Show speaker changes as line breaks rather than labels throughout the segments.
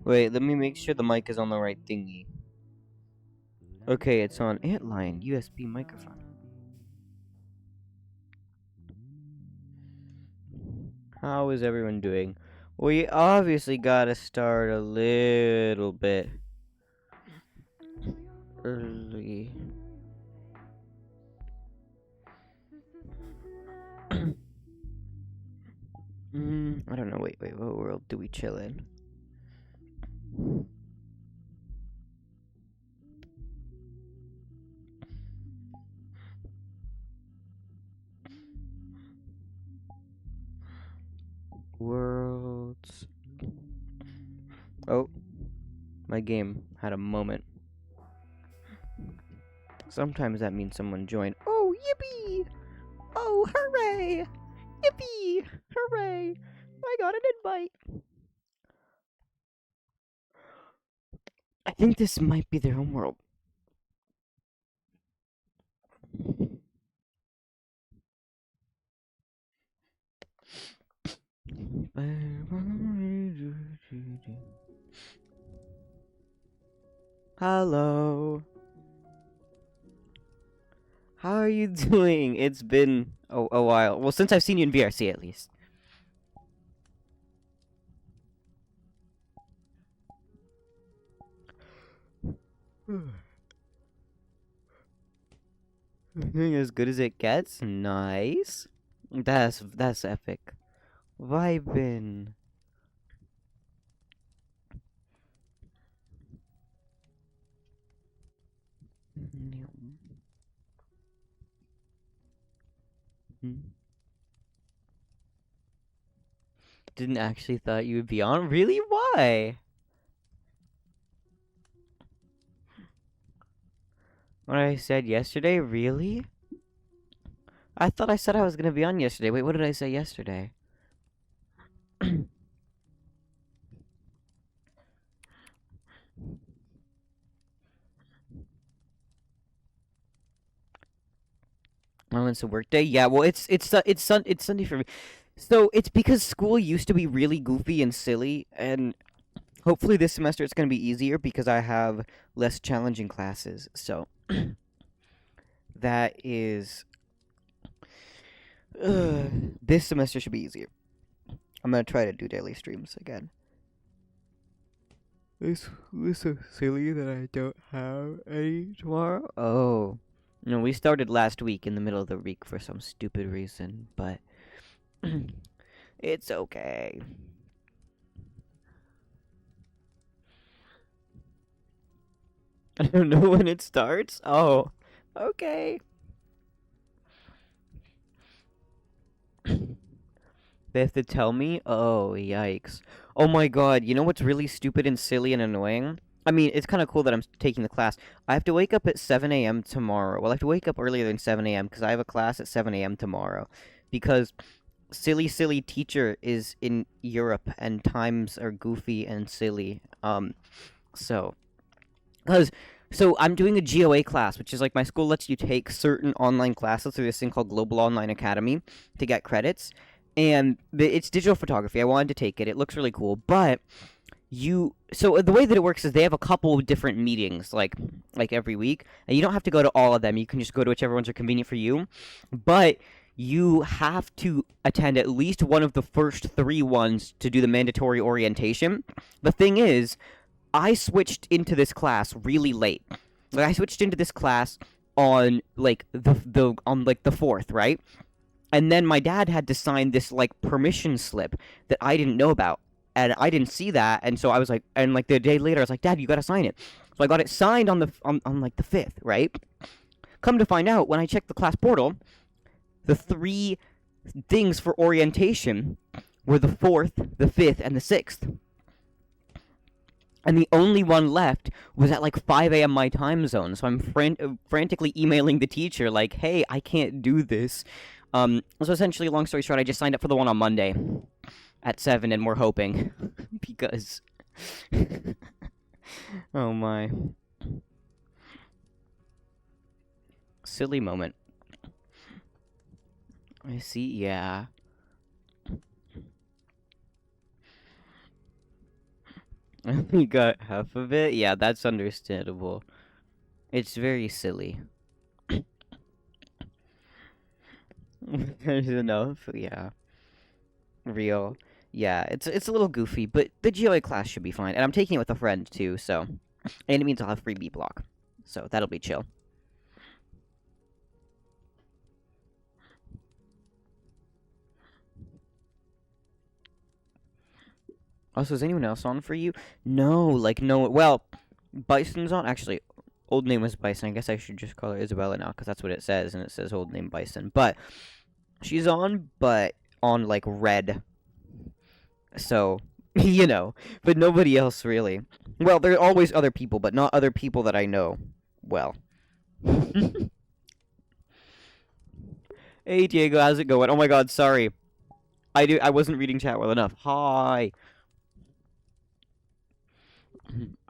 Wait, let me make sure the mic is on the right thingy. Okay, it's on Antline USB microphone. How is everyone doing? We obviously gotta start a little bit early. I don't know. Wait. What world do we chill in? Worlds. Oh, my game had a moment. Sometimes that means someone joined. Oh, yippee! Oh, hooray! Yippee! Hooray! I got an invite. I think this might be their home world. Hello. How are you doing? It's been a while. Well, since I've seen you in VRC at least. Doing as good as it gets. Nice. That's epic. Vibin. Didn't actually thought you would be on. Really? Why? What I said yesterday? Really? I thought I said I was gonna be on yesterday. Wait, what did I say yesterday? Oh, it's a work day. Yeah, well, it's Sunday for me. So it's because school used to be really goofy and silly, and hopefully this semester it's gonna be easier because I have less challenging classes. So that is, this semester should be easier. I'm gonna try to do daily streams again. It's so silly that I don't have any tomorrow. Oh, no, we started last week in the middle of the week for some stupid reason, but it's okay. I don't know when it starts. Oh, okay. They have to tell me? Oh, yikes. Oh my god, you know what's really stupid and silly and annoying? I mean, it's kind of cool that I'm taking the class. I have to wake up at 7 a.m. tomorrow. Well, I have to wake up earlier than 7 a.m. because I have a class at 7 a.m. tomorrow. Because silly teacher is in Europe and times are goofy and silly. So because so I'm doing a GOA class, which is like my school lets you take certain online classes through this thing called Global Online Academy to get credits, and it's digital photography. I wanted to take it. It looks really cool, but the way that it works is they have a couple of different meetings like every week, and you don't have to go to all of them. You can just go to whichever ones are convenient for you, but you have to attend at least one of the first three ones to do the mandatory orientation. The thing is, I switched into this class really late. Like I switched into this class on like the fourth, right? And then my dad had to sign this like permission slip that I didn't know about. And I didn't see that, and so I was like, and like the day later, I was like, Dad, you gotta sign it. So I got it signed on like the fifth, right? Come to find out, when I checked the class portal, the three things for orientation were the fourth, the fifth, and the sixth. And the only one left was at like 5 a.m. my time zone. So I'm frantically emailing the teacher, like, hey, I can't do this. So essentially, long story short, I just signed up for the one on Monday at 7, and we're hoping. Because. Oh my. Silly moment. I see, yeah. We got half of it? Yeah, that's understandable. It's very silly. There's enough, yeah. Real. Yeah, it's a little goofy, but the GOA class should be fine. And I'm taking it with a friend too, so and it means I'll have free B block. So that'll be chill. Also, is anyone else on for you? No, like no. Well, Bison's on. Actually, old name was Bison. I guess I should just call her Isabella now because that's what it says, and it says old name Bison. But she's on, but on like red. So you know, but nobody else really. Well, there are always other people, but not other people that I know. Well. Hey Diego, how's it going? Oh my God, sorry. I wasn't reading chat well enough. Hi.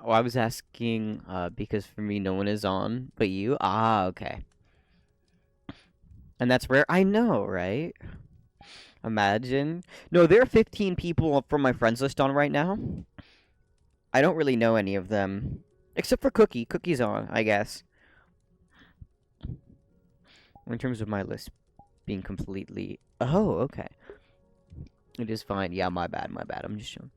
Oh, I was asking because for me no one is on but you. Ah, okay. And that's rare. I know, right? Imagine. No, there are 15 people from my friends list on right now. I don't really know any of them. Except for Cookie. Cookie's on, I guess. In terms of my list being completely... Oh, okay. It is fine. Yeah, my bad, my bad. I'm just showing.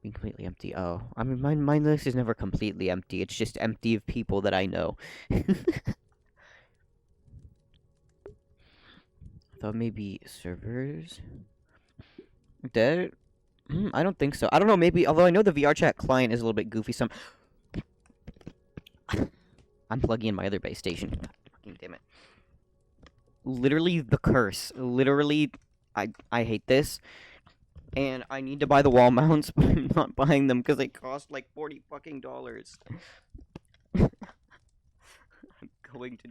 Being completely empty. Oh, I mean, my list is never completely empty. It's just empty of people that I know. Thought maybe servers dead. I don't think so. I don't know. Maybe although I know the VR chat client is a little bit goofy. I'm plugging in my other base station. Fucking damn it! Literally the curse. Literally, I hate this. And I need to buy the wall mounts, but I'm not buying them because they cost like $40 fucking. I'm going to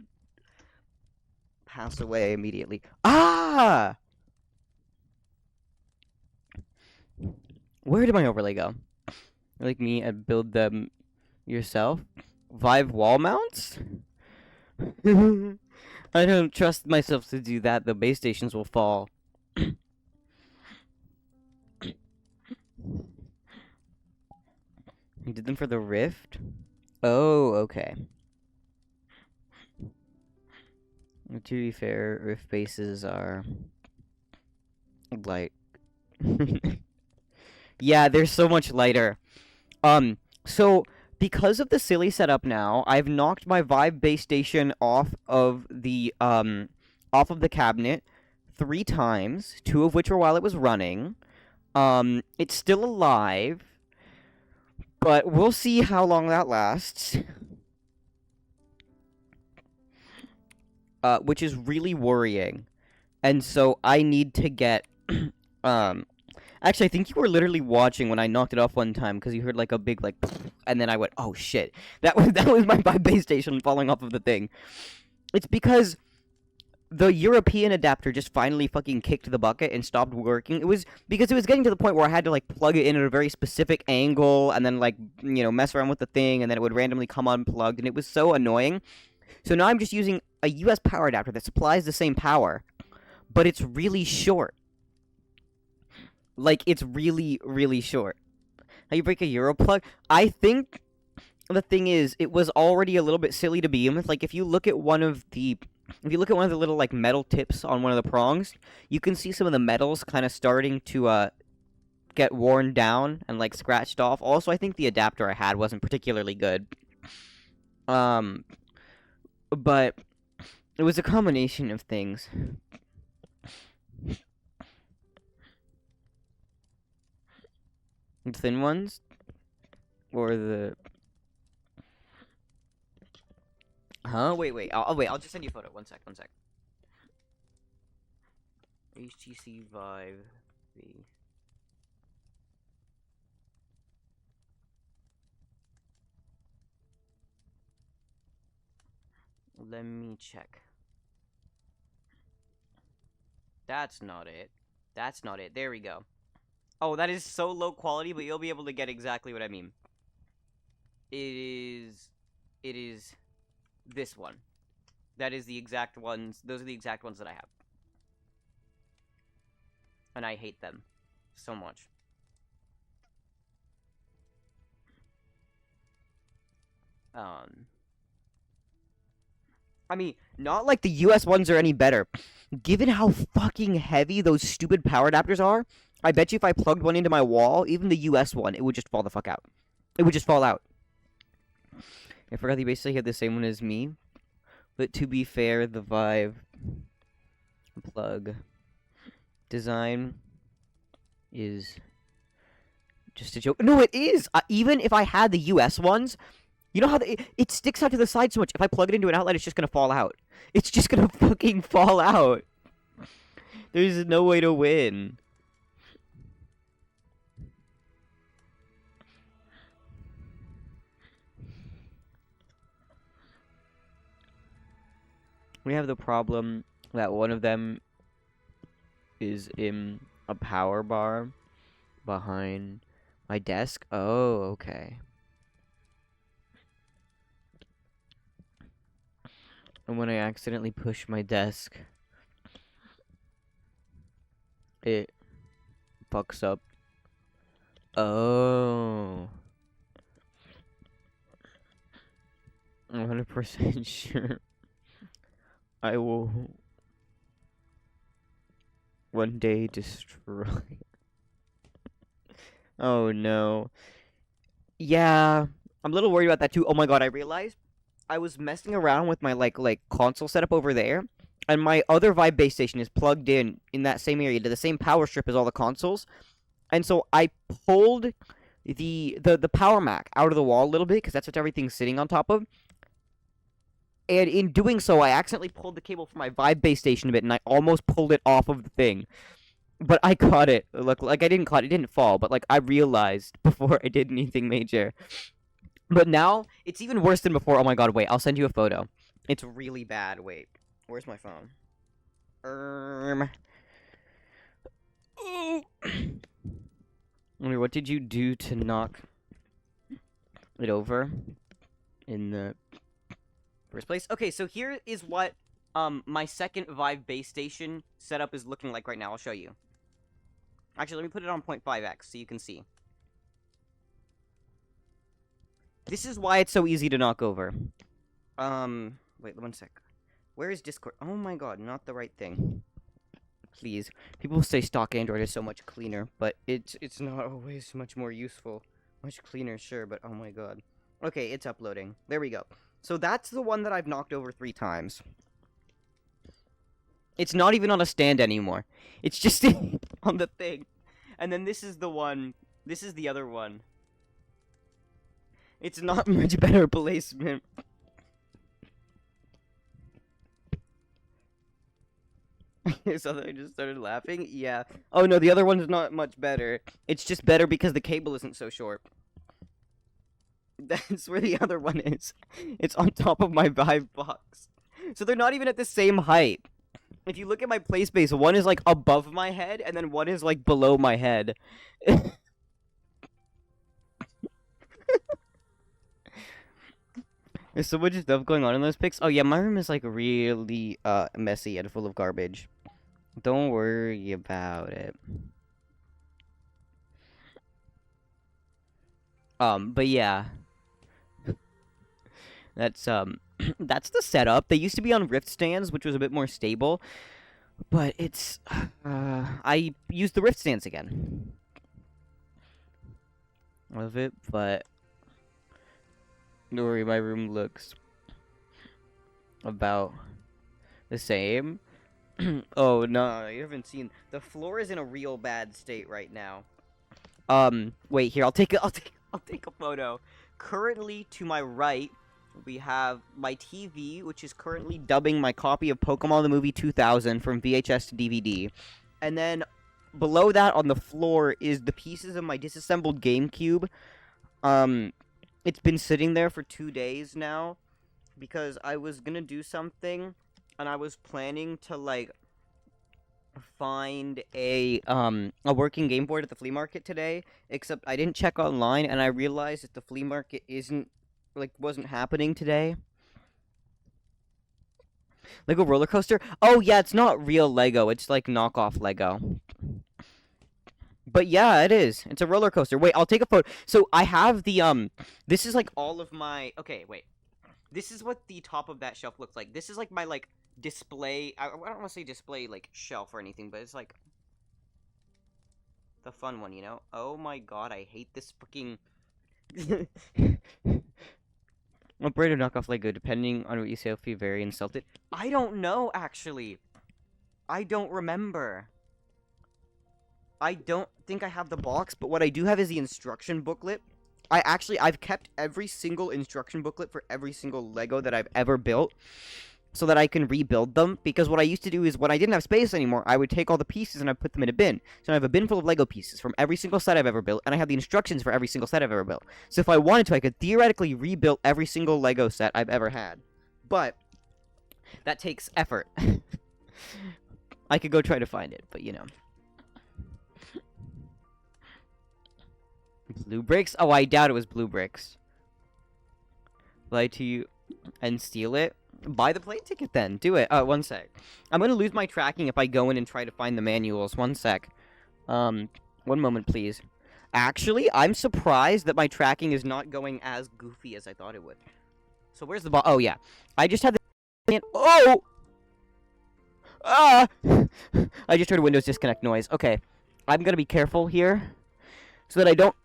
pass away immediately. Ah! Where did my overlay go? Like me and build them yourself? Vive wall mounts? I don't trust myself to do that. The base stations will fall. You did them for the Rift? Oh, okay. To be fair, Rift bases are light. Yeah, they're so much lighter. So because of the silly setup now, I've knocked my Vive base station off of the cabinet 3 times, 2 of which were while it was running. It's still alive, but we'll see how long that lasts. Which is really worrying. And so I need to get actually I think you were literally watching when I knocked it off one time because you heard like a big like and then I went, "Oh shit." That was my base station falling off of the thing. It's because the European adapter just finally fucking kicked the bucket and stopped working. It was because it was getting to the point where I had to like plug it in at a very specific angle and then like, mess around with the thing and then it would randomly come unplugged and it was so annoying. So now I'm just using a US power adapter that supplies the same power, but it's really short. Like it's really, really short. How you break a Euro plug? I think the thing is, it was already a little bit silly to begin with. Like if you look at one of the little like metal tips on one of the prongs, you can see some of the metals kind of starting to get worn down and like scratched off. Also, I think the adapter I had wasn't particularly good. But it was a combination of things. The thin ones or the wait. I'll just send you a photo. One sec. HTC Vive V. Let me check. That's not it. There we go. Oh, that is so low quality, but you'll be able to get exactly what I mean. It is this one. That is the exact ones. Those are the exact ones that I have. And I hate them so much. Um, I mean, not like the US ones are any better. Given how fucking heavy those stupid power adapters are, I bet you if I plugged one into my wall, even the US one, it would just fall the fuck out. It would just fall out. I forgot they basically had the same one as me. But to be fair, the Vive plug design is just a joke. No, it is! Even if I had the US ones, you know how it sticks out to the side so much. If I plug it into an outlet, it's just gonna fall out. It's just gonna fucking fall out. There's no way to win. We have the problem that one of them is in a power bar behind my desk. Oh, okay. And when I accidentally push my desk, it fucks up. Oh. I'm 100% sure I will one day destroy. Oh no. Yeah, I'm a little worried about that too. Oh my god, I realized I was messing around with my like console setup over there, and my other Vibe base station is plugged in that same area to the same power strip as all the consoles, and so I pulled the power Mac out of the wall a little bit because that's what everything's sitting on top of. And in doing so, I accidentally pulled the cable from my Vibe base station a bit, and I almost pulled it off of the thing. But I caught it. Look, like I didn't caught it. It didn't fall, but like I realized before I did anything major. But now it's even worse than before. Oh my god! Wait, I'll send you a photo. It's really bad. Wait, where's my phone? Oh. Wait, what did you do to knock it over in the first place? Okay, so here is what my second Vive base station setup is looking like right now. I'll show you. Actually, let me put it on 0.5x so you can see. This is why it's so easy to knock over. Wait, one sec. Where is Discord? Oh my god, not the right thing. Please. People say stock Android is so much cleaner, but it's not always much more useful. Much cleaner, sure, but oh my god. Okay, it's uploading. There we go. So that's the one that I've knocked over 3 times. It's not even on a stand anymore. It's just on the thing. And then this is the one. This is the other one. It's not much better placement. So I just started laughing? Yeah. Oh no, the other one's not much better. It's just better because the cable isn't so short. That's where the other one is. It's on top of my Vive box. So they're not even at the same height. If you look at my play space, one is like above my head, and then one is like below my head. There's so much stuff going on in those pics. Oh yeah, my room is like really messy and full of garbage. Don't worry about it. But yeah. That's that's the setup. They used to be on Rift stands, which was a bit more stable, but it's I used the Rift stands again. Of it, but don't worry, my room looks about the same. Oh no, you haven't seen the floor is in a real bad state right now. Wait here, I'll take a photo. Currently to my right, we have my TV, which is currently dubbing my copy of Pokemon the Movie 2000 from VHS to DVD. And then below that on the floor is the pieces of my disassembled GameCube. It's been sitting there for 2 days now because I was gonna do something and I was planning to like find a working game board at the flea market today, except I didn't check online and I realized that the flea market wasn't happening today. Lego roller coaster? Oh yeah, it's not real Lego, it's like knockoff Lego. But yeah, it is. It's a roller coaster. Wait, I'll take a photo. So I have the this is like all of my okay, wait. This is what the top of that shelf looks like. This is like my like display. I don't want to say display like shelf or anything, but it's like the fun one, you know? Oh my god, I hate this fucking Upgrade or knock off Lego, depending on what you say, I'll feel very insulted. I don't know, actually. I don't remember. I don't think I have the box, but what I do have is the instruction booklet. I've kept every single instruction booklet for every single Lego that I've ever built so that I can rebuild them, because what I used to do is when I didn't have space anymore, I would take all the pieces and I put them in a bin. So I have a bin full of Lego pieces from every single set I've ever built, and I have the instructions for every single set I've ever built. So if I wanted to, I could theoretically rebuild every single Lego set I've ever had. But that takes effort. I could go try to find it, but you know. Blue bricks? Oh, I doubt it was blue bricks. Lie to you and steal it? Buy the plane ticket then. Do it. One sec. I'm gonna lose my tracking if I go in and try to find the manuals. One sec. One moment, please. Actually, I'm surprised that my tracking is not going as goofy as I thought it would. So where's the ball? Oh, yeah. I just had the... Oh! Ah! I just heard a Windows disconnect noise. Okay. I'm gonna be careful here so that I don't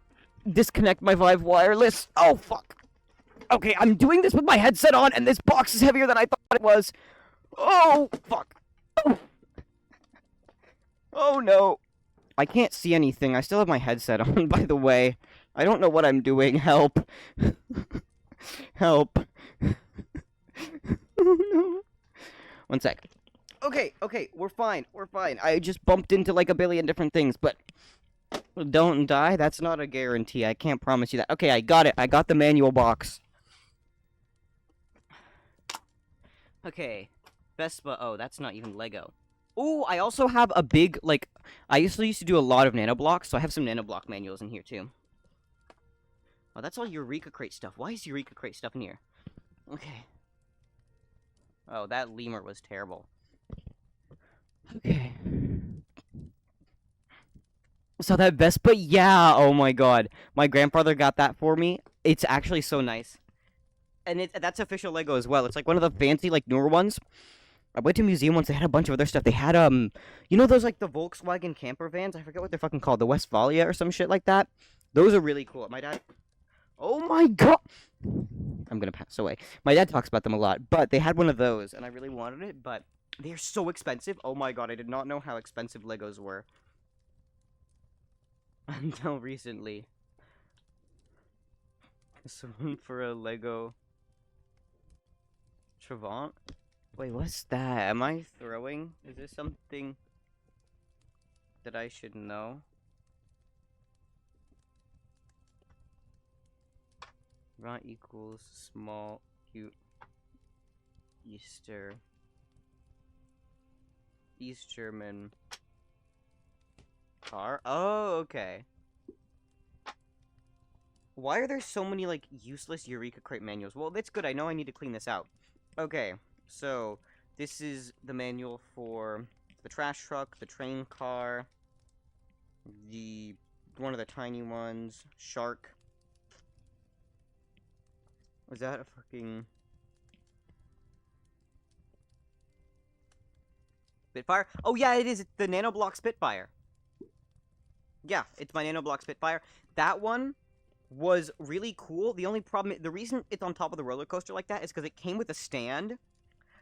disconnect my Vive wireless. Oh, fuck. Okay, I'm doing this with my headset on, and this box is heavier than I thought it was. Oh, fuck. Oh, oh no. I can't see anything. I still have my headset on, by the way. I don't know what I'm doing. Help. Help. Oh, no. One sec. Okay, we're fine. We're fine. I just bumped into like a billion different things, but don't die. That's not a guarantee. I can't promise you that. Okay, I got it. I got the manual box. Okay. Vespa. Oh, that's not even Lego. Oh, I also have a big, like, I used to do a lot of nanoblocks, so I have some nanoblock manuals in here, too. Oh, that's all Eureka Crate stuff. Why is Eureka Crate stuff in here? Okay. Oh, that lemur was terrible. Okay. So that Vespa, yeah, oh my god. My grandfather got that for me. It's actually so nice. And that's official Lego as well. It's like one of the fancy, like, newer ones. I went to a museum once, they had a bunch of other stuff. They had, you know those, like, the Volkswagen camper vans? I forget what they're fucking called. The Westfalia or some shit like that? Those are really cool. My dad... Oh my god! I'm gonna pass away. My dad talks about them a lot, but they had one of those, and I really wanted it, but they're so expensive. Oh my god, I did not know how expensive Legos were. Until recently. Someone for a Lego... Travant? Wait, what's that? Am I throwing? Is this something that I should know? Travant equals small, cute, East German car? Oh, okay. Why are there so many, like, useless Eureka Crate manuals? Well, that's good. I know I need to clean this out. Okay, so this is the manual for the trash truck, the train car, one of the tiny ones, shark. Was that a fucking Spitfire? Oh yeah, it is. It's the Nanoblock Spitfire. Yeah, it's my Nanoblock Spitfire. That one was really cool. The only problem, the reason it's on top of the roller coaster like that is because it came with a stand,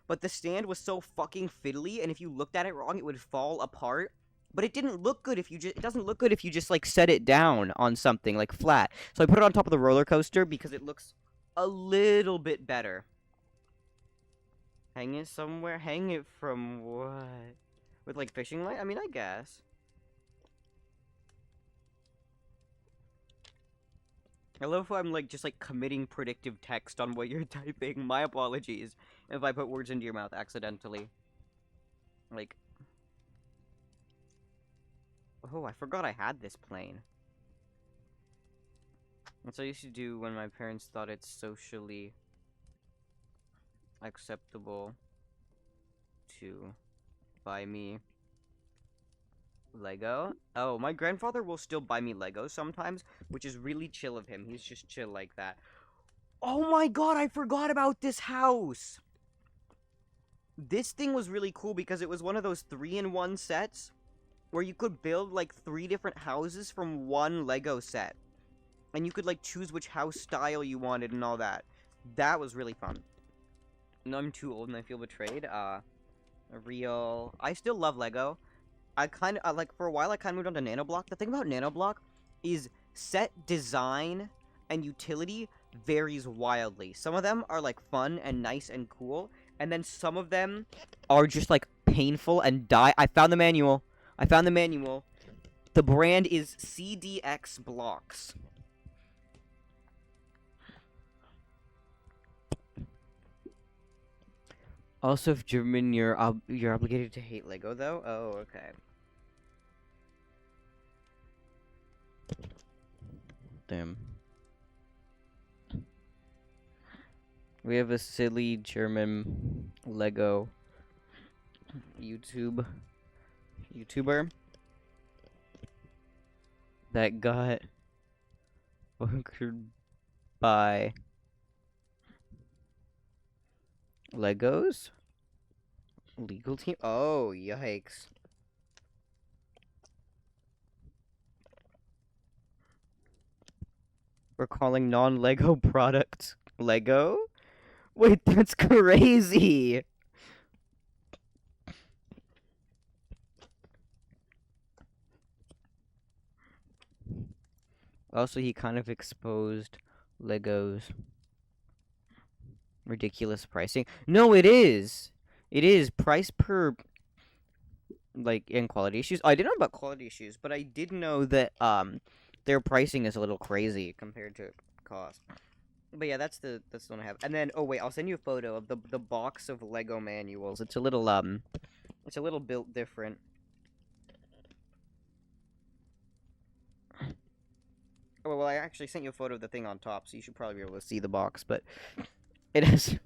but the stand was so fucking fiddly, and if you looked at it wrong, it would fall apart. But it didn't look good if you just, it doesn't look good if you just, like, set it down on something, like, flat. So I put it on top of the roller coaster because it looks a little bit better. Hang it somewhere? Hang it from what? With, like, fishing line? I mean, I guess. I love how I'm, like, just, like, committing predictive text on what you're typing. My apologies if I put words into your mouth accidentally. Like... Oh, I forgot I had this plane. That's what I used to do when my parents thought it's socially acceptable to buy me Lego? Oh, my grandfather will still buy me Legos sometimes, which is really chill of him. He's just chill like that. Oh my god, I forgot about this house! This thing was really cool because it was one of those 3-in-1 sets where you could build like 3 different houses from one Lego set. And you could like choose which house style you wanted and all that. That was really fun. No, I'm too old and I feel betrayed. I still love Lego. I kind of, like, for a while I kind of moved on to Nanoblock. The thing about Nanoblock is set design and utility varies wildly. Some of them are, like, fun and nice and cool, and then some of them are just, like, painful and die. I found the manual. The brand is CDX Blocks. Also, if German, you're obligated to hate Lego, though? Oh, okay. Damn. We have a silly German Lego YouTuber that got bunkered by Legos? Legal team? Oh, yikes. We're calling non-Lego products Lego? Wait, that's crazy! Also, he kind of exposed Lego's ridiculous pricing. No, it is! It is price per, like, in quality issues. I didn't know about quality issues, but I did know that, their pricing is a little crazy compared to cost. But yeah, that's the one I have. And then, oh wait, I'll send you a photo of the box of Lego manuals. It's a little built different. Oh, well, I actually sent you a photo of the thing on top, so you should probably be able to see the box, but it has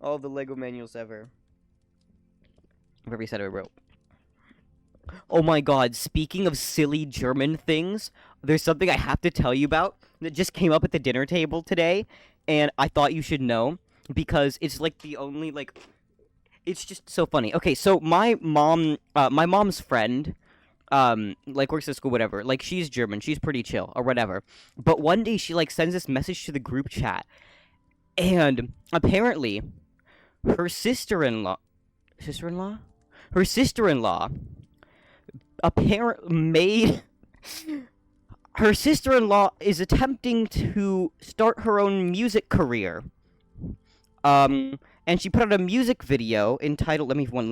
all the Lego manuals ever. Of every set I wrote. Oh my god, speaking of silly German things, there's something I have to tell you about that just came up at the dinner table today, and I thought you should know, because it's like the only, like, it's just so funny. Okay, so my mom's friend, like, works at school, whatever. Like, she's German, she's pretty chill, or whatever. But one day she, like, sends this message to the group chat, and apparently her sister-in-law, her sister-in-law made her sister-in-law is attempting to start her own music career. And she put out a music video entitled, let me find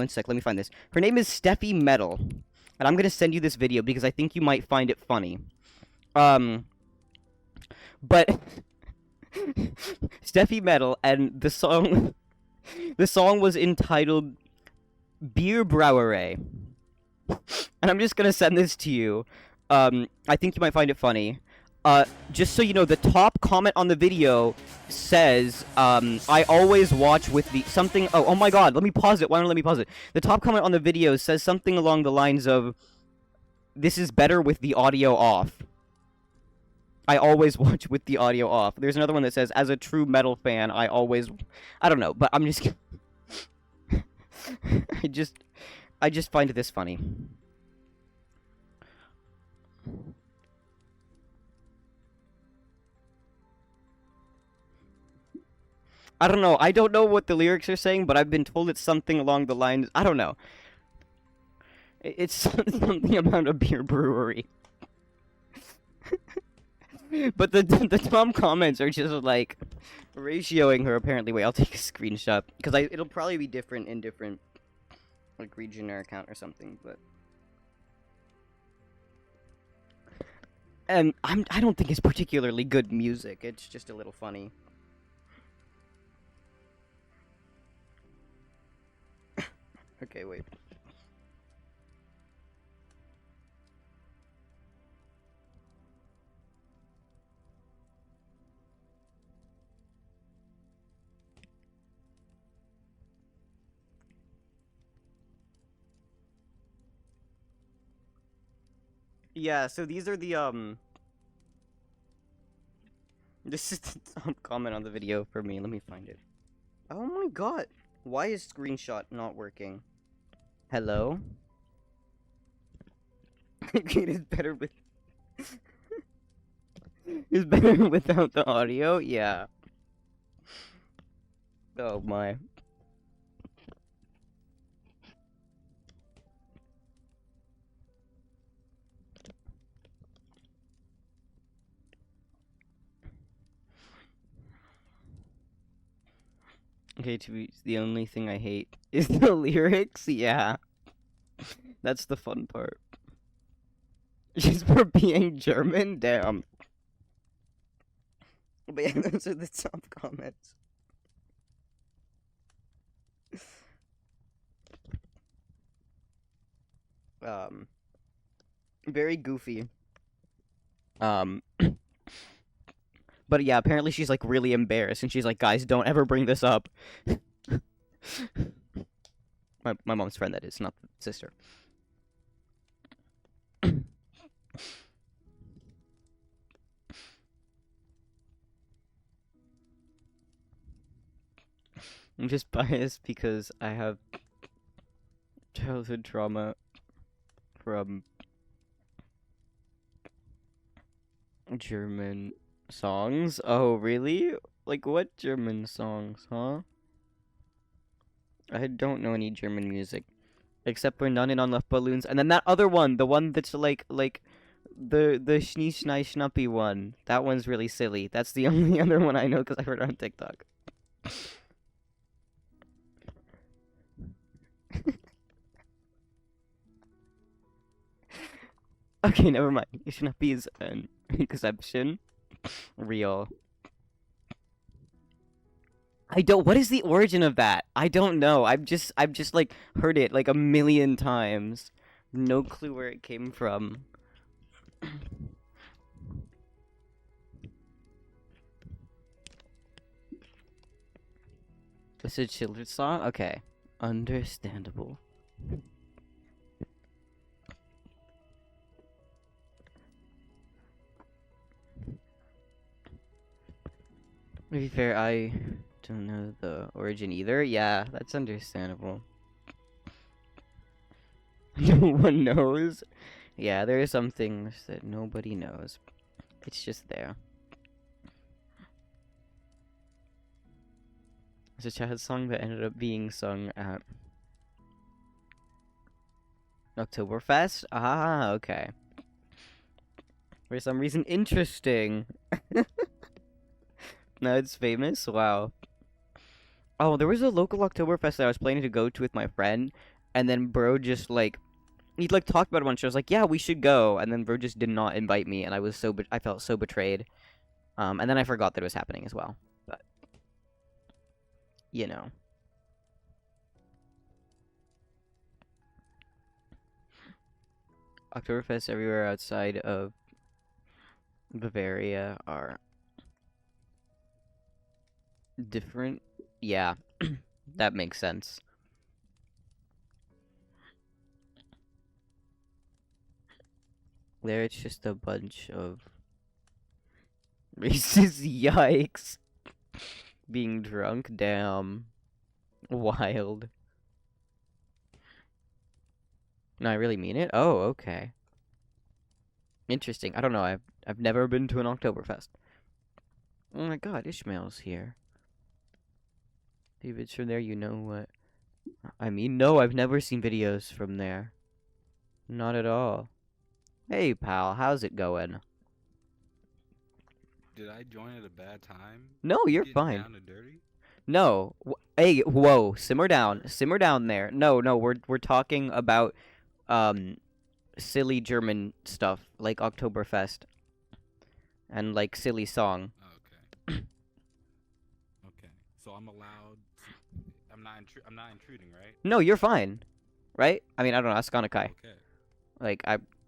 this. Her name is Steffi Metal, and I'm gonna send you this video because I think you might find it funny. But Steffi Metal, and the song was entitled Beer Brauerei. And I'm just gonna send this to you. I think you might find it funny. Just so you know, the top comment on the video says, I always watch with the something. Oh my god, let me pause it. Why don't let me pause it? The top comment on the video says something along the lines of, this is better with the audio off. I always watch with the audio off. There's another one that says, as a true metal fan, I don't know, but I'm just I just find this funny. I don't know. I don't know what the lyrics are saying, but I've been told it's something along the lines. I don't know. It's something about a beer brewery. But the Tom comments are just like ratioing her. Apparently, wait, I'll take a screenshot because it'll probably be different in different, like, region or account or something. But and I don't think it's particularly good music. It's just a little funny. Okay, wait. Yeah, so these are the this is the top comment on the video for me. Let me find it. Oh my god. Why is screenshot not working? Hello? It is better with it's better without the audio? Yeah. Oh my. Okay, to be the only thing I hate is the lyrics. Yeah. That's the fun part. Just for being German? Damn. But yeah, those are the top comments. Very goofy. Um, but yeah, apparently she's like really embarrassed, and she's like, "Guys, don't ever bring this up." My mom's friend, that is, not the sister. I'm just biased because I have childhood trauma from German songs. Oh, really? Like what German songs, huh? I don't know any German music except for None on Left Balloons, and then that other one, the one that's like the Schnee Schnei Schnuppy one. That one's really silly. That's the only other one I know because I heard it on TikTok. Okay, never mind. Schnuppy is an exception. Real. I don't. What is the origin of that? I don't know. I've just like heard it like a million times. No clue where it came from. It's a children's song. Okay, understandable. To be fair, I don't know the origin either. Yeah, that's understandable. No one knows. Yeah, there are some things that nobody knows. It's just there. It's a childhood song that ended up being sung at Oktoberfest. Ah, okay. For some reason, interesting. No, it's famous. Wow. Oh, there was a local Oktoberfest that I was planning to go to with my friend, and then bro just like he like talked about it once. I was like, "Yeah, we should go," and then bro just did not invite me, and I was I felt so betrayed. And then I forgot that it was happening as well. But you know, Oktoberfest everywhere outside of Bavaria are different. Yeah, that makes sense. There, it's just a bunch of racist. Yikes! Being drunk. Damn. Wild. No, I really mean it. Oh, okay. Interesting. I don't know. I've never been to an Oktoberfest. Oh my God, Ishmael's here. If it's from there, you know what I mean. No, I've never seen videos from there. Not at all. Hey, pal, how's it going?
Did I join at a bad time?
No,
You
you're
getting
fine.
down and dirty?
No. Hey, whoa, simmer down. Simmer down there. No, no, we're talking about um silly German stuff like Oktoberfest and like silly song.
Oh, okay. So I'm allowed to. I'm not intruding, right?
No, you're fine. Right? I mean, I don't know, ask Kai.
Okay.
Like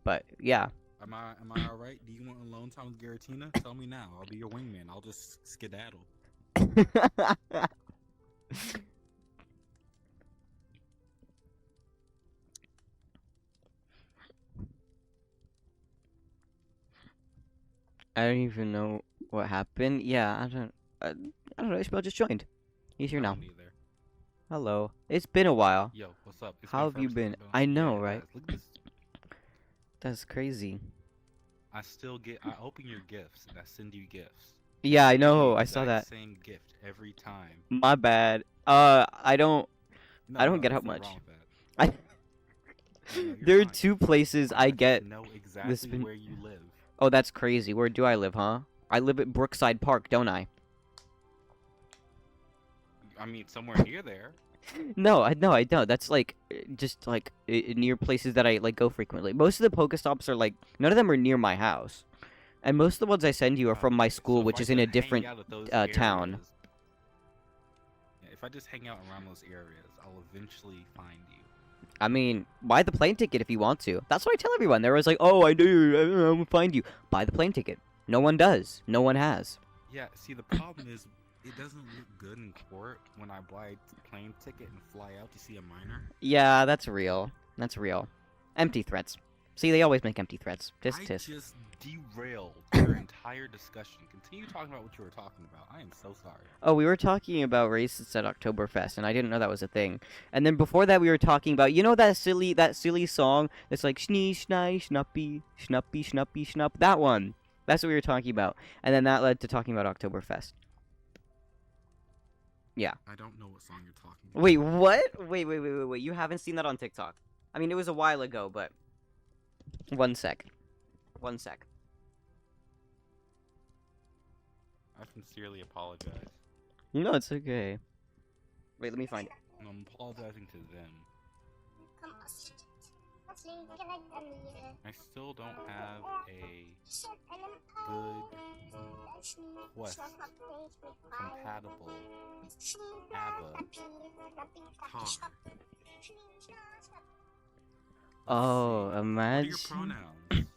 but yeah.
Am I all right? Do you want alone time with Garatina? Tell me now. I'll be your wingman. I'll just skedaddle.
I don't even know what happened. Yeah, I don't know. Ishmael just joined. He's here
I
now.
don't either.
Hello. It's been a while.
Yo, what's up? It's
How
been
have you
forever since
been?
I've been on.
I
Yeah,
know,
it
right?
has. Look at this.
That's crazy.
I still get. I open your gifts and I send you gifts.
Yeah, I
You get
know.
the
I saw
exact
that.
same gift every time.
My bad. I don't. I
No,
don't
no,
get how
there's nothing
much.
wrong with that.
I.
No, no, you're
There are
fine.
two
You're fine.
places
I
I
just
get
know
the
exactly
spin.
where you live.
Oh, that's crazy. Where do I live, huh? I live at Brookside Park, don't I?
I mean, somewhere near there.
No, I don't. That's like just like near places that I like go frequently. Most of the Pokestops are like none of them are near my house, and most of the ones I send you are from my
Okay, so
school,
if
which
I
is in a
just hang
different
out at those
town.
areas, yeah, if I just hang out around those areas, I'll eventually find you.
I mean, buy the plane ticket if you want to. That's what I tell everyone. They're always like, "Oh, I do. I'm gonna find you." Buy the plane ticket. No one does. No one has.
Yeah, see, the problem is it doesn't look good in court when I buy a plane ticket and fly out to see a minor.
Yeah, that's real. That's real. Empty threats. See, they always make empty threats. Tisk
I
tisk.
just derailed your entire discussion. Continue talking about what you were talking about. I am so sorry.
Oh, we were talking about racists at Oktoberfest, and I didn't know that was a thing. And then before that, we were talking about that silly song that's like schnee schnai schnuppy schnuppy schnuppy schnupp. That one. That's what we were talking about. And then that led to talking about Oktoberfest. Yeah.
I don't know what song you're talking about.
Wait, what? Wait. You haven't seen that on TikTok? I mean, it was a while ago, but one sec. One sec.
I sincerely apologize.
No, it's okay. Wait, let me find it.
And I'm apologizing to them. I still don't have a good Quest compatible avatar.
Oh,
What are your
imagine.
pronouns?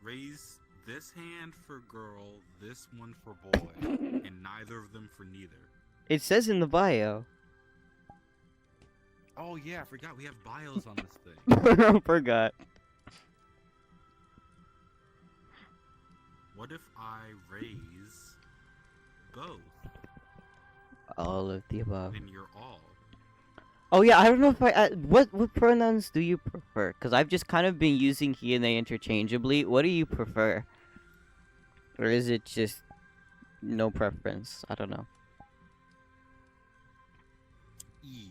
Raise this hand for girl, this one for boy, and neither of them for neither.
It says in the bio.
Oh yeah, I forgot we have bios on this thing.
I forgot.
What if I raise both?
All of the above.
Then you're all.
Oh yeah, I don't know if what pronouns do you prefer? Because I've just kind of been using he and they interchangeably. What do you prefer? Or is it just no preference? I don't know.
E.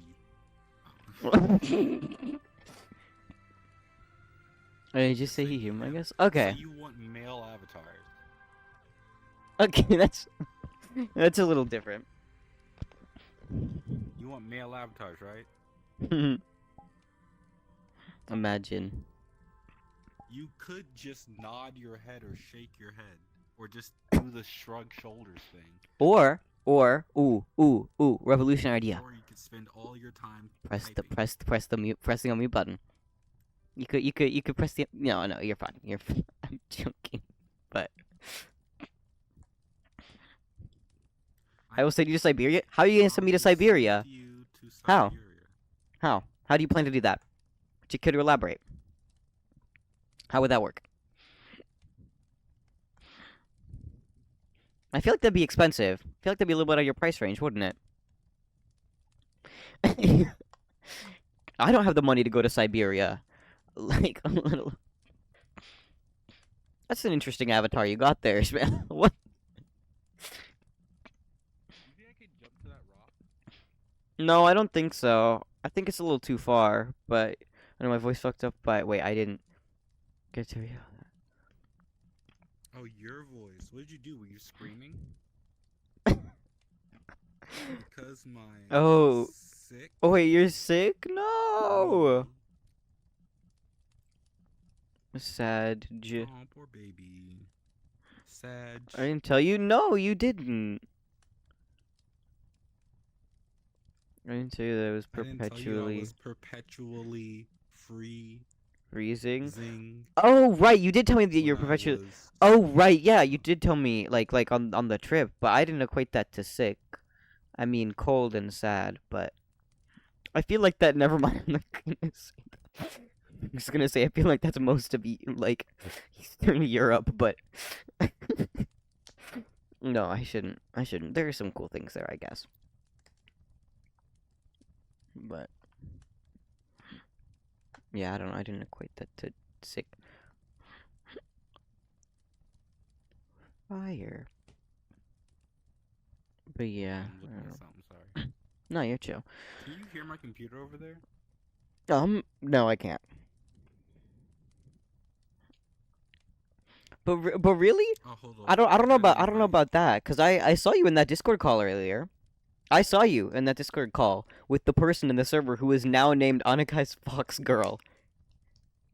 I just say he him, I guess. Okay.
So you want male avatars?
Okay, that's a little different.
You want male avatars, right?
Imagine.
You could just nod your head or shake your head, or just do the shrug shoulders thing.
Or ooh, revolutionary idea.
Or you could spend all your time
Press
typing.
the mute pressing the mute button. You could press the no, you're fine. I'm joking. But I will send you to Siberia. How are you gonna send me to
I'll send
Siberia?
you to
How?
Siberia.
How? How do you plan to do that? Could you elaborate? How would that work? I feel like that'd be expensive. I feel like that'd be a little bit out of your price range, wouldn't it? I don't have the money to go to Siberia. Like a little. That's an interesting avatar you got there, man. What?
You think I could jump to that rock?
No, I don't think so. I think it's a little too far, but I know my voice fucked up. But wait, I didn't get to you.
Oh, your voice. What did you do? Were you screaming? Because my
Oh.
sick.
Oh wait, you're sick? No. Sad.
Oh, poor baby. Sad.
I didn't tell you. No, you didn't. I didn't tell you that it was
I didn't tell you I
perpetually
was perpetually
freezing.
freezing.
Oh right, you did tell me that you're
when I
perpetually.
was-
Oh right, yeah, you did tell me like on the trip, but I didn't equate that to sick. I mean cold and sad, but I feel like that. Never mind. I'm just gonna say I feel like that's most of like Eastern Europe, but No, I shouldn't. I shouldn't. There are some cool things there, I guess. But yeah, I don't know. I didn't equate that to sick fire. But yeah,
I'm
I
looking
don't
at
know.
something. Sorry.
No, you're chill.
Can you hear my computer over there?
No, I can't. But really,
Oh, hold on.
I don't know
Turn
about
the mic.
that, cause I saw you in that Discord call earlier. I saw you in that Discord call with the person in the server who is now named Anakai's Fox Girl.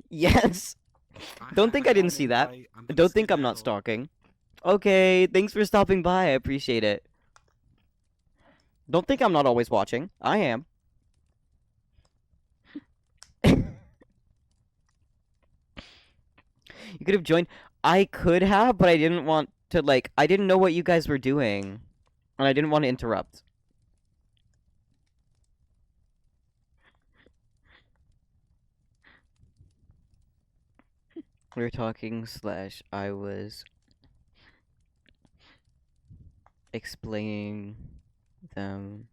Yes. Don't think I
have
didn't
an
see that.
invite. I'm gonna
Don't think I'm not
skedaddle.
stalking. Okay, thanks for stopping by. I appreciate it. Don't think I'm not always watching. I am. You could have joined. I could have, but I didn't want to, like, I didn't know what you guys were doing. And I didn't want to interrupt. We were talking slash I was explaining them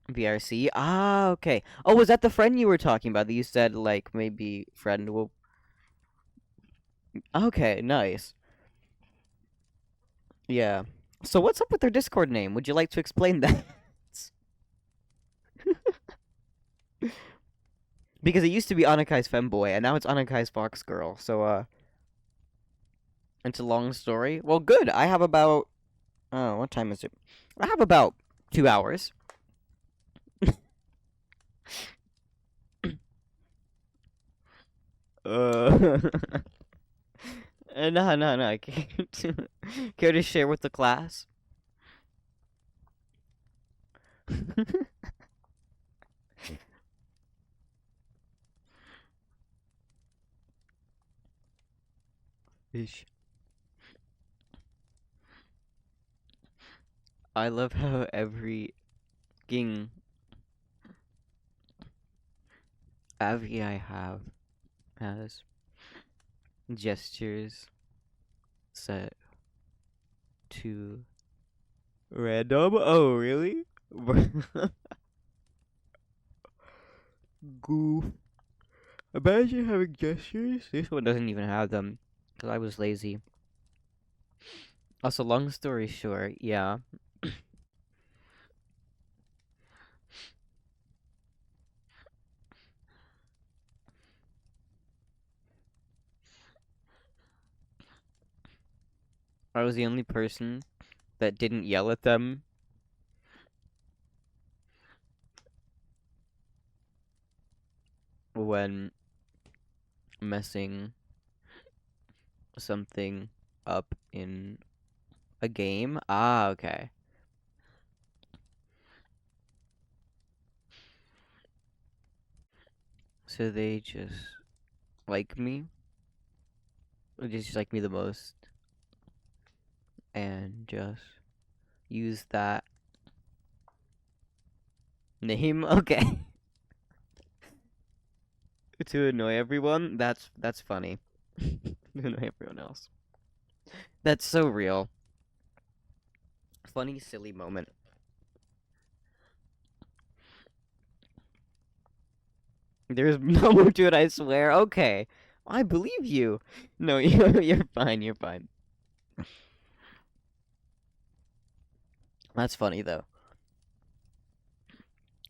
VRC. Ah, okay. Oh, was that the friend you were talking about that you said like maybe friend will? Okay, nice. Yeah. So what's up with their Discord name? Would you like to explain that? Because it used to be Anakai's Femboy, and now it's Anakai's Fox Girl. So it's a long story. Well, good. I have about oh, what time is it? I have about 2 hours. Uh, no, no, no. Care to share with the class? Ish. I love how every ging Avi I have has gestures set to random. Oh, really? Goof. Imagine having gestures. This one doesn't even have them because I was lazy. Also, long story short, yeah. I was the only person that didn't yell at them when messing something up in a game. Ah, okay. So they just like me. They just like me the most. And just use that name. Okay. To annoy everyone. That's funny. To annoy everyone else. That's so real. Funny, silly moment. There's no more to it, I swear. Okay. I believe you. No, you're fine, you're fine. That's funny, though.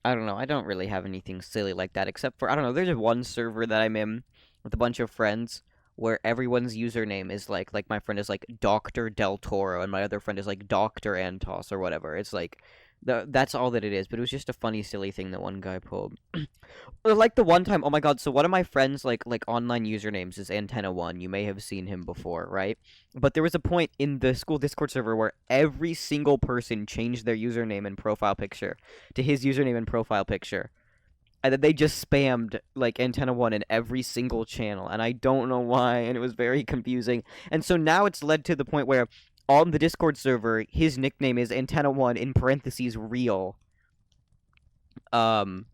I don't know, I don't really have anything silly like that, except for, I don't know, there's one server that I'm in with a bunch of friends where everyone's username is like my friend is like Dr. Del Toro, and my other friend is like Dr. Antos or whatever. It's like, that's all that it is, but it was just a funny, silly thing that one guy pulled. Like the one time, oh my god, so one of my friends like online usernames is Antenna1. You may have seen him before, right? But there was a point in the school Discord server where every single person changed their username and profile picture to his username and profile picture. And then they just spammed like Antenna1 in every single channel, and I don't know why, and it was very confusing. And so now it's led to the point where on the Discord server, his nickname is Antenna1 in parentheses real. Um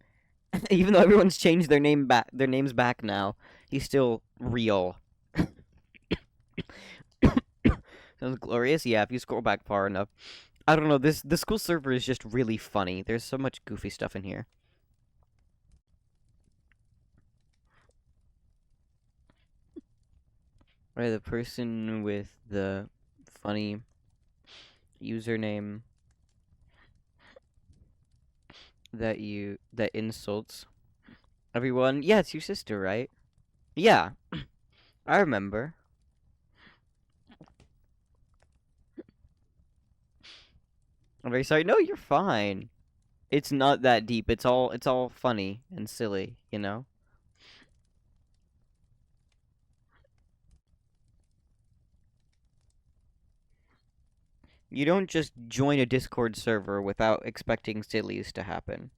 Even though everyone's changed their names back now, he's still real. Sounds glorious. Yeah, if you scroll back far enough. I don't know. The school server is just really funny. There's so much goofy stuff in here. Right, the person with the funny username that insults everyone. Yeah, it's your sister, right? Yeah, I remember. I'm very sorry. No, you're fine. It's not that deep. It's all funny and silly, you know? You don't just join a Discord server without expecting sillies to happen.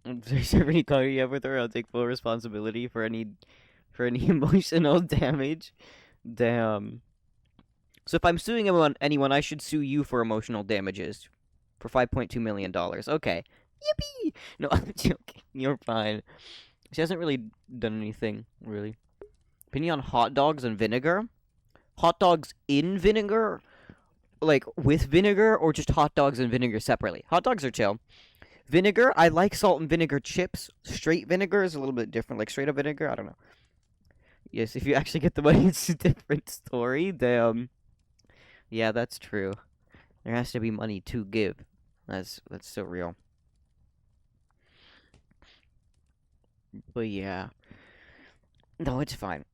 If there's ever any call you with her, I'll take full responsibility for any emotional damage. Damn. So if I'm suing anyone, I should sue you for emotional damages for $5.2 million. Okay. Yippee! No, I'm joking. You're fine. She hasn't really done anything, really. Opinion on hot dogs and vinegar? Hot dogs in vinegar? Like, with vinegar, or just hot dogs and vinegar separately? Hot dogs are chill. Vinegar, I like salt and vinegar chips. Straight vinegar is a little bit different. Like, straight up vinegar, I don't know. Yes, if you actually get the money, it's a different story. Damn. Yeah, that's true. There has to be money to give. That's so real. But yeah. No, it's fine.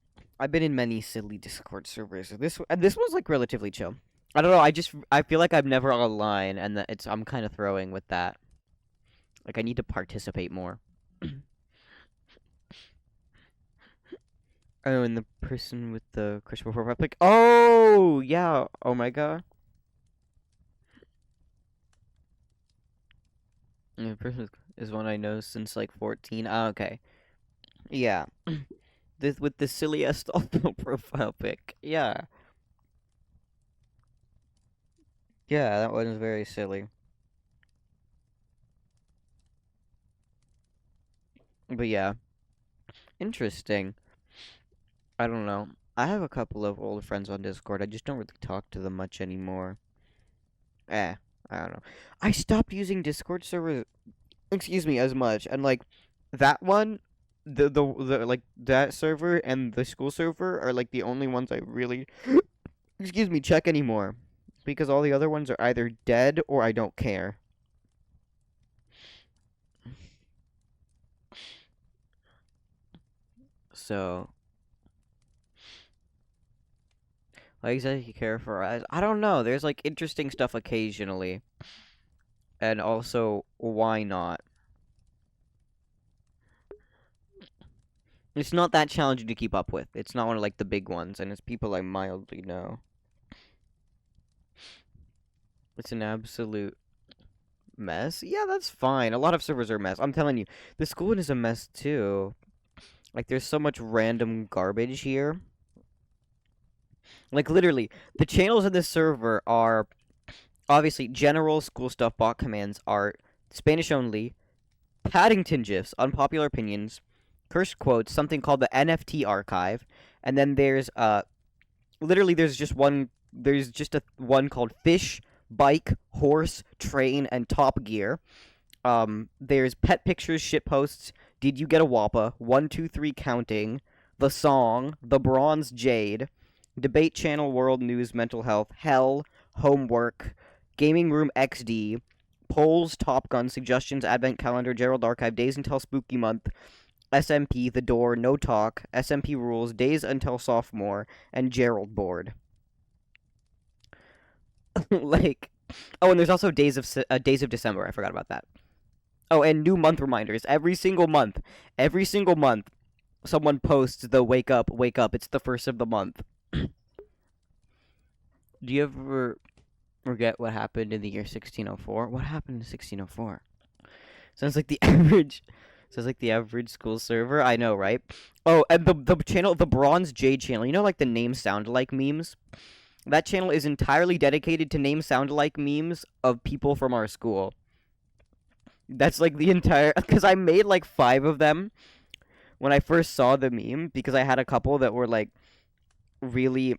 I've been in many silly Discord servers. This one's like relatively chill. I don't know. I feel like I'm never online, and that I'm kind of throwing with that. Like I need to participate more. Oh, and the person with the questionable profile pic. Oh yeah. Oh my god. And the person is one I know since like 14. Oh, okay. Yeah. This with the silliest auto profile pic. Yeah. Yeah, that one is very silly. But yeah, interesting. I don't know. I have a couple of old friends on Discord. I just don't really talk to them much anymore. Eh, I don't know. I stopped using Discord servers, excuse me, as much. And like that one, the like that server and the school server are like the only ones I really excuse me, check anymore. Because all the other ones are either dead or I don't care. So, why exactly you care for us? I don't know. There's like interesting stuff occasionally. And also, why not? It's not that challenging to keep up with. It's not one of like the big ones, and it's people I mildly know. It's an absolute mess. Yeah, that's fine. A lot of servers are a mess. I'm telling you, the school one is a mess too. Like, there's so much random garbage here. Like, literally, the channels in this server are obviously general school stuff, bot commands, art, Spanish only, Paddington GIFs, unpopular opinions, cursed quotes, something called the NFT archive, and then there's literally there's just a one called fish, bike, horse, train, and Top Gear. There's pet pictures, shit posts. Did you get a Wappa? 1, 2, 3 counting. The song, the bronze jade, debate channel, world news, mental health, hell, homework, gaming room XD, polls, Top Gun, suggestions, advent calendar, Gerald archive, days until spooky month, SMP, the door, no talk, SMP rules, days until sophomore, and Gerald board. Like, oh, and there's also days of December. I forgot about that. Oh, and new month reminders every single month. Every single month, someone posts the wake up, wake up. It's the first of the month. Do you ever forget what happened in the year 1604? What happened in 1604? Sounds like the average. Sounds like the average school server. I know, right? Oh, and the channel, the Bronze Jade channel. You know, like the name sound alike memes. That channel is entirely dedicated to name sound alike memes of people from our school. That's like the entire. Because I made like 5 of them when I first saw the meme. Because I had a couple that were like really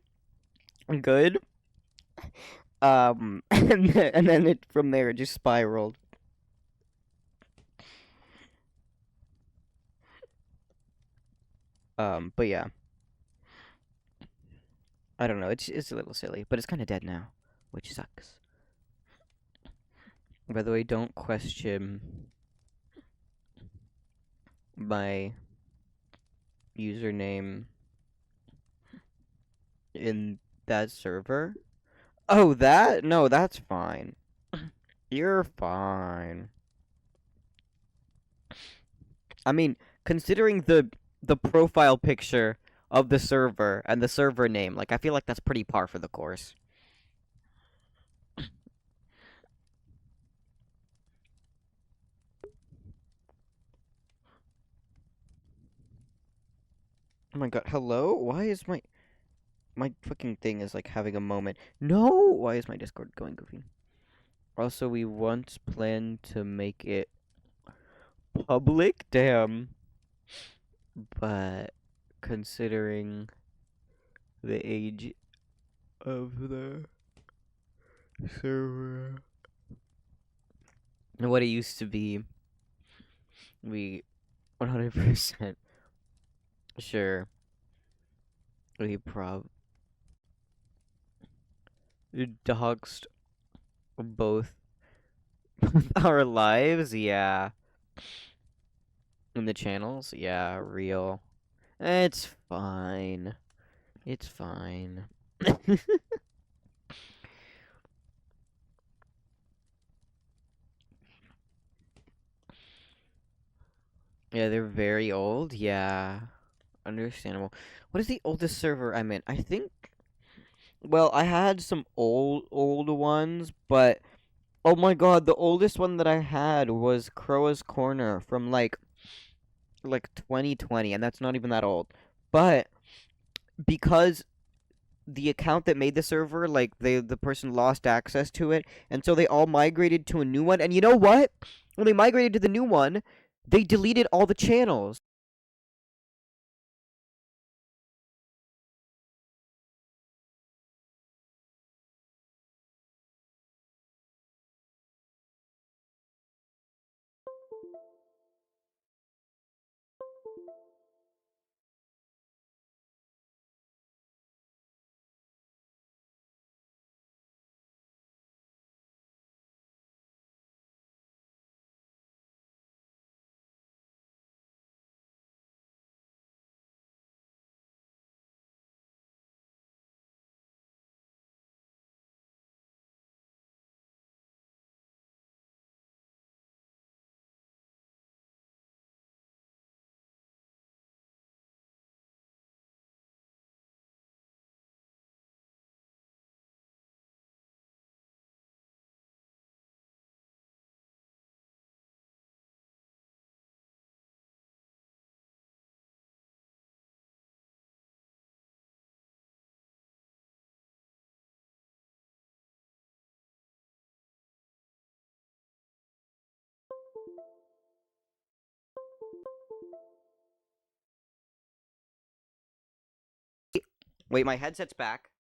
good. And then it from there it just spiraled. But yeah, I don't know. It's a little silly, but it's kind of dead now, which sucks. By the way, don't question my username in that server. Oh, that? No, that's fine. You're fine. I mean, considering the profile picture of the server and the server name, like I feel like that's pretty par for the course. Oh my god, hello? Why is my fucking thing is like having a moment. No! Why is my Discord going goofy? Also, we once planned to make it public, damn. But considering the age of the server and what it used to be, we 100% sure we doxed both our lives, yeah. In the channels, yeah, real. It's fine. It's fine. Yeah, they're very old. Yeah, understandable. What is the oldest server I'm in? I think. Well, I had some old ones, but oh my god, the oldest one that I had was Croa's Corner from like 2020, and that's not even that old. But because the account that made the server, like the person lost access to it, and so they all migrated to a new one. And you know what? When they migrated to the new one, they deleted all the channels. Wait, my headset's back.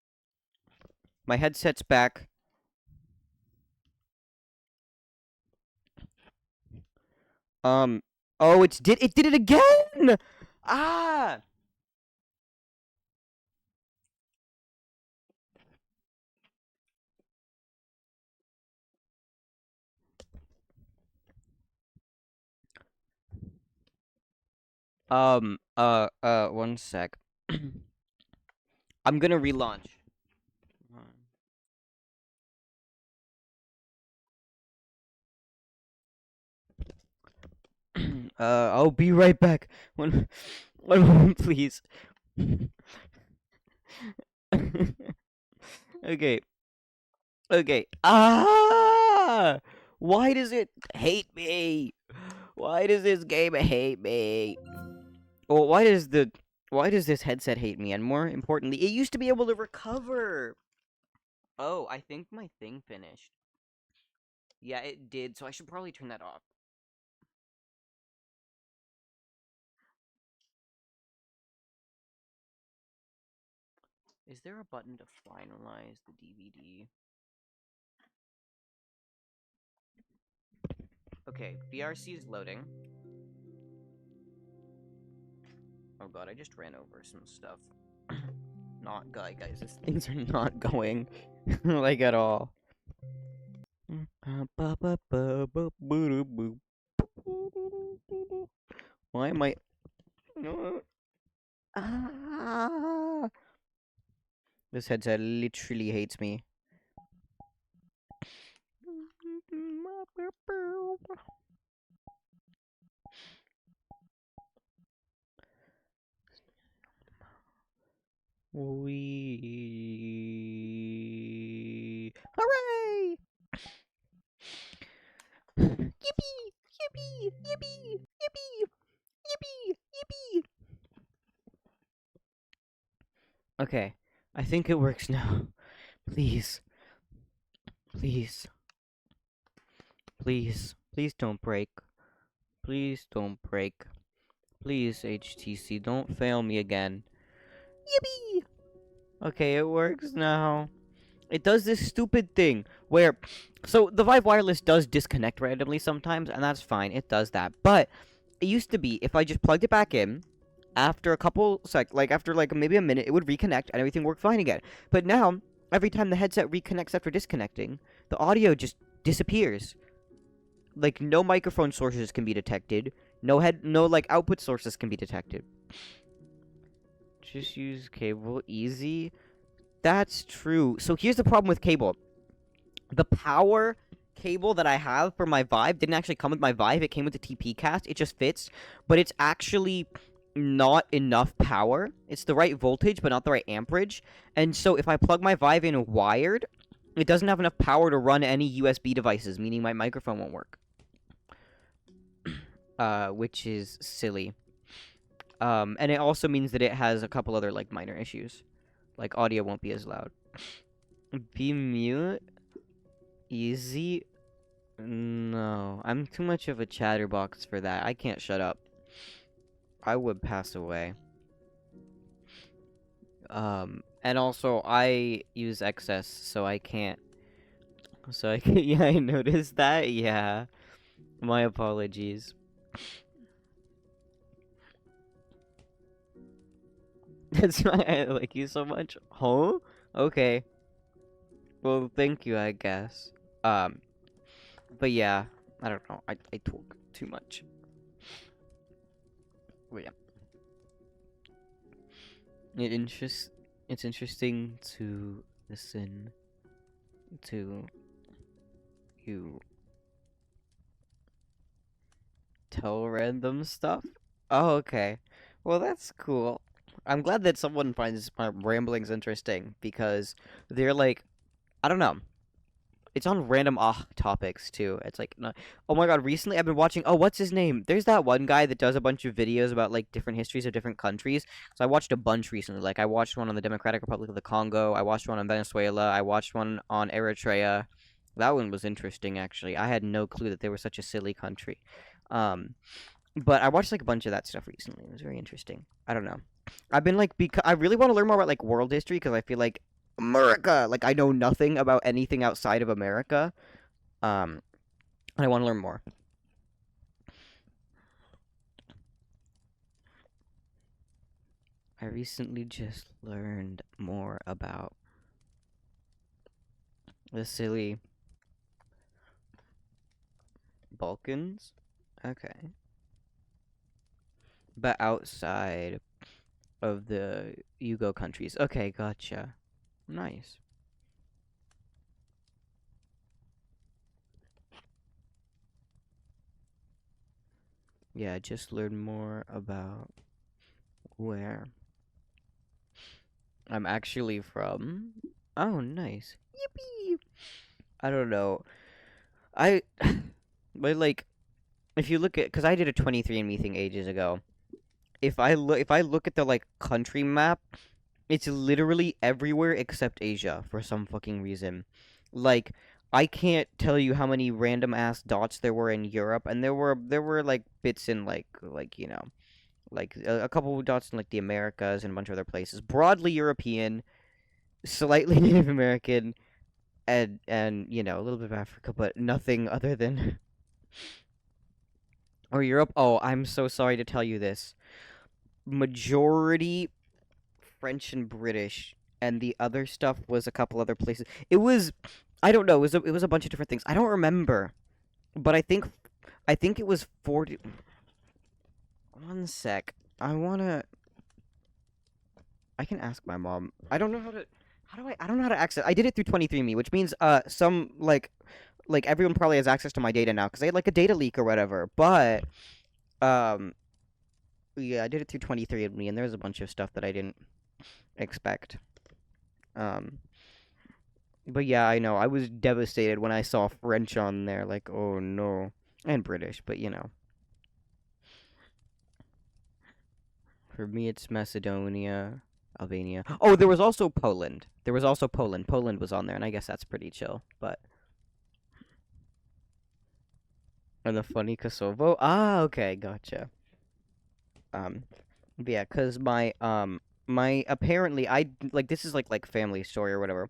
My headset's back. Um. Oh, it did it again. Ah. One sec. I'm gonna relaunch. I'll be right back. One moment, please. Okay. Okay. Ah! Why does it hate me? Why does this game hate me? Well, why does this headset hate me? And more importantly, it used to be able to recover. Oh, I think my thing finished. Yeah, it did. So I should probably turn that off. Is there a button to finalize the DVD? Okay, BRC is loading. Oh god, I just ran over some stuff. Not guys, these things are not going like at all. Why am I? Ah! This headset literally hates me. Hooray! Yippee! Yippee! Yippee! Yippee! Yippee! Yippee! Okay, I think it works now. Please. Please. Please. Please don't break. Please don't break. Please, HTC, don't fail me again. Yippee! Okay, it works now. It does this stupid thing where, so the Vive Wireless does disconnect randomly sometimes, and that's fine. It does that. But it used to be if I just plugged it back in, after a couple after maybe a minute, it would reconnect and everything worked fine again. But now, every time the headset reconnects after disconnecting, the audio just disappears. Like no microphone sources can be detected. No output sources can be detected. Just use cable, easy. That's true. So here's the problem with cable. The power cable that I have for my Vive didn't actually come with my Vive. It came with the TP cast. It just fits, but it's actually not enough power. It's the right voltage, but not the right amperage. And so if I plug my Vive in wired, it doesn't have enough power to run any USB devices, meaning my microphone won't work. Which is silly. And it also means that it has a couple other, like, minor issues. Like, audio won't be as loud. Be mute? Easy? No. I'm too much of a chatterbox for that. I can't shut up. I would pass away. And also, I use XS, so I can't. So I can, yeah, I noticed that, yeah. My apologies. That's why I like you so much. Huh? Okay. Well, thank you, I guess. But yeah, I don't know. I talk too much. But yeah. It's interesting to listen to you tell random stuff. Oh, okay. Well, that's cool. I'm glad that someone finds my ramblings interesting because they're like, I don't know. It's on random topics too. It's like, no, oh my god! Recently, I've been watching. Oh, what's his name? There's that one guy that does a bunch of videos about like different histories of different countries. So I watched a bunch recently. Like I watched one on the Democratic Republic of the Congo. I watched one on Venezuela. I watched one on Eritrea. That one was interesting, actually. I had no clue that they were such a silly country. But I watched like a bunch of that stuff recently. It was very interesting. I don't know. I've been like because I really want to learn more about like world history because I feel like America, like I know nothing about anything outside of America. And I want to learn more. I recently just learned more about the silly Balkans. Okay. But outside of the Yugo countries. Okay, gotcha. Nice. Yeah, just learn more about where I'm actually from. Oh, nice. Yippee! I don't know. I, but like, if you look at, because I did a 23andMe thing ages ago. If I look at the like country map, it's literally everywhere except Asia for some fucking reason. Like, I can't tell you how many random ass dots there were in Europe, and there were like bits in like you know like a couple of dots in like the Americas and a bunch of other places. Broadly European, slightly Native American, and a little bit of Africa, but nothing other than or Europe. Oh, I'm so sorry to tell you this. Majority French and British, and the other stuff was a couple other places. It was, I don't know. It was a bunch of different things. I don't remember, but I think it was 40. One sec. I can ask my mom. I don't know how to. I don't know how to access. I did it through 23andMe, which means some like everyone probably has access to my data now because I had like a data leak or whatever. But um yeah, I did it through 23andMe, and there was a bunch of stuff that I didn't expect. Um, but yeah, I know I was devastated when I saw French on there. Like, oh no, and British, but for me it's Macedonia, Albania. Oh, there was also Poland. There was also Poland. Poland was on there, and I guess that's pretty chill. But and the funny Kosovo. Ah, okay, gotcha. Um, but yeah, cause my apparently I like this is like family story or whatever.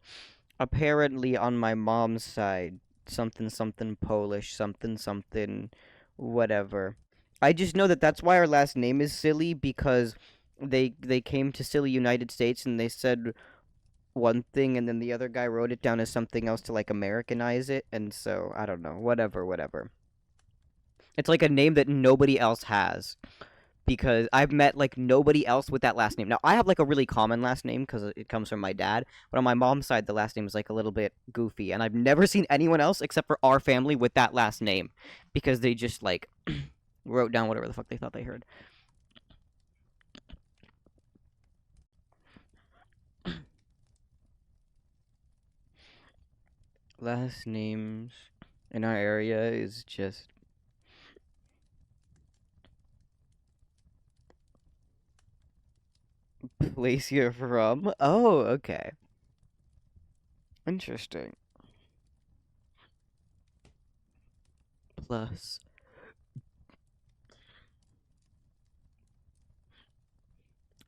Apparently on my mom's side, something something Polish, something something whatever. I just know that that's why our last name is Silly because they came to Silly United States and they said one thing and then the other guy wrote it down as something else to like Americanize it, and so I don't know, whatever. It's like a name that nobody else has because I've met like nobody else with that last name. Now I have like a really common last name because it comes from my dad, but on my mom's side the last name is like a little bit goofy, and I've never seen anyone else except for our family with that last name because they just like wrote down whatever the fuck they thought they heard. Last names in our area is just place you're from. Oh, okay, interesting. Plus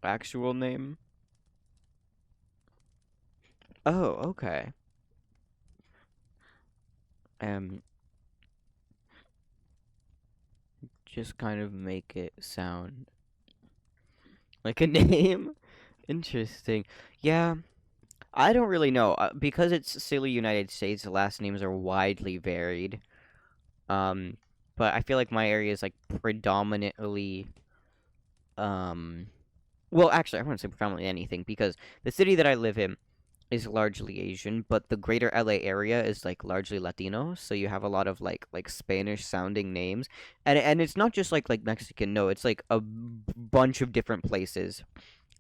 actual name. Oh, okay. Um, just kind of make it sound like a name. Interesting. Yeah, I don't really know because it's silly United States. The last names are widely varied. Um, but I feel like my area is like predominantly um. Well, actually, I wouldn't say predominantly anything because the city that I live in is largely Asian, but the greater LA area is like largely Latino. So you have a lot of like Spanish sounding names, and it's not just like Mexican. No, it's like a bunch of different places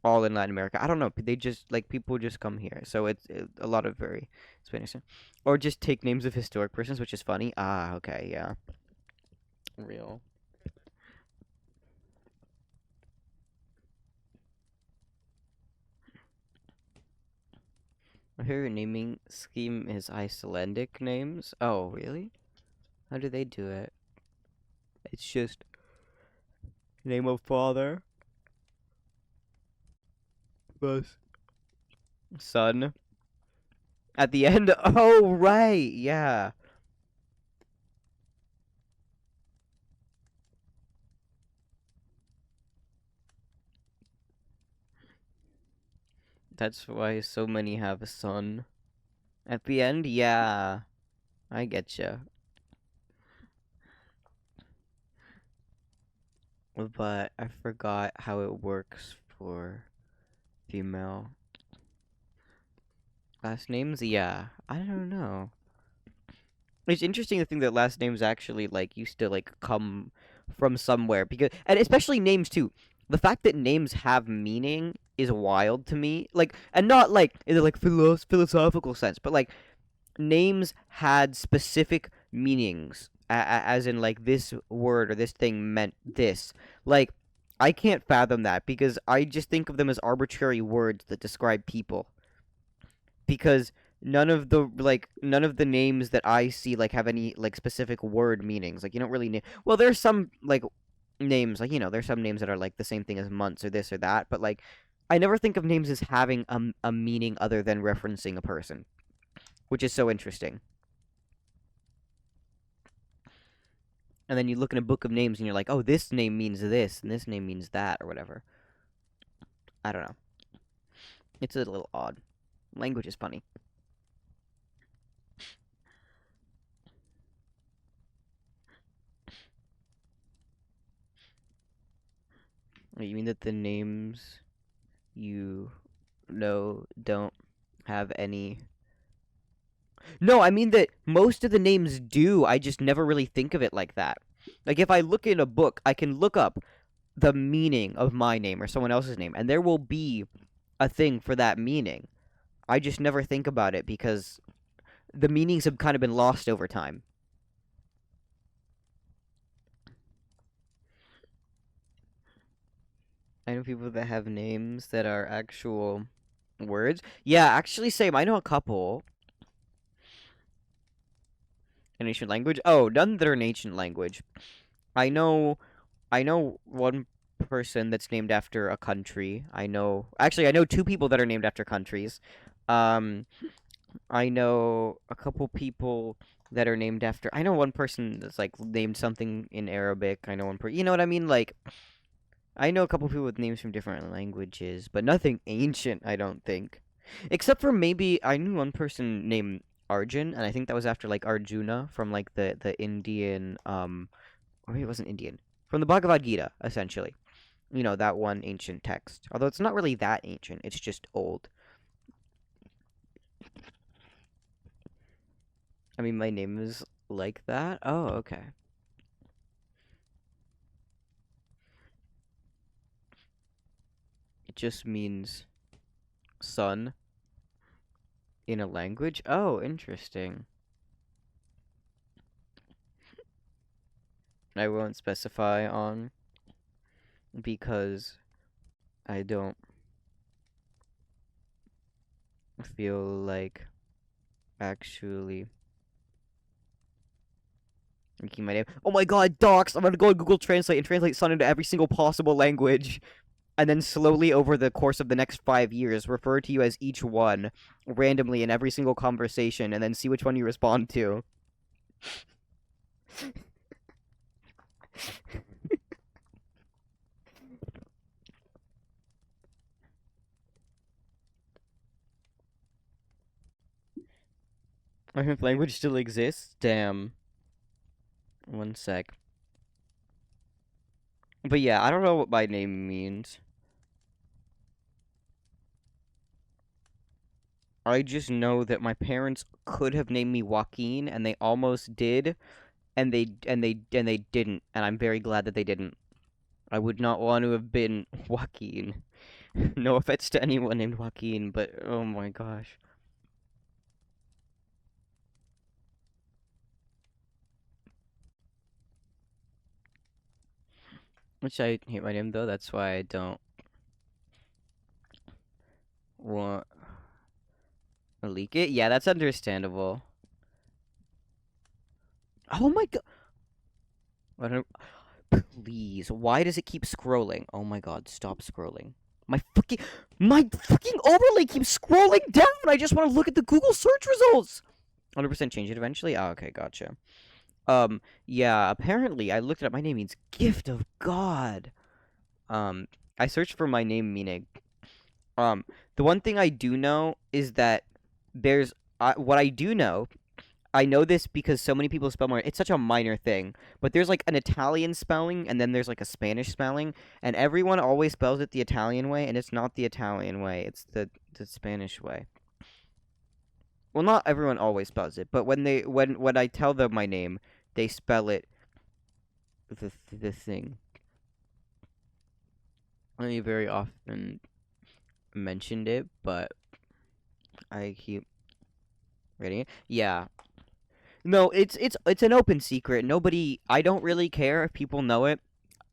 all in Latin America. I don't know. They just like people just come here, so a lot of very Spanish, or just take names of historic persons, which is funny. Ah, okay, yeah, real. Her naming scheme is Icelandic names. Oh, really? How do they do it? It's just name of father, plus son at the end. Oh, right, yeah. That's why so many have a son at the end. Yeah, I getcha. But I forgot how it works for female last names. Yeah, I don't know. It's interesting to think that last names actually like used to like come from somewhere because and especially names too. The fact that names have meaning is wild to me. Like and not like in the like philosophical sense, but like names had specific meanings as in like this word or this thing meant this. Like I can't fathom that because I just think of them as arbitrary words that describe people because none of the names that I see like have any like specific word meanings. Like you don't really name. Well, there's some like names like there's some names that are like the same thing as months or this or that, but like I never think of names as having a meaning other than referencing a person, which is so interesting. And then you look in a book of names and you're like, oh, this name means this, and this name means that, or whatever. I don't know. It's a little odd. Language is funny. You mean that the names you know don't have any. No, I mean that most of the names do. I just never really think of it like that. Like if I look in a book, I can look up the meaning of my name or someone else's name, and there will be a thing for that meaning. I just never think about it because the meanings have kind of been lost over time. I know people that have names that are actual words. Yeah, actually, same. I know a couple. An ancient language? Oh, none that are an ancient language. I know, I know one person that's named after a country. Actually, I know two people that are named after countries. Um, I know a couple people that are named after. I know one person that's like named something in Arabic. I know one person. You know what I mean? Like, I know a couple people with names from different languages, but nothing ancient, I don't think. Except for maybe I knew one person named Arjun, and I think that was after like Arjuna from like the Indian or maybe it wasn't Indian. From the Bhagavad Gita, essentially. You know, that one ancient text. Although it's not really that ancient, it's just old. I mean, my name is like that. Oh, okay. It just means sun in a language. Oh, interesting. I won't specify on because I don't feel like actually making my name. Oh my god, docs! I'm gonna go on Google Translate and translate sun into every single possible language. And then slowly over the course of the next 5 years, refer to you as each one randomly in every single conversation, and then see which one you respond to. If language still exists? Damn. One sec. But yeah, I don't know what my name means. I just know that my parents could have named me Joaquin, and they almost did, and they didn't, and I'm very glad that they didn't. I would not want to have been Joaquin. No offense to anyone named Joaquin, but oh my gosh. Which I hate my name though, that's why I don't want to leak it. Yeah, that's understandable. Oh my god. I don't, please, why does it keep scrolling? Oh my god, stop scrolling. My fucking overlay keeps scrolling down. I just want to look at the Google search results. 100% change it eventually. Oh, okay, gotcha. Yeah, apparently I looked it up. My name means gift of God. Um, I searched for my name meaning. Um, the one thing I do know is that there's what I do know. I know this because so many people spell more. It's such a minor thing, but there's like an Italian spelling and then there's like a Spanish spelling, and everyone always spells it the Italian way, and it's not the Italian way. It's the Spanish way. Well, not everyone always spells it, but when I tell them my name, they spell it the thing. I very often mentioned it, but I keep reading it. Yeah. No, it's an open secret. Nobody I don't really care if people know it.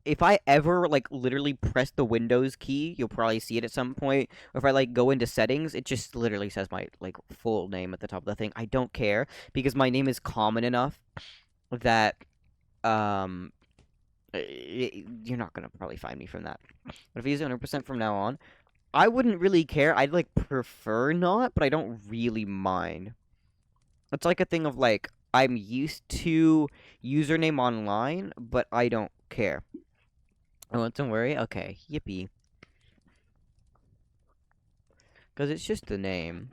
If I ever like literally press the Windows key, you'll probably see it at some point. Or if I like go into settings, it just literally says my like full name at the top of the thing. I don't care because my name is common enough that um you're not gonna probably find me from that. But if I use it 100% from now on, I wouldn't really care. I'd like prefer not, but I don't really mind. It's like a thing of like I'm used to username online, but I don't care. Oh, don't worry. Okay, yippee. Because it's just the name.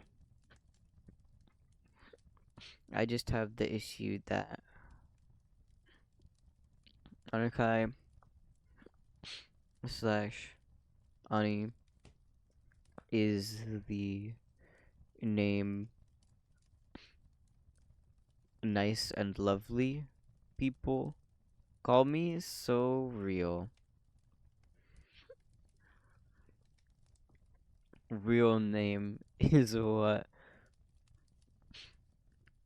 I just have the issue that Anakai slash Ani is the name nice and lovely people call me so real. Real name is what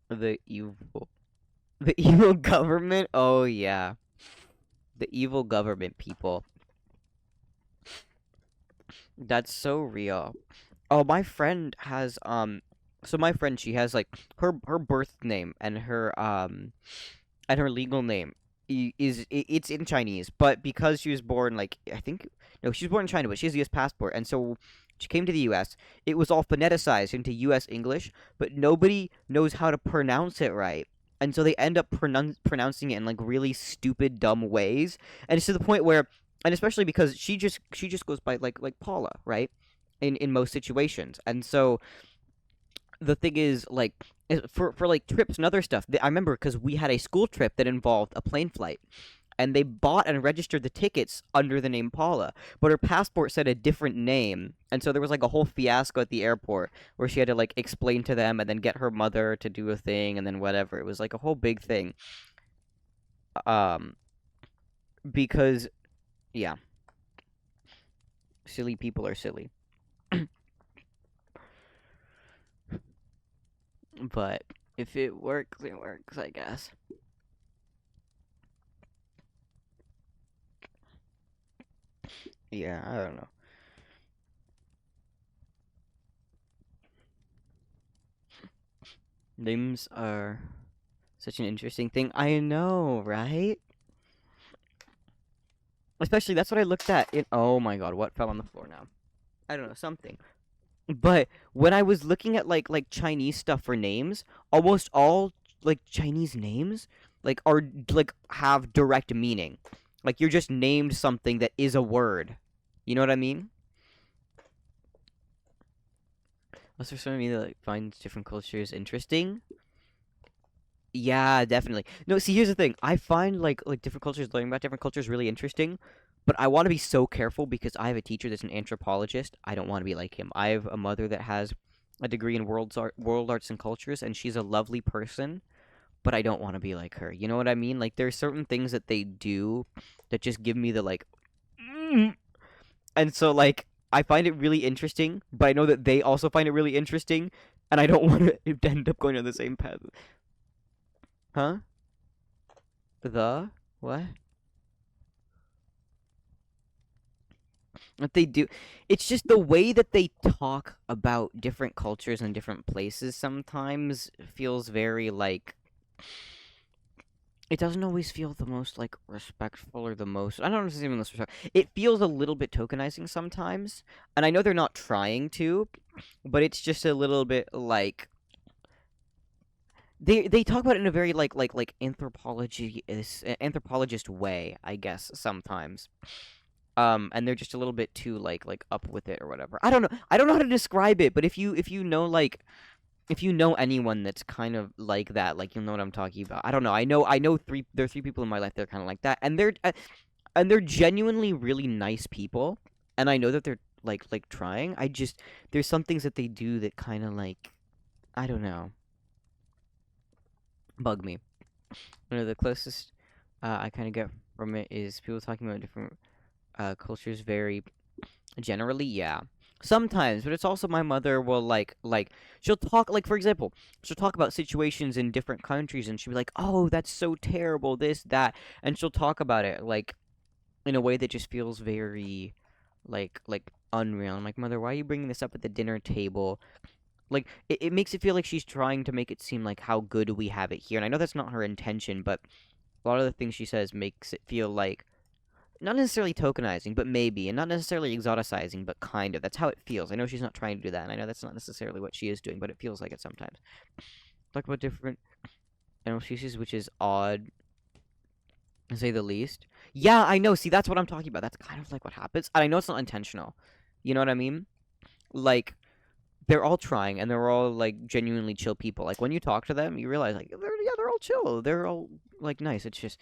the evil. The evil government? Oh, yeah. The evil government people. That's so real. Oh, my friend has, so my friend, she has, like, her birth name and her legal name it's in Chinese, but because she was born, like, I think, no, she was born in China, but she has a U.S. passport, and so she came to the U.S. It was all phoneticized into U.S. English, but nobody knows how to pronounce it right. And so they end up pronouncing it in like really stupid, dumb ways, and it's to the point where, and especially because she just goes by like Paula, right? In most situations, and so the thing is like for like trips and other stuff. I remember because we had a school trip that involved a plane flight, and they bought and registered the tickets under the name Paula, but her passport said a different name, and so there was like a whole fiasco at the airport where she had to like explain to them and then get her mother to do a thing and then whatever. It was like a whole big thing. Um, because yeah, silly people are silly, but if it works, it works, I guess. Yeah, I don't know. Names are such an interesting thing. I know, right? Especially that's what I looked at in. Oh my god, what fell on the floor now? I don't know, something. But when I was looking at like Chinese stuff for names, almost all like Chinese names like are like have direct meaning. Like you're just named something that is a word. You know what I mean? Unless there's something that like finds different cultures interesting. Yeah, definitely. No, see, here's the thing. I find like different cultures, learning about different cultures, really interesting. But I want to be so careful because I have a teacher that's an anthropologist. I don't want to be like him. I have a mother that has a degree in world arts and cultures, and she's a lovely person. But I don't want to be like her. You know what I mean? Like there's certain things that they do that just give me the like, mm. And so like I find it really interesting. But I know that they also find it really interesting, and I don't want to end up going on the same path. Huh? The what? What they do, it's just the way that they talk about different cultures and different places sometimes feels very like it doesn't always feel the most like respectful or the most I don't know if it's even this respect. It feels a little bit tokenizing sometimes, and I know they're not trying to, but it's just a little bit like they talk about it in a very like anthropology is anthropologist way, I guess sometimes. And they're just a little bit too like up with it or whatever. I don't know. I don't know how to describe it, but if you know like if you know anyone that's kind of like that, like you'll know what I'm talking about. I don't know. I know there are three people in my life that are kind of like that, and they're genuinely really nice people, and I know that they're like trying. I just there's some things that they do that kind of like I don't know, bug me. You know, the closest I kind of get from it is people talking about different cultures very generally, yeah. Sometimes, but it's also my mother will she'll talk like for example, she'll talk about situations in different countries and she'll be like, "Oh, that's so terrible, this, that." And she'll talk about it like in a way that just feels very like unreal. I'm like, "Mother, why are you bringing this up at the dinner table?" Like it makes it feel like she's trying to make it seem like how good we have it here. And I know that's not her intention, but a lot of the things she says makes it feel like not necessarily tokenizing, but maybe, and not necessarily exoticizing, but kind of. That's how it feels. I know she's not trying to do that, and I know that's not necessarily what she is doing, but it feels like it sometimes. Talk about different animal species, which is odd, to say the least. Yeah, I know. See, that's what I'm talking about. That's kind of like what happens. And I know it's not intentional. You know what I mean? Like, they're all trying, and they're all like genuinely chill people. Like when you talk to them, you realize like they're all chill. They're all like nice. It's just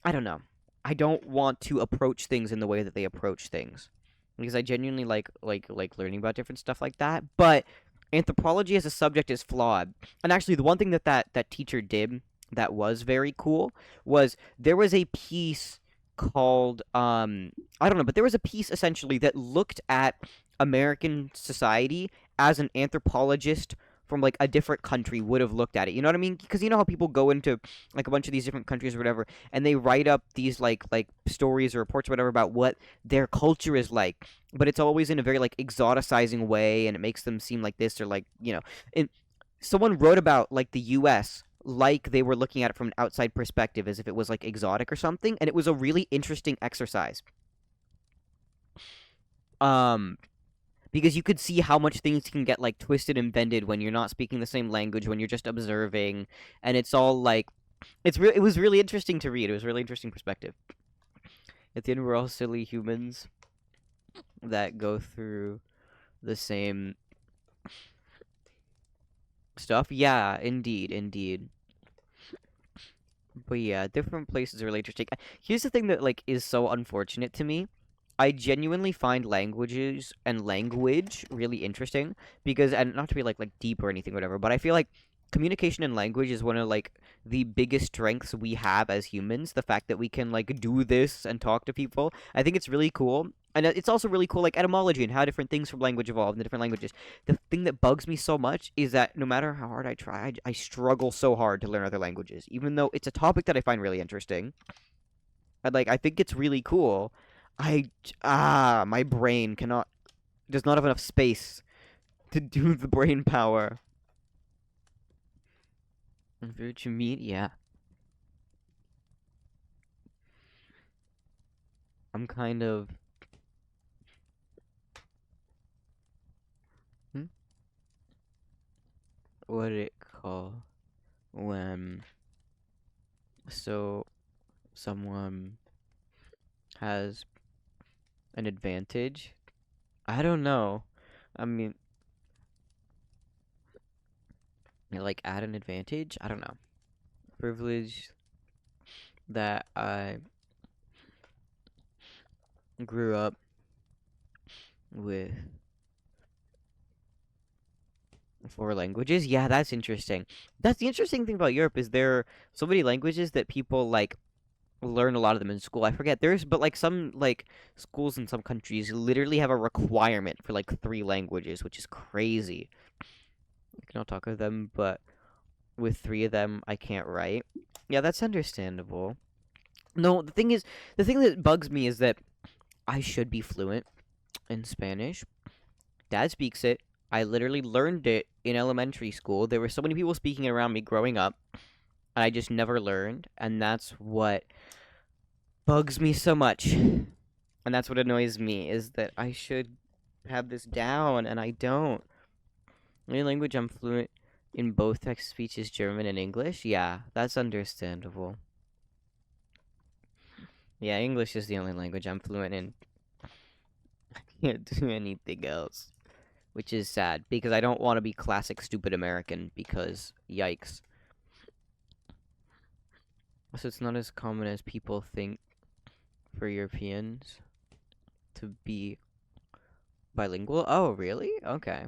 I don't know. I don't want to approach things in the way that they approach things because I genuinely like learning about different stuff like that. But anthropology as a subject is flawed. And actually, the one thing that teacher did that was very cool was there was a piece called I don't know, but there was a piece essentially that looked at American society as an anthropologist from like a different country would have looked at it. You know what I mean? Because you know how people go into like a bunch of these different countries or whatever, and they write up these like stories or reports or whatever about what their culture is like, but it's always in a very like exoticizing way, and it makes them seem like this or like And someone wrote about like the U.S. like they were looking at it from an outside perspective, as if it was like exotic or something, and it was a really interesting exercise. Um, because you could see how much things can get like twisted and bended when you're not speaking the same language, when you're just observing, and it's all like it was really interesting to read. It was a really interesting perspective. At the end, we're all silly humans that go through the same stuff. Yeah, indeed, indeed. But yeah, different places are really interesting. Here's the thing that like is so unfortunate to me. I genuinely find languages and language really interesting because, and not to be like deep or anything, whatever, but I feel like communication and language is one of like the biggest strengths we have as humans. The fact that we can like do this and talk to people, I think it's really cool. And it's also really cool, like etymology and how different things from language evolve in the different languages. The thing that bugs me so much is that no matter how hard I try, I struggle so hard to learn other languages, even though it's a topic that I find really interesting. And like, I think it's really cool. My brain cannot, does not have enough space to do the brain power. Virtue meat, yeah. I'm kind of, hmm? What did it call when, so someone has an advantage? I don't know. I mean, like add an advantage? I don't know. Privilege that I grew up with four languages. Yeah, that's interesting. That's the interesting thing about Europe is there are so many languages that people like learn a lot of them in school. I forget there's but like some like schools in some countries literally have a requirement for like three languages, which is crazy. I can all talk of them, but with three of them I can't write. Yeah, that's understandable. No, the thing that bugs me is that I should be fluent in Spanish. Dad speaks it. I literally learned it in elementary school. There were so many people speaking it around me growing up, and I just never learned, and that's what bugs me so much. And that's what annoys me is that I should have this down and I don't. Any language I'm fluent in both text speech is German and English. Yeah, that's understandable. Yeah, English is the only language I'm fluent in. I can't do anything else, which is sad because I don't want to be classic stupid American because yikes. So it's not as common as people think for Europeans to be bilingual. Oh, really? Okay.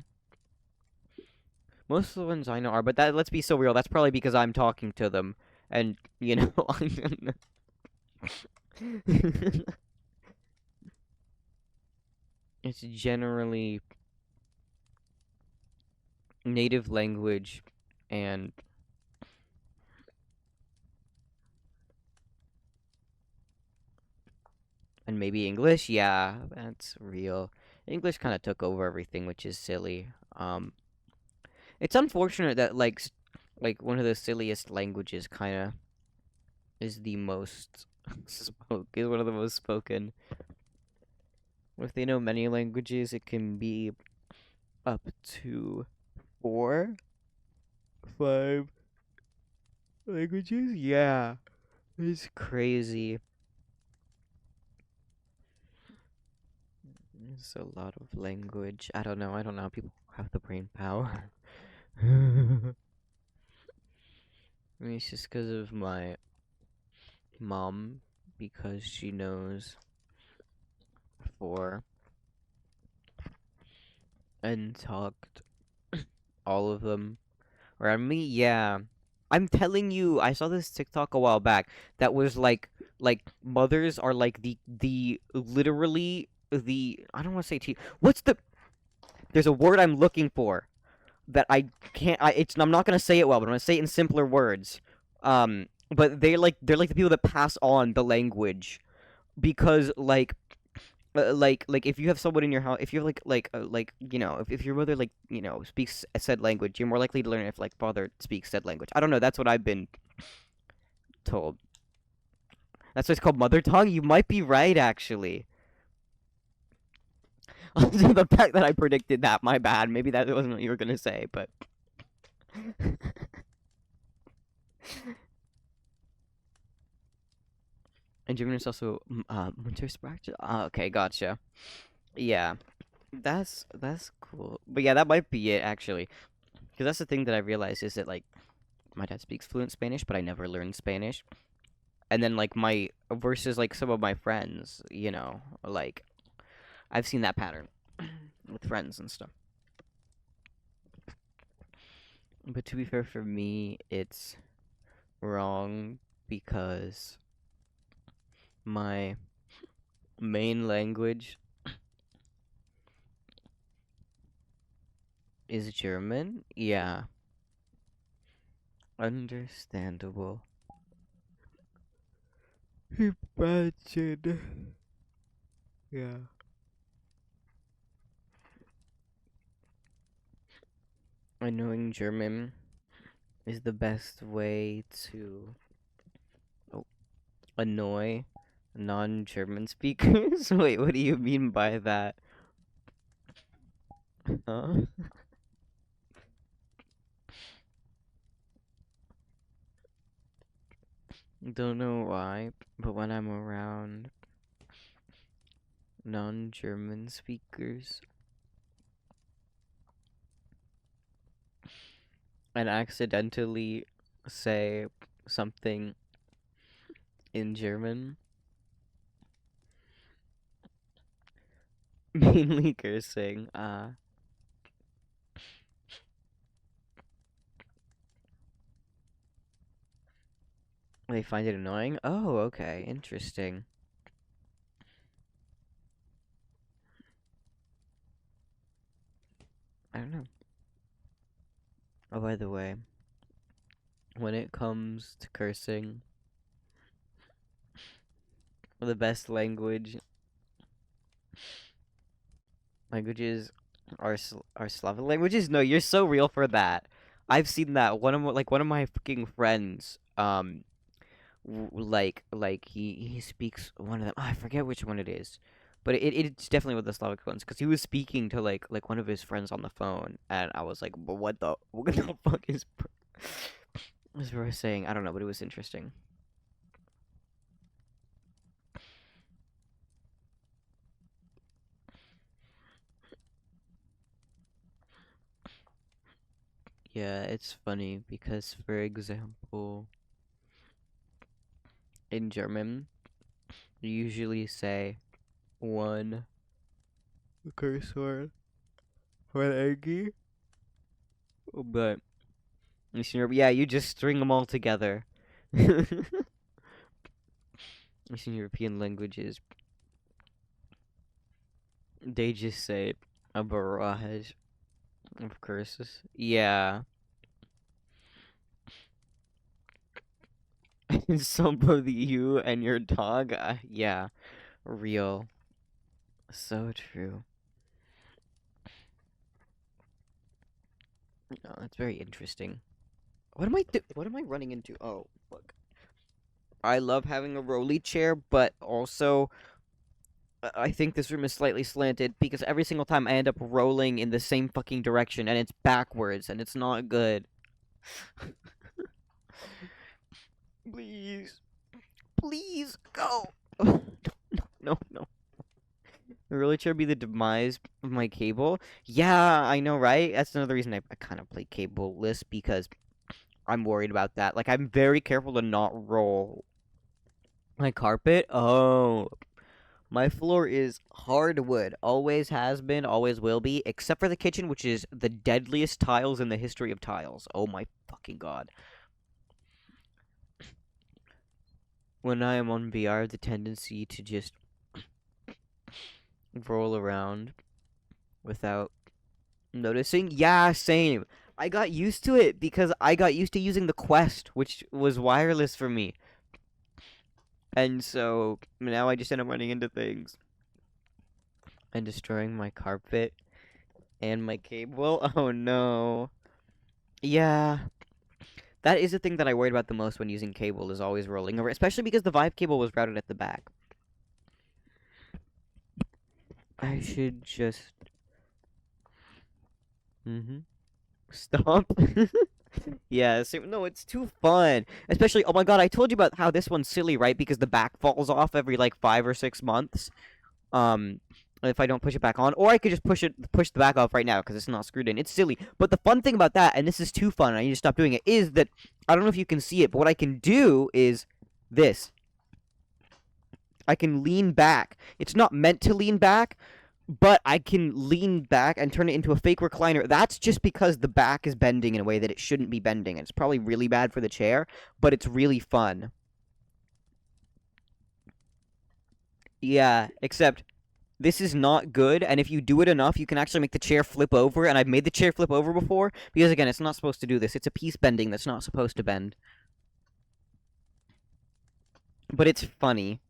Most of the ones I know are, but that let's be so real. That's probably because I'm talking to them, and you know, it's generally native language and maybe English. Yeah, that's real. English kind of took over everything, which is silly. It's unfortunate that like one of the silliest languages kind of is the most is one of the most spoken. If they know many languages, it can be up to 4, 5 languages. Yeah, it's crazy. It's a lot of language. I don't know. I don't know. People have the brain power. Maybe it's just because of my mom, because she knows 4 and talked all of them around me. Yeah, I'm telling you, I saw this TikTok a while back that was like mothers are like the literally the I don't want to say what's there's a word I'm looking for that I can't I'm not gonna say it well, but I'm gonna say it in simpler words. But they're like the people that pass on the language because like if you have someone in your house, if you're like if your mother speaks said language, you're more likely to learn if like father speaks said language. I don't know, that's what I've been told. That's why it's called mother tongue. You might be right, actually. The fact that I predicted that, my bad. Maybe that wasn't what you were gonna say, but and German is also Muttersprache. Okay, gotcha. Yeah, that's cool. But yeah, that might be it actually, because that's the thing that I realized is that like my dad speaks fluent Spanish, but I never learned Spanish. And then like my versus like some of my friends, like I've seen that pattern with friends and stuff. But to be fair, for me, it's wrong because my main language is German. Yeah, understandable. Imagine. Yeah. And knowing German is the best way to oh, annoy non-German speakers. Wait, what do you mean by that? Huh? Don't know why, but when I'm around non-German speakers and accidentally say something in German, mainly cursing, they find it annoying. Oh, okay, interesting. I don't know. Oh, by the way, when it comes to cursing, the best languages are Slavic languages. No, you're so real for that. I've seen that. One of my fucking friends, like he speaks one of them. I forget which one it is, but it's definitely one of the Slavic ones because he was speaking to like one of his friends on the phone, and I was like, "But what the fuck is bro saying?" I don't know, but it was interesting. Yeah, it's funny because, for example, in German, you usually say one curse word when angry, but yeah, you just string them all together. Eastern European languages, they just say a barrage of curses. Yeah. Some of you and your dog. Yeah. Real. So true. No, that's very interesting. What am I running into? Oh, fuck. I love having a rolly chair, but also I think this room is slightly slanted because every single time I end up rolling in the same fucking direction and it's backwards and it's not good. Please. Please go. No, no, no. The rolly chair be the demise of my cable? Yeah, I know, right? That's another reason I kind of play cable-less because I'm worried about that. Like, I'm very careful to not roll my carpet. Oh, my floor is hardwood. Always has been, always will be, except for the kitchen, which is the deadliest tiles in the history of tiles. Oh my fucking god. When I am on VR, I have the tendency to just roll around without noticing. Yeah, same. I got used to it because I got used to using the Quest, which was wireless for me. And so now I just end up running into things and destroying my carpet and my cable. Oh no. Yeah. That is the thing that I worried about the most when using cable is always rolling over, especially because the Vive cable was routed at the back. I should just stop. Yeah, no, it's too fun. Especially, oh my god, I told you about how this one's silly, right? Because the back falls off every like 5 or 6 months. Um, if I don't push it back on, or I could just push the back off right now because it's not screwed in. It's silly. But the fun thing about that, and this is too fun, I need to stop doing it, is that I don't know if you can see it, but what I can do is this. I can lean back. It's not meant to lean back, but I can lean back and turn it into a fake recliner. That's just because the back is bending in a way that it shouldn't be bending. It's probably really bad for the chair, but it's really fun. Yeah, except this is not good, and if you do it enough, you can actually make the chair flip over, and I've made the chair flip over before, because again, it's not supposed to do this. It's a piece bending that's not supposed to bend. But it's funny.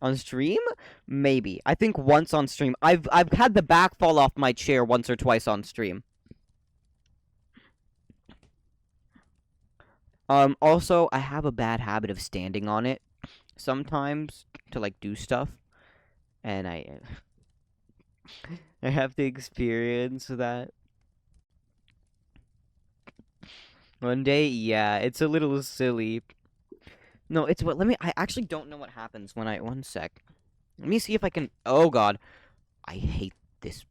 On stream? Maybe. I think once on stream. I've had the back fall off my chair once or twice on stream. Also, I have a bad habit of standing on it sometimes to like do stuff, and I I have to experience that. One day, yeah, it's a little silly. No, it's what, I actually don't know what happens when one sec. Let me see if I can, oh god. I hate this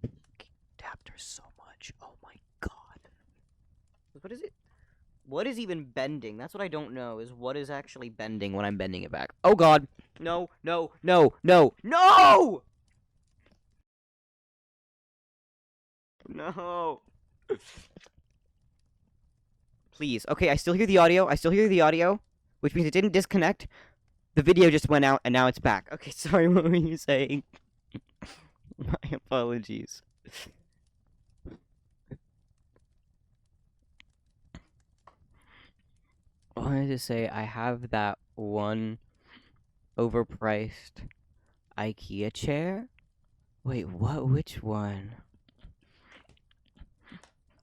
adapter so much. Oh my god. What is it? What is even bending? That's what I don't know, is what is actually bending when I'm bending it back. Oh god. No, no, no, no, no! No. Please. Okay, I still hear the audio. Which means it didn't disconnect. The video just went out, and now it's back. Okay, sorry, what were you saying? My apologies. I wanted to say I have that one overpriced IKEA chair. Wait, what? Which one?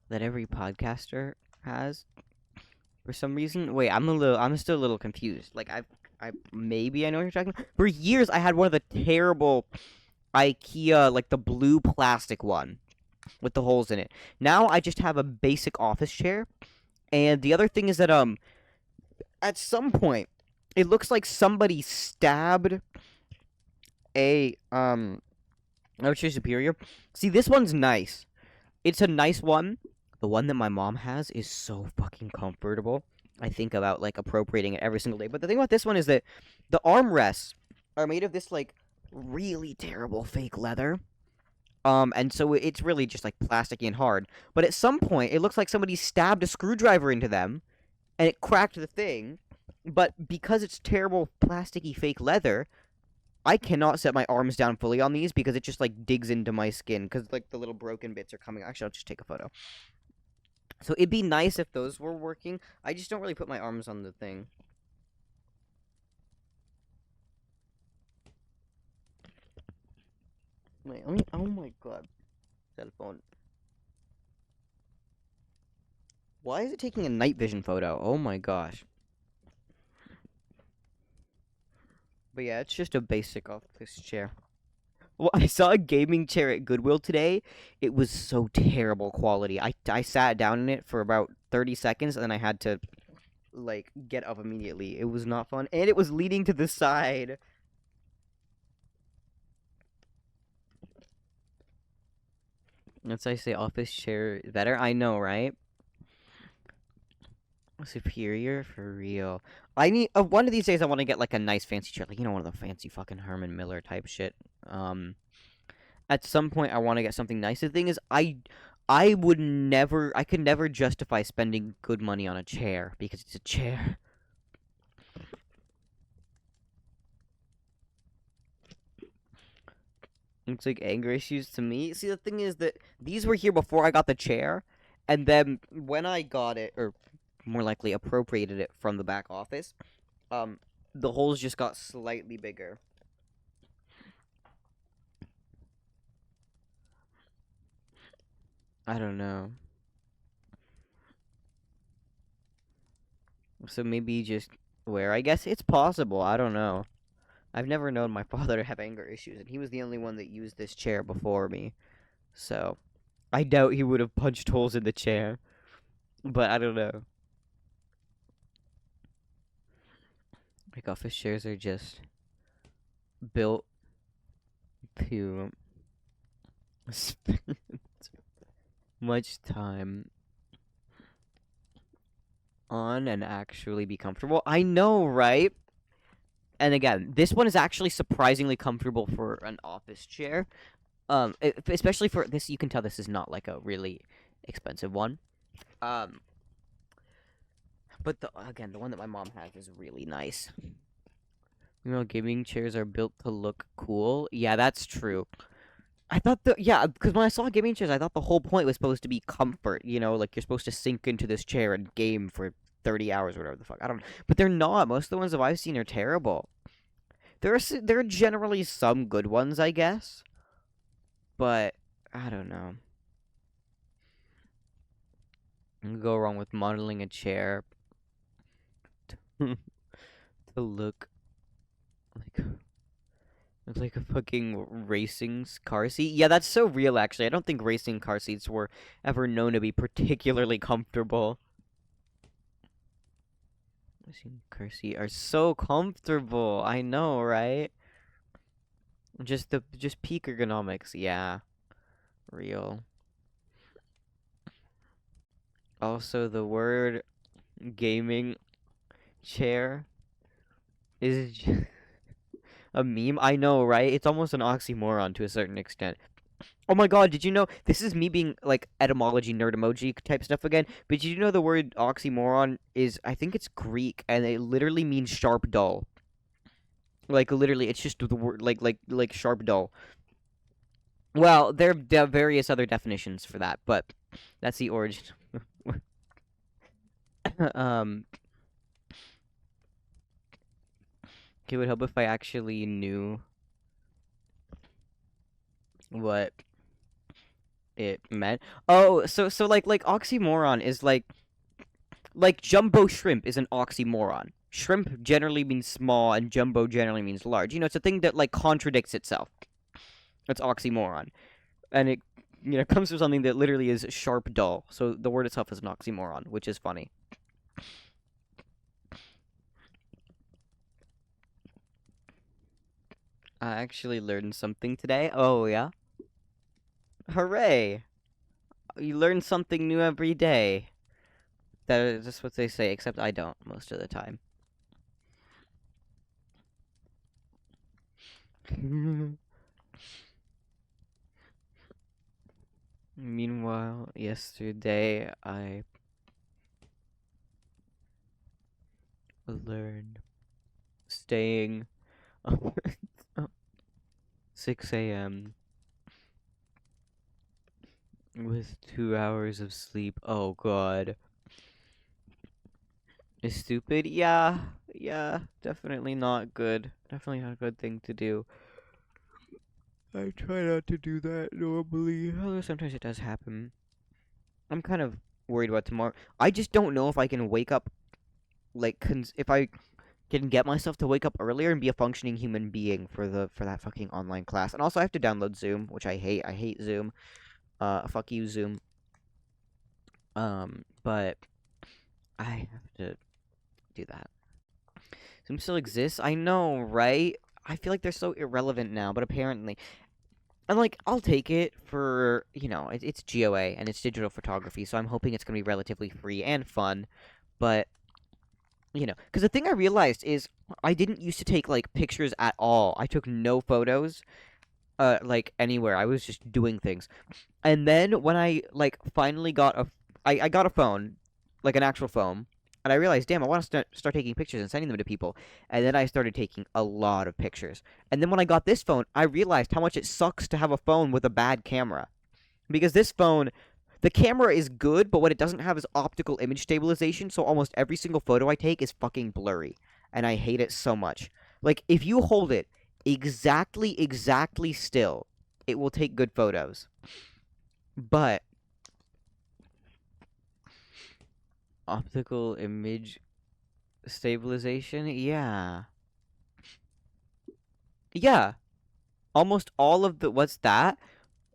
That every podcaster has? For some reason? Wait, I'm still a little confused. Like, maybe I know what you're talking about. For years, I had one of the terrible IKEA, like the blue plastic one with the holes in it. Now I just have a basic office chair. And the other thing is that, at some point, it looks like somebody stabbed a, Archer Superior. See, this one's nice. It's a nice one. The one that my mom has is so fucking comfortable. I think about, like, appropriating it every single day. But the thing about this one is that the armrests are made of this, like, really terrible fake leather. And so it's really just, like, plasticky and hard. But at some point, it looks like somebody stabbed a screwdriver into them, and it cracked the thing. But because it's terrible plasticky fake leather, I cannot set my arms down fully on these because it just, like, digs into my skin. Because, like, the little broken bits are coming. Actually, I'll just take a photo. So it'd be nice if those were working. I just don't really put my arms on the thing. Wait, let me, oh my god. Cell phone. Why is it taking a night vision photo? Oh my gosh. But yeah, it's just a basic office chair. Well, I saw a gaming chair at Goodwill today. It was so terrible quality. I sat down in it for about 30 seconds and then I had to like get up immediately. It was not fun, and it was leaning to the side. That's why I say office chair is better. I know, right? Superior for real. I need one of these days. I want to get like a nice fancy chair, like one of the fancy fucking Herman Miller type shit. At some point, I want to get something nice. The thing is, I would never, I could never justify spending good money on a chair because it's a chair. Looks like anger issues to me. See, the thing is that these were here before I got the chair, and then when I got it, or more likely appropriated it from the back office, um, the holes just got slightly bigger. I don't know. So maybe just wear. I guess it's possible. I don't know. I've never known my father to have anger issues, and he was the only one that used this chair before me. So I doubt he would have punched holes in the chair. But I don't know. Like office chairs are just built to spend much time on and actually be comfortable. I know, right? And again, this one is actually surprisingly comfortable for an office chair. Especially for this, you can tell this is not like a really expensive one. Um, but again, the one that my mom has is really nice. Gaming chairs are built to look cool. Yeah, that's true. I thought because when I saw gaming chairs, I thought the whole point was supposed to be comfort. Like you're supposed to sink into this chair and game for 30 hours or whatever the fuck. I don't know. But they're not. Most of the ones that I've seen are terrible. There are generally some good ones, I guess. But I don't know. You can go wrong with modeling a chair to look like a fucking racing car seat. Yeah, that's so real, actually. I don't think racing car seats were ever known to be particularly comfortable. Racing car seats are so comfortable. I know, right? Just peak ergonomics. Yeah, real. Also, the word gaming chair is a meme. I know, right? It's almost an oxymoron to a certain extent. Oh my god, did you know this is me being like etymology nerd emoji type stuff again? But did you know the word oxymoron is I think it's Greek and it literally means sharp dull. Like literally it's just the word like sharp dull. Well, there are various other definitions for that, but that's the origin. um it would help if I actually knew what it meant. Oh, so like oxymoron is like jumbo shrimp is an oxymoron. Shrimp generally means small and jumbo generally means large. It's a thing that like contradicts itself. It's oxymoron. And it comes from something that literally is sharp dull. So the word itself is an oxymoron, which is funny. I actually learned something today. Oh yeah. Hooray. You learn something new every day. That is just what they say, except I don't most of the time. Meanwhile, yesterday I learned staying up at 6 a.m. with 2 hours of sleep. Oh god. Is stupid? Yeah, definitely not good. Definitely not a good thing to do. I try not to do that normally, although sometimes it does happen. I'm kind of worried about tomorrow. I just don't know if I can wake up, like, if I can get myself to wake up earlier and be a functioning human being for that fucking online class. And also I have to download Zoom, which I hate. I hate Zoom. Fuck you, Zoom. But I have to do that. Zoom still exists? I know, right? I feel like they're so irrelevant now, but apparently. And, like, I'll take it for, it's GOA and it's digital photography, so I'm hoping it's going to be relatively free and fun. But, because the thing I realized is I didn't used to take, like, pictures at all. I took no photos, like, anywhere. I was just doing things. And then when I, like, finally I got a phone, like an actual phone, and I realized, damn, I want to start taking pictures and sending them to people. And then I started taking a lot of pictures. And then when I got this phone, I realized how much it sucks to have a phone with a bad camera. Because this phone, the camera is good, but what it doesn't have is optical image stabilization, so almost every single photo I take is fucking blurry. And I hate it so much. Like, if you hold it exactly still, it will take good photos. But optical image stabilization? Yeah. Yeah. Almost all of the... What's that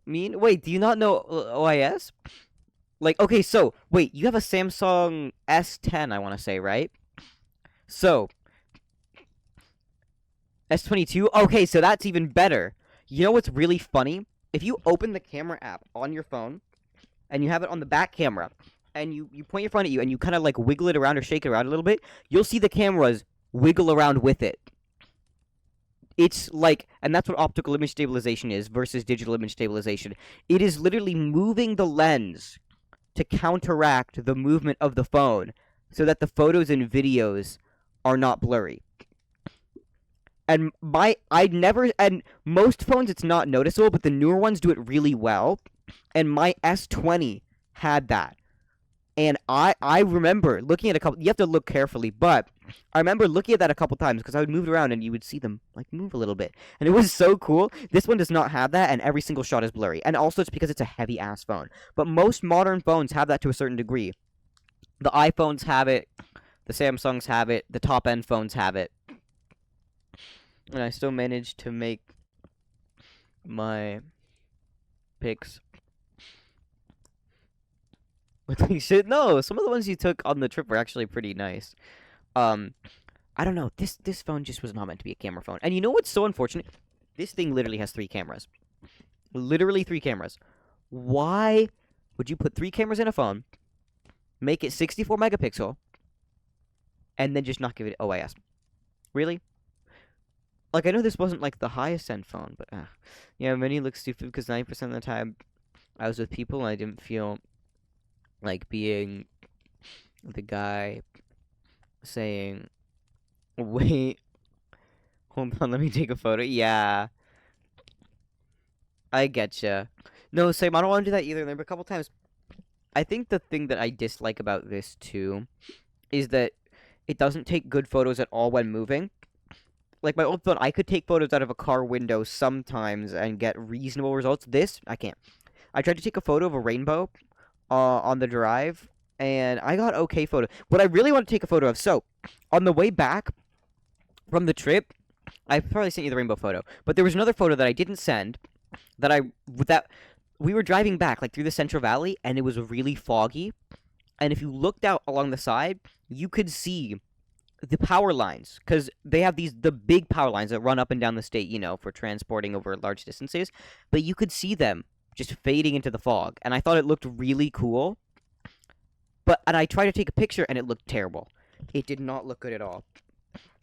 mean? Wait, do you not know OIS? Like, okay, so, wait, you have a Samsung S10, I want to say, right? So, S22? Okay, so that's even better. You know what's really funny? If you open the camera app on your phone, and you have it on the back camera, and you point your phone at you, and you kind of, like, wiggle it around or shake it around a little bit, you'll see the cameras wiggle around with it. It's like, and that's what optical image stabilization is versus digital image stabilization. It is literally moving the lens to counteract the movement of the phone so that the photos and videos are not blurry. And and most phones it's not noticeable, but the newer ones do it really well. And my S20 had that. And I remember looking at a couple. You have to look carefully, but I remember looking at that a couple times because I would move it around and you would see them like move a little bit, and it was so cool. This one does not have that, and every single shot is blurry. And also, it's because it's a heavy ass phone. But most modern phones have that to a certain degree. The iPhones have it, the Samsungs have it, the top end phones have it, and I still managed to make my pics. Shit, no, some of the ones you took on the trip were actually pretty nice. I don't know. This phone just was not meant to be a camera phone. And you know what's so unfortunate? This thing literally has 3 cameras. Literally 3 cameras. Why would you put 3 cameras in a phone, make it 64 megapixel, and then just not give it OIS? Really? Like, I know this wasn't like the highest end phone, but yeah, many look stupid because 90% of the time I was with people and I didn't feel like being the guy saying, wait, hold on, let me take a photo. Yeah, I getcha. No, same, I don't want to do that either. There were a couple times. I think the thing that I dislike about this, too, is that it doesn't take good photos at all when moving. Like, my old phone, I could take photos out of a car window sometimes and get reasonable results. This, I can't. I tried to take a photo of a rainbow on the drive, and I got okay photo. What I really want to take a photo of, so, on the way back from the trip, I probably sent you the rainbow photo, but there was another photo that I didn't send, that we were driving back, like, through the Central Valley, and it was really foggy, and if you looked out along the side, you could see the power lines, because they have the big power lines that run up and down the state, for transporting over large distances, but you could see them just fading into the fog, and I thought it looked really cool. And I tried to take a picture, and it looked terrible. It did not look good at all.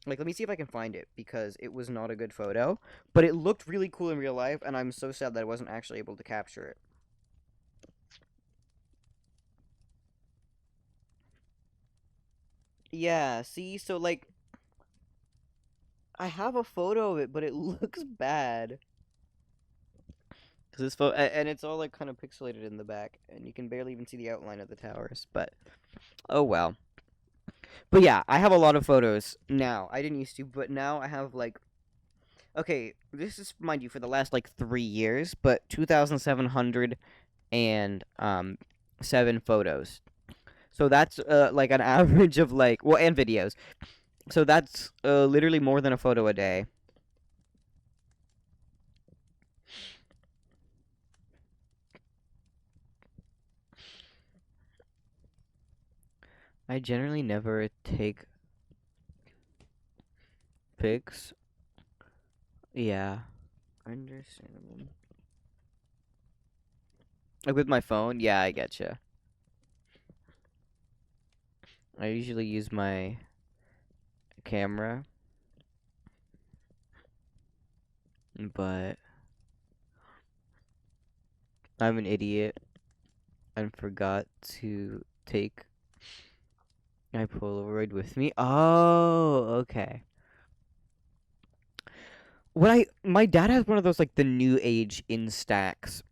Like, let me see if I can find it, because it was not a good photo. But it looked really cool in real life, and I'm so sad that I wasn't actually able to capture it. Yeah, see? So, like, I have a photo of it, but it looks bad. Cause this photo, and it's all, like, kind of pixelated in the back, and you can barely even see the outline of the towers, but, oh well. But yeah, I have a lot of photos now. I didn't used to, but now I have, like, okay, this is, mind you, for the last, like, 3 years, but 2,707 photos. So that's, like, an average of, like, well, and videos. So that's literally more than a photo a day. I generally never take pics. Yeah, understandable. Like with my phone, yeah, I getcha. I usually use my camera, but I'm an idiot and forgot to take my Polaroid with me. Oh, okay. My dad has one of those like the new age Instax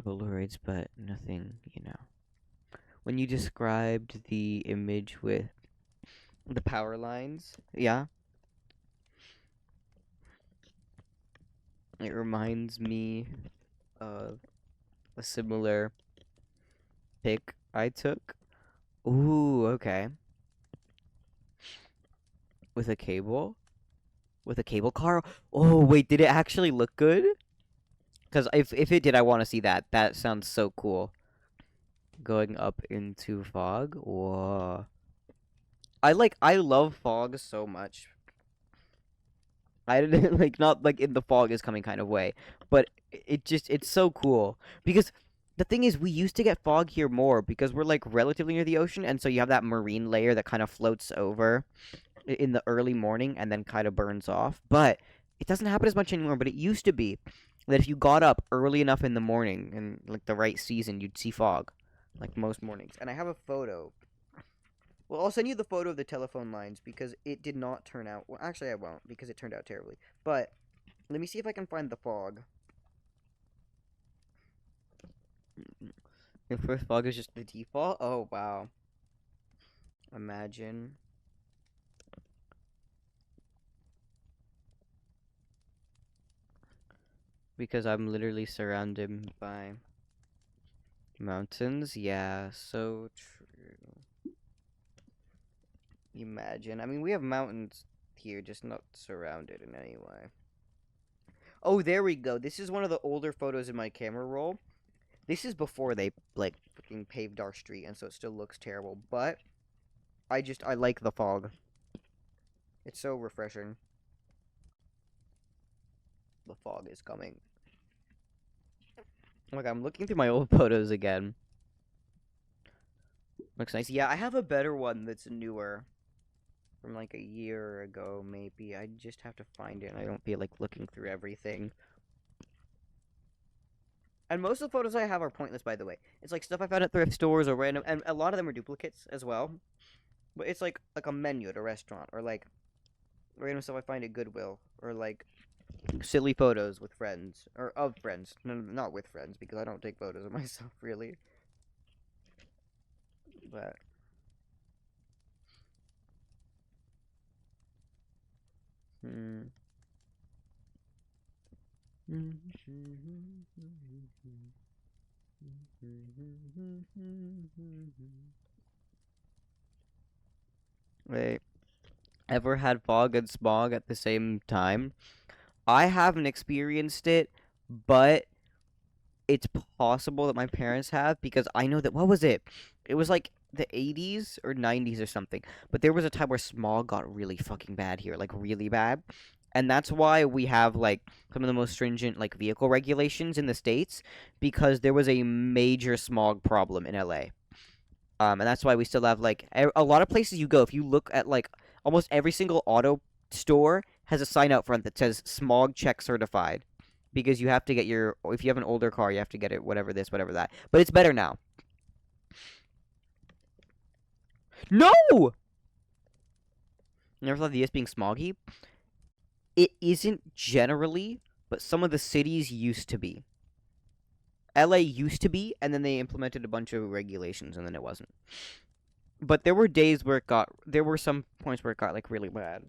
Polaroids, but nothing, you know. When you described the image with the power lines, yeah, it reminds me of a similar pic I took. Ooh, okay. With a cable? With a cable car? Oh, wait, did it actually look good? Because if it did, I want to see that. That sounds so cool. Going up into fog? Whoa. I love fog so much. I didn't like not like in the fog is coming kind of way, but it's so cool because the thing is we used to get fog here more because we're like relatively near the ocean, and so you have that marine layer that kind of floats over in the early morning and then kind of burns off. But it doesn't happen as much anymore, but it used to be that if you got up early enough in the morning and like the right season, you'd see fog like most mornings. And I have a photo. Well, I'll send you the photo of the telephone lines because it did not turn out. Well, actually, I won't because it turned out terribly. But let me see if I can find the fog. The first fog is just the default. Oh wow! Imagine because I'm literally surrounded by mountains. Yeah, so true. Imagine. I mean, we have mountains here, just not surrounded in any way. Oh, there we go. This is one of the older photos in my camera roll. This is before they like freaking paved our street, and so it still looks terrible. But I like the fog. It's so refreshing. The fog is coming. Like I'm looking through my old photos again. Looks nice. Yeah, I have a better one that's newer from like a year ago, maybe. I just have to find it, and I don't feel like looking through everything. And most of the photos I have are pointless, by the way. It's like stuff I found at thrift stores or random, and a lot of them are duplicates as well. But it's like a menu at a restaurant, or like random stuff I find at Goodwill, or like silly photos with friends or of friends. No, not with friends because I don't take photos of myself really. But hmm. Wait, ever had fog and smog at the same time? I haven't experienced it, but it's possible that my parents have because I know that what was it? It was like the 80s or 90s or something. But there was a time where smog got really fucking bad here, like really bad. And that's why we have like some of the most stringent like vehicle regulations in the states because there was a major smog problem in LA. And that's why we still have like a lot of places you go if you look at like almost every single auto store has a sign out front that says smog check certified because you have to get your if you have an older car you have to get it whatever this whatever that but it's better now. No, never thought of the US being smoggy. It isn't generally, but some of the cities used to be. LA used to be, and then they implemented a bunch of regulations, and then it wasn't. But there were days where there were some points where it got like really bad.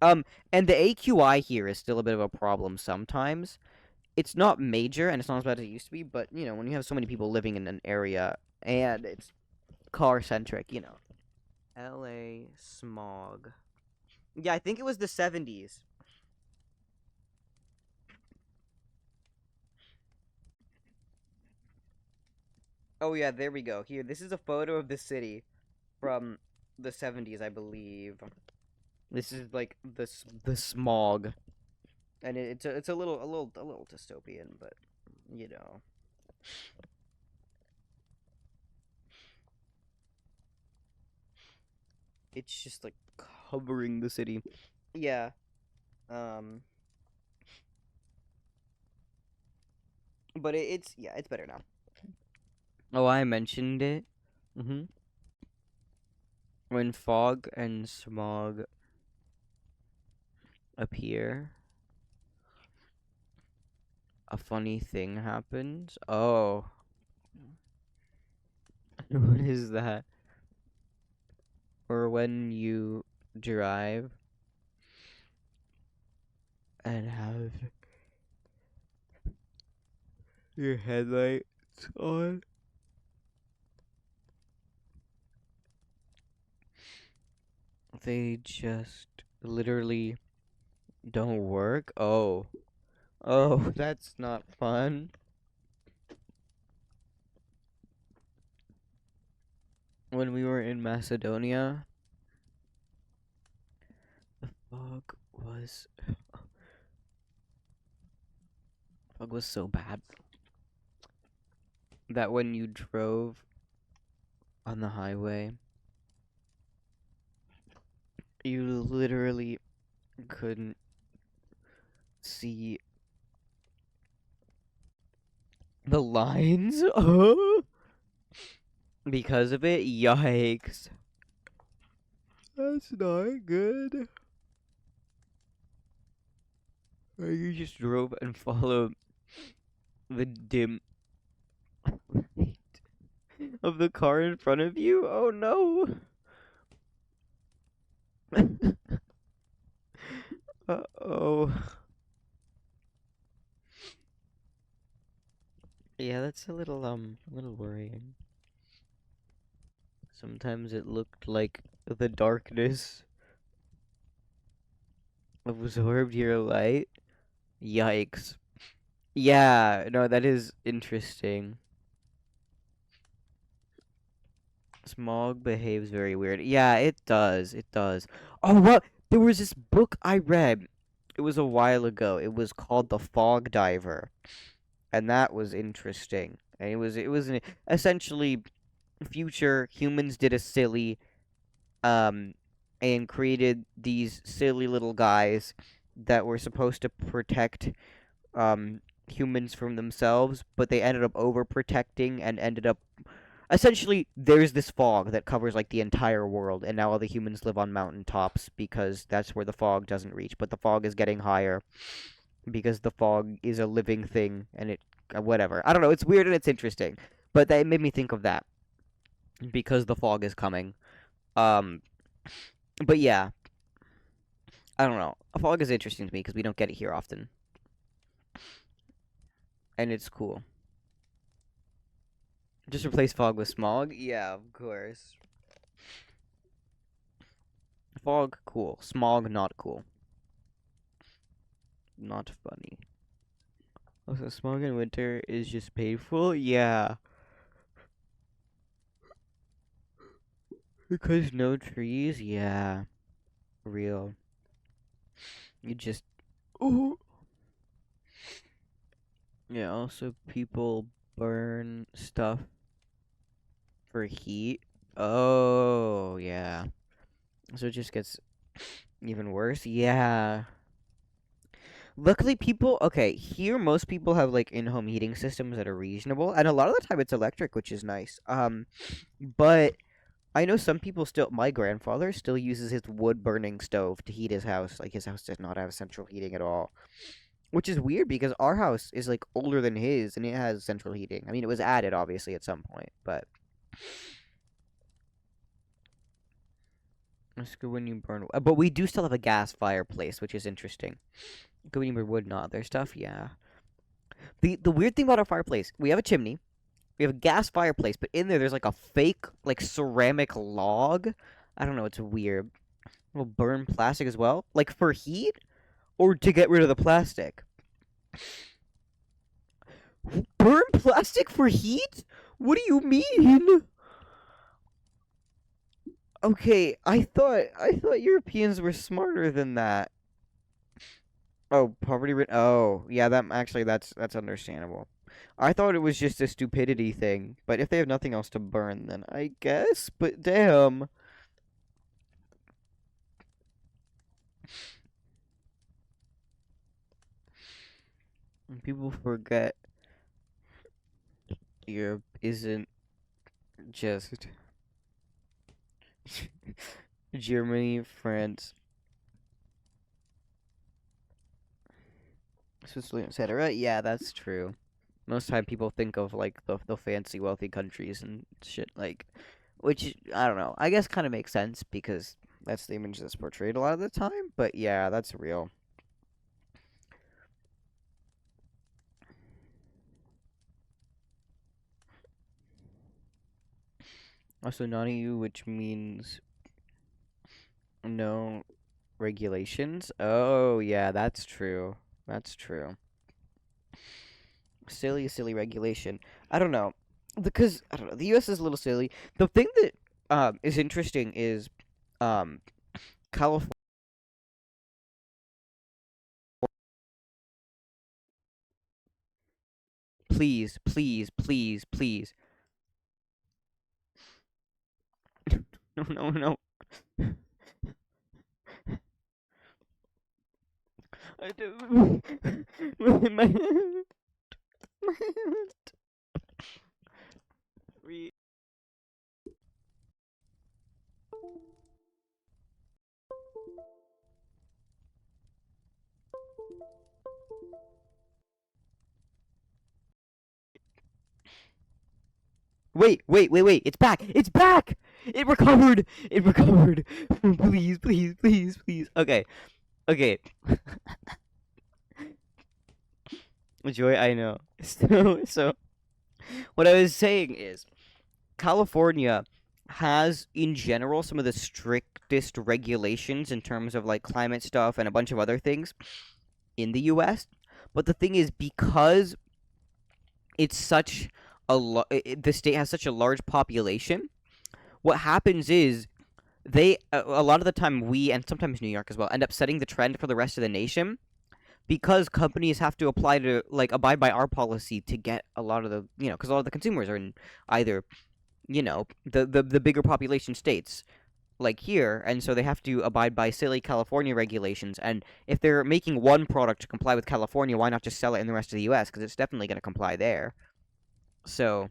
And the AQI here is still a bit of a problem sometimes. It's not major, and it's not as bad as it used to be, but, you know, when you have so many people living in an area, and it's car-centric, you know. LA smog. Yeah, I think it was the 70s. Oh yeah, there we go. Here, this is a photo of the city from the 70s, I believe. This is like the smog, and it's a little dystopian, but you know, it's just like covering the city. Yeah. Um. But it's yeah, it's better now. Oh, I mentioned it. When fog and smog appear, a funny thing happens. Oh, what is that? Or when you drive and have your headlights on, they just literally don't work. Oh, oh, that's not fun. When we were in Macedonia, the fog was so bad that when you drove on the highway, you literally couldn't see the lines. Because of it. Yikes. That's not good. You just drove and followed the dim light of the car in front of you. Oh no. Uh-oh. Yeah, that's a little worrying. Sometimes it looked like the darkness absorbed your light. Yikes. Yeah, no, that is interesting. Smog behaves very weird. Yeah, it does. It does. Oh, what? There was this book I read. It was a while ago. It was called The Fog Diver, and that was interesting. And essentially future humans did a silly um and created these silly little guys that were supposed to protect humans from themselves, but they ended up overprotecting and ended up essentially there's this fog that covers like the entire world, and now all the humans live on mountaintops because that's where the fog doesn't reach, but the fog is getting higher because the fog is a living thing, and it whatever. I don't know, it's weird and it's interesting, but that made me think of that because the fog is coming. Um but yeah, I don't know. A fog is interesting to me because we don't get it here often, and it's cool. Just replace fog with smog? Yeah, of course. Fog, cool. Smog, not cool. Not funny. Also, smog in winter is just painful? Yeah. Because no trees? Yeah. Real. You just. Ooh. Yeah, also, people burn stuff for heat. Oh, yeah. So it just gets even worse? Yeah. Luckily, people. Okay, here most people have like in-home heating systems that are reasonable, and a lot of the time it's electric, which is nice. But I know some people still. My grandfather still uses his wood-burning stove to heat his house. Like his house does not have central heating at all, which is weird because our house is like older than his, and it has central heating. I mean, it was added obviously at some point, but it's good when you burn. But we do still have a gas fireplace, which is interesting. Good when you burn wood, not other stuff. Yeah. The weird thing about our fireplace, we have a chimney, we have a gas fireplace, but in there's like a fake like ceramic log. I don't know. It's weird. Will burn plastic as well? Like for heat? Or to get rid of the plastic? Burn plastic for heat? What do you mean? Okay, I thought Europeans were smarter than that. Oh, oh, yeah, that's understandable. I thought it was just a stupidity thing, but if they have nothing else to burn, then I guess, but damn. People forget Europe isn't just Germany, France, Switzerland, etc. Yeah, that's true. Most time people think of like the fancy wealthy countries and shit like, which I don't know. I guess kind of makes sense because that's the image that's portrayed a lot of the time. But yeah, that's real. Also, non-EU, which means no regulations. Oh yeah, that's true. That's true. Silly, silly regulation. I don't know because I don't know. The U.S. is a little silly. The thing that is interesting is um California. Please, please, please, please. No, no, no. I do. My hand. My hand. Re- Wait, wait, wait, wait. It's back. It's back. It recovered. It recovered. Please, please, please, please. Okay. Okay. Joy, I know. So what I was saying is California has in general some of the strictest regulations in terms of like climate stuff and a bunch of other things in the US. But the thing is because it's such the state has such a large population, what happens is a lot of the time we and sometimes New York as well end up setting the trend for the rest of the nation because companies have to apply to like abide by our policy to get a lot of the because a lot of the consumers are in either the bigger population states like here, and so they have to abide by silly California regulations. And if they're making one product to comply with California, why not just sell it in the rest of the US, because it's definitely going to comply there. So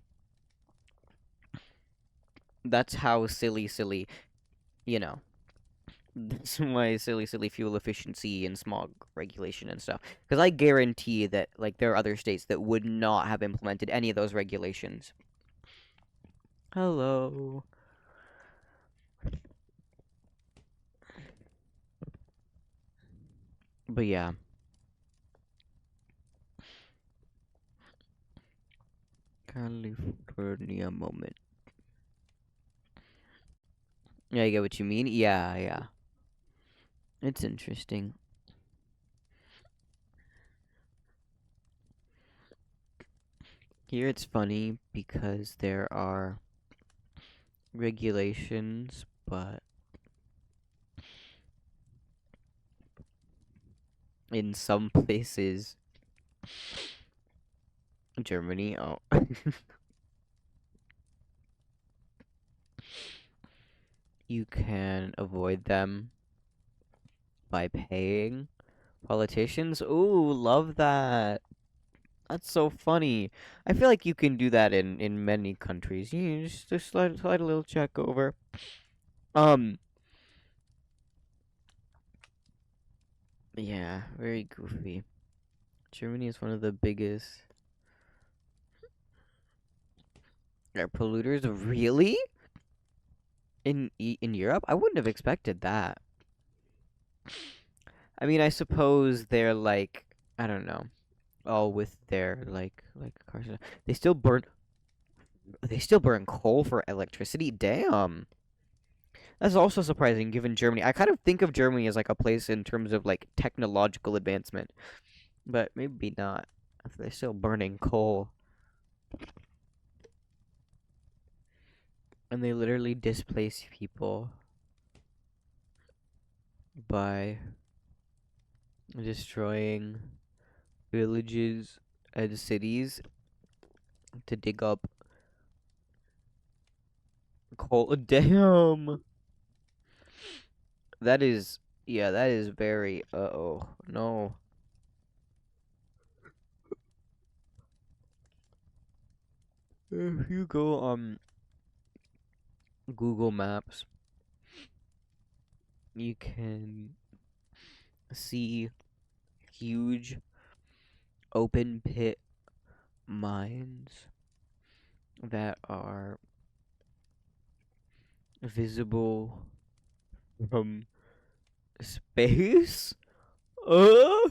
that's how silly, you know that's why silly fuel efficiency and smog regulation and stuff, because I guarantee that like there are other states that would not have implemented any of those regulations. Hello. But yeah, California moment. Yeah, I get what you mean. Yeah, yeah. It's interesting. Here it's funny because there are regulations, but in some places, Germany, oh, you can avoid them by paying politicians. Ooh, love that. That's so funny. I feel like you can do that in many countries. You just slide a little check over. Um, yeah, very goofy. Germany is one of the biggest air polluters. Really? In Europe? I wouldn't have expected that. I mean, I suppose they're like, I don't know, all with their like cars. They still burn they still burn coal for electricity. Damn. That's also surprising given Germany. I kind of think of Germany as like a place in terms of like technological advancement, but maybe not. If they're still burning coal. And they literally displace people by destroying villages and cities to dig up coal. Damn. That is, yeah, that is very, uh-oh, no. If you go on Google Maps, you can see huge open pit mines that are visible from space. Uh,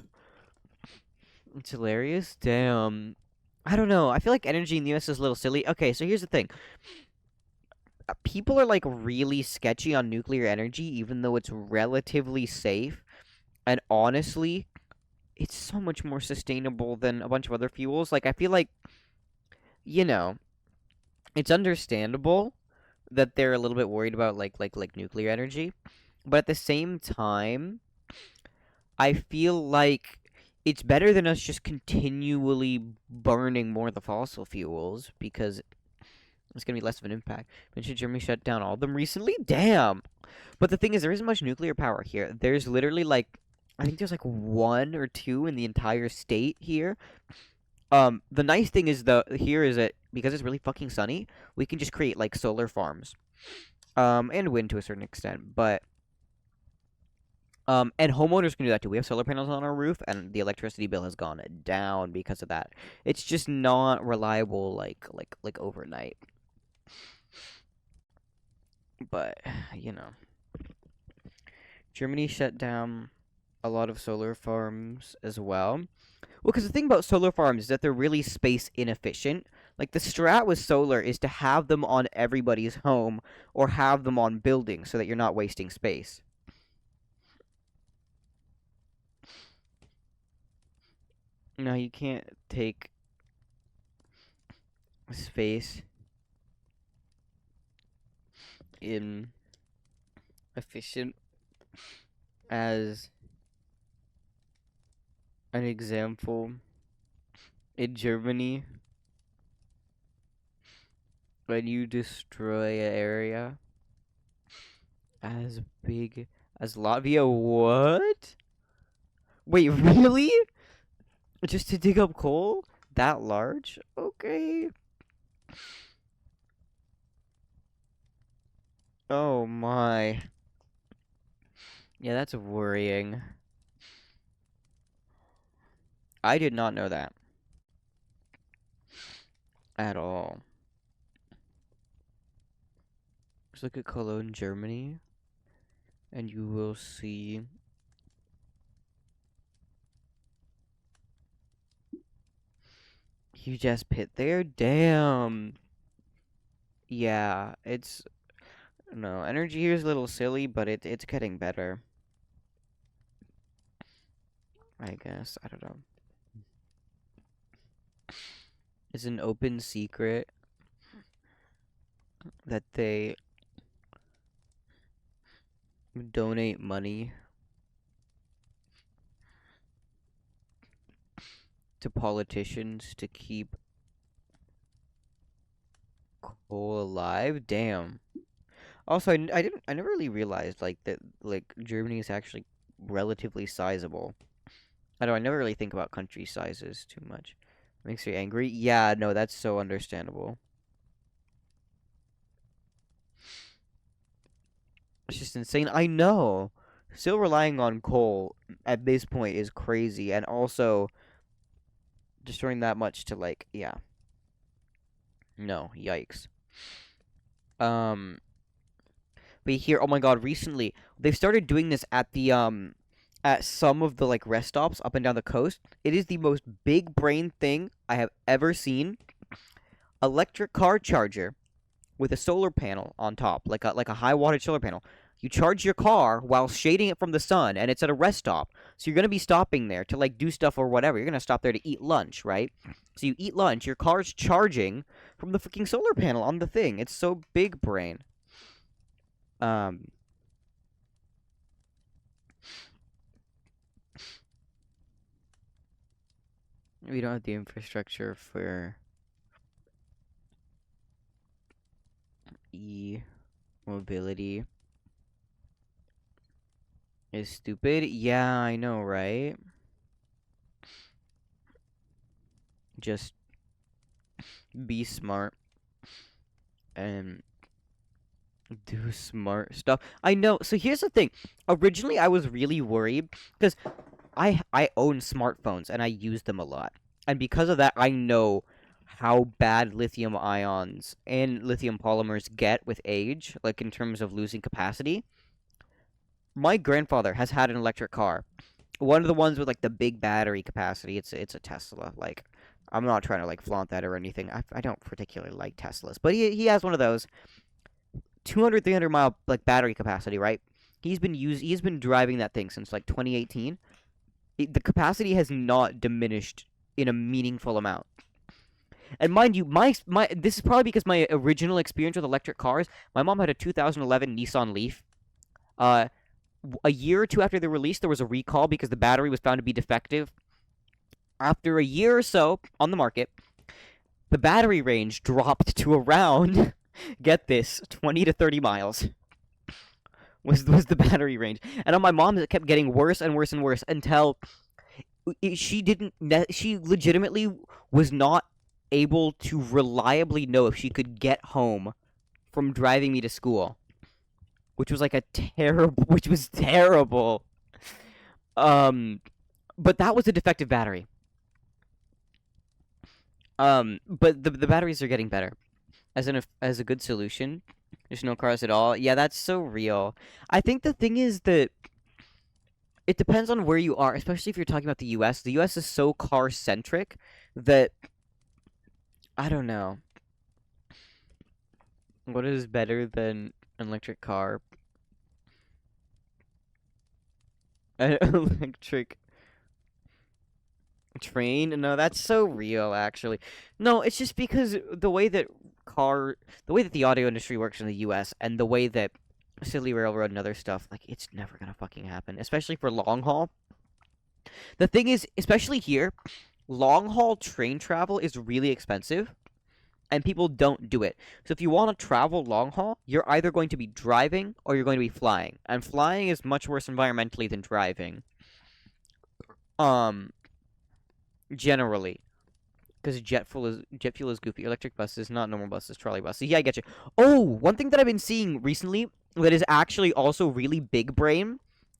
it's hilarious. Damn. I don't know. I feel like energy in the US is a little silly. Okay, so here's the thing. People are like really sketchy on nuclear energy, even though it's relatively safe. And honestly, it's so much more sustainable than a bunch of other fuels. Like, I feel like, you know, it's understandable that they're a little bit worried about like nuclear energy, but at the same time, I feel like it's better than us just continually burning more of the fossil fuels because it's gonna be less of an impact. Mentioned Germany shut down all of them recently. Damn. But the thing is, there isn't much nuclear power here. There's literally like, I think there's like one or two in the entire state here. The nice thing is here is that because it's really fucking sunny, we can just create like solar farms, and wind to a certain extent. But and homeowners can do that too. We have solar panels on our roof, and the electricity bill has gone down because of that. It's just not reliable like overnight. But you know, Germany shut down a lot of solar farms as well. Well, because the thing about solar farms is that they're really space inefficient. Like the strat with solar is to have them on everybody's home or have them on buildings so that you're not wasting space. No, you can't take space in efficient as an example. In Germany, when you destroy an area as big as Latvia, what? Wait, really? Just to dig up coal? That large? Okay. Oh my. Yeah, that's worrying. I did not know that at all. Just look at Cologne, Germany, and you will see huge ass pit there. Damn. Yeah, it's no energy here is a little silly, but it's getting better. I guess I don't know. It's an open secret that they donate money to politicians to keep coal alive. Damn. Also, I never really realized like that like Germany is actually relatively sizable. I never really think about country sizes too much. Makes me angry. Yeah, no, that's so understandable. It's just insane. I know. Still relying on coal at this point is crazy, and also destroying that much to like, yeah. No, yikes. Um, but here, oh my God, recently they've started doing this at some of the like rest stops up and down the coast. It is the most big brain thing I have ever seen. Electric car charger with a solar panel on top, like a high wattage solar panel. You charge your car while shading it from the sun, and it's at a rest stop. So you're gonna be stopping there to like do stuff or whatever. You're gonna stop there to eat lunch, right? So you eat lunch. Your car's charging from the freaking solar panel on the thing. It's so big brain. Um, we don't have the infrastructure for e-mobility. Is stupid? Yeah, I know, right? Just be smart and do smart stuff. I know. So here's the thing. Originally, I was really worried because I own smartphones and I use them a lot. And because of that, I know how bad lithium ions and lithium polymers get with age, like in terms of losing capacity. My grandfather has had an electric car. One of the ones with like the big battery capacity. It's a Tesla. Like I'm not trying to like flaunt that or anything. I don't particularly like Teslas, but he has one of those 200 300 mile like battery capacity, right? He's been driving that thing since like 2018. The capacity has not diminished in a meaningful amount. And mind you, my this is probably because my original experience with electric cars. My mom had a 2011 Nissan Leaf. Uh, a year or two after the release, there was a recall because the battery was found to be defective. After a year or so on the market, the battery range dropped to around, get this, 20 to 30 miles. Was the battery range, and on my mom it kept getting worse and worse and worse until she legitimately was not able to reliably know if she could get home from driving me to school, which was like a terrible, which was terrible. Um, but that was a defective battery. But the batteries are getting better. As a good solution, there's no cars at all. Yeah, that's so real. I think the thing is that it depends on where you are, especially if you're talking about the U.S. The U.S. is so car centric that I don't know what is better than an electric car. An electric train? No, that's so real, actually. No, it's just because the way that the audio industry works in the U.S. and the way that Silly Railroad and other stuff, like it's never gonna fucking happen, especially for long haul. The thing is, especially here, long haul train travel is really expensive and people don't do it. So if you want to travel long haul, you're either going to be driving or you're going to be flying. And flying is much worse environmentally than driving. Um Generally, because jet fuel is goofy. Electric buses, not normal buses, trolley buses. Yeah, I get you. Oh, one thing that I've been seeing recently that is actually also really big brain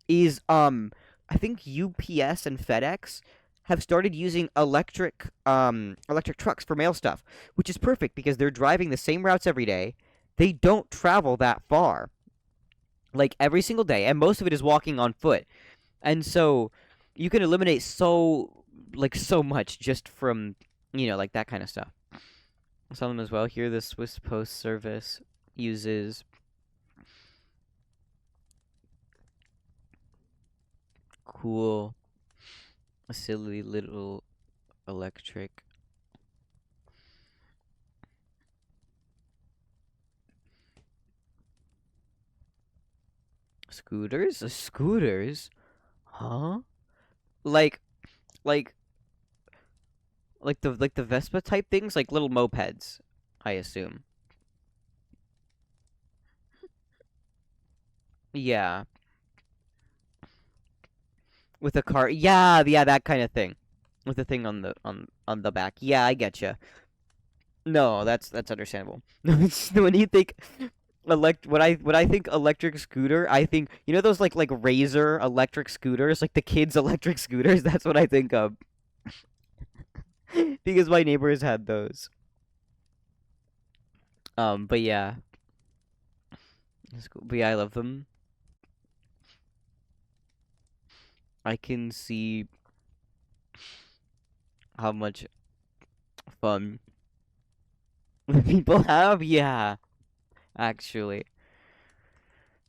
is I think UPS and FedEx have started using electric trucks for mail stuff, which is perfect because they're driving the same routes every day. They don't travel that far, like every single day, and most of it is walking on foot. And so you can eliminate so much just from like that kind of stuff. Some of them as well. Here, the Swiss Post Service uses cool, silly little electric scooters. Scooters, huh? Like, like, like the Vespa type things, like little mopeds, I assume. Yeah, with a car. Yeah, yeah, that kind of thing. With the thing on the back. Yeah, I get you. No, that's understandable. When you think when I think electric scooter, I think those like Razor electric scooters, like the kids electric scooters. That's what I think of because my neighbors had those. But yeah, it's cool. But yeah, I love them. I can see how much fun the people have. Yeah, actually.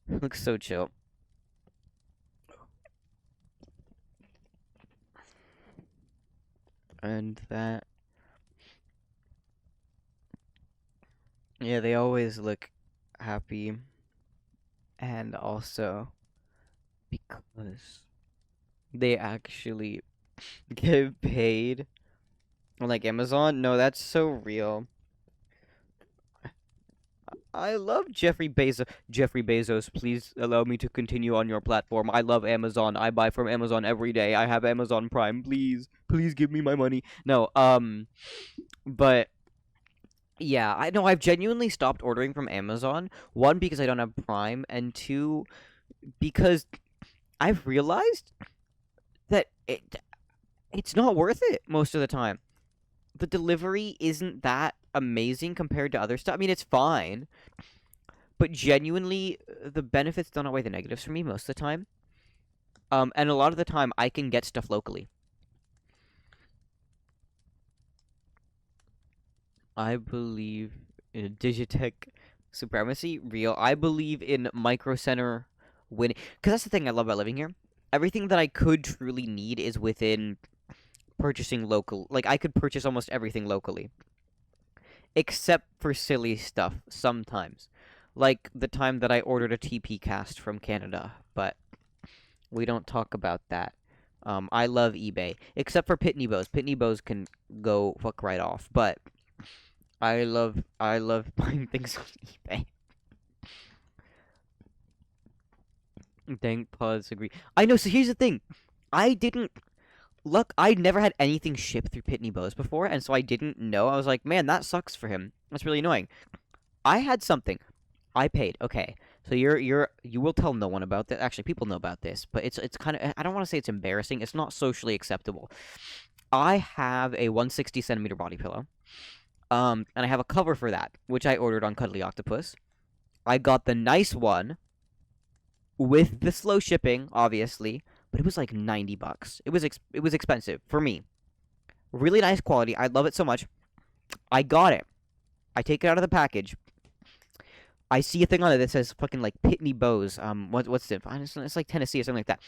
Looks so chill. And that, yeah, they always look happy. And also because they actually get paid. Like Amazon? No, that's so real. I love Jeffrey Bezos. Jeffrey Bezos, please allow me to continue on your platform. I love Amazon. I buy from Amazon every day. I have Amazon Prime. Please, please give me my money. No, but yeah, I know I've genuinely stopped ordering from Amazon. One, because I don't have Prime, and two, because I've realized that it's not worth it most of the time. The delivery isn't that amazing compared to other stuff. I mean, it's fine, but genuinely, the benefits don't outweigh the negatives for me most of the time. And a lot of the time, I can get stuff locally. I believe in Digitech supremacy, real. I believe in Micro Center winning, because that's the thing I love about living here. Everything that I could truly need is within purchasing local. Like, I could purchase almost everything locally, except for silly stuff sometimes. Like the time that I ordered a TP cast from Canada, but we don't talk about that. I love eBay, except for Pitney Bowes. Pitney Bowes can go fuck right off, but I love buying things on eBay. Thank pause agree. I know. So here's the thing, I didn't look. I never had anything shipped through Pitney Bowes before, and so I didn't know. I was like, man, that sucks for him. That's really annoying. I had something. I paid. Okay. So you will tell no one about that. Actually, people know about this, but it's kind of, I don't want to say it's embarrassing. It's not socially acceptable. I have a 160 centimeter body pillow. And I have a cover for that, which I ordered on Cuddly Octopus. I got the nice one with the slow shipping, obviously, but it was like $90. It was expensive for me. Really nice quality. I love it so much. I got it. I take it out of the package. I see a thing on it that says fucking like Pitney Bowes. What's it? It's like Tennessee or something like that.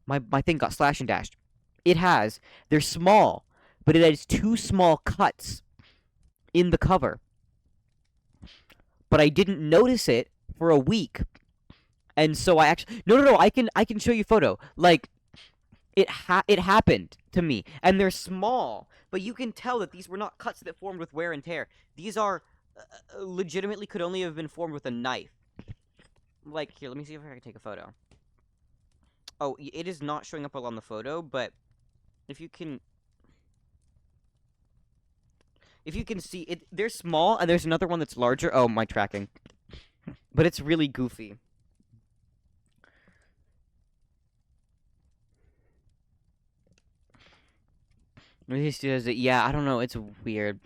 My thing got slash and dashed. It has. They're small, but it has two small cuts in the cover. But I didn't notice it for a week, and so I actually no. I can show you a photo. Like it happened to me, and they're small, but you can tell that these were not cuts that formed with wear and tear. These are legitimately could only have been formed with a knife. Like here, let me see if I can take a photo. Oh, it is not showing up on the photo, but if you can see it, they're small, and there's another one that's larger. Oh, my tracking. But it's really goofy. Yeah, I don't know, it's weird.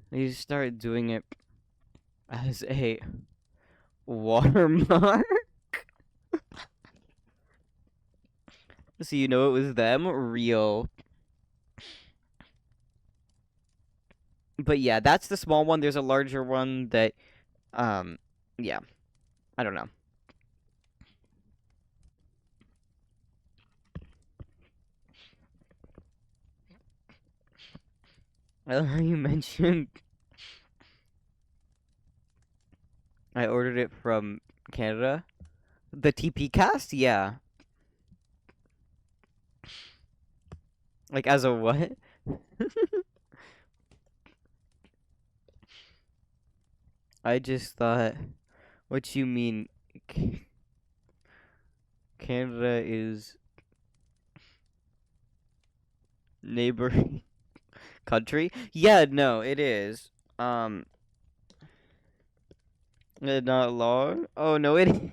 They just start doing it as a watermark. So you know it was them? Real. But yeah, that's the small one. There's a larger one that, um, yeah, I don't know. I love how you mentioned I ordered it from Canada. The TP cast? Yeah. Like as a what? I just thought, what you mean? Canada is neighboring country? Yeah, no, it is. Not long. Oh no, it.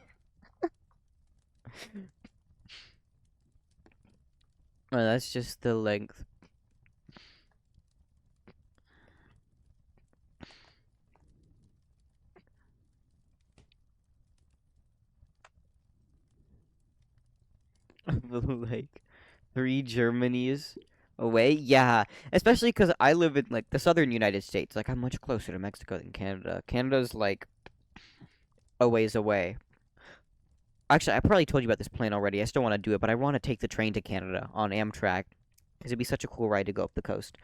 Oh, that's just the length. Like 3 Germanys away. Yeah, especially because I live in like the southern United States. Like I'm much closer to Mexico than Canada. Canada's like a ways away. Actually, I probably told you about this plan already. I still want to do it, but I want to take the train to Canada on Amtrak because it'd be such a cool ride to go up the coast,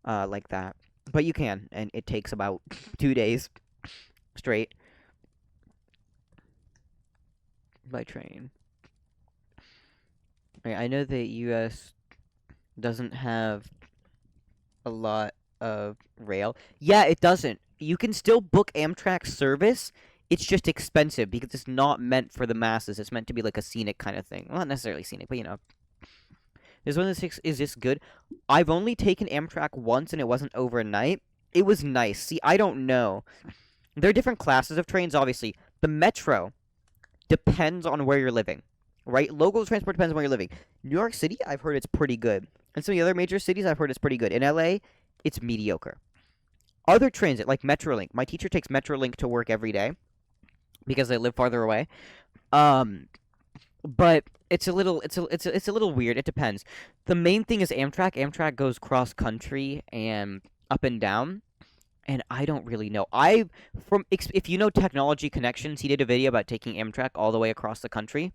like that. But you can, and it takes about 2 days straight by train. I know the U.S. doesn't have a lot of rail. Yeah, it doesn't. You can still book Amtrak service. It's just expensive because it's not meant for the masses. It's meant to be like a scenic kind of thing. Well, not necessarily scenic, but you know. This one is this good? I've only taken Amtrak once and it wasn't overnight. It was nice. See, I don't know. There are different classes of trains, obviously. The metro depends on where you're living, right? Local transport depends on where you're living. New York City, I've heard it's pretty good. And some of the other major cities, I've heard it's pretty good. In LA, it's mediocre. Other transit, like Metrolink. My teacher takes Metrolink to work every day because they live farther away. Um, but it's a little weird. It depends. The main thing is Amtrak. Amtrak goes cross country and up and down, and I don't really know. If you know Technology Connections, he did a video about taking Amtrak all the way across the country,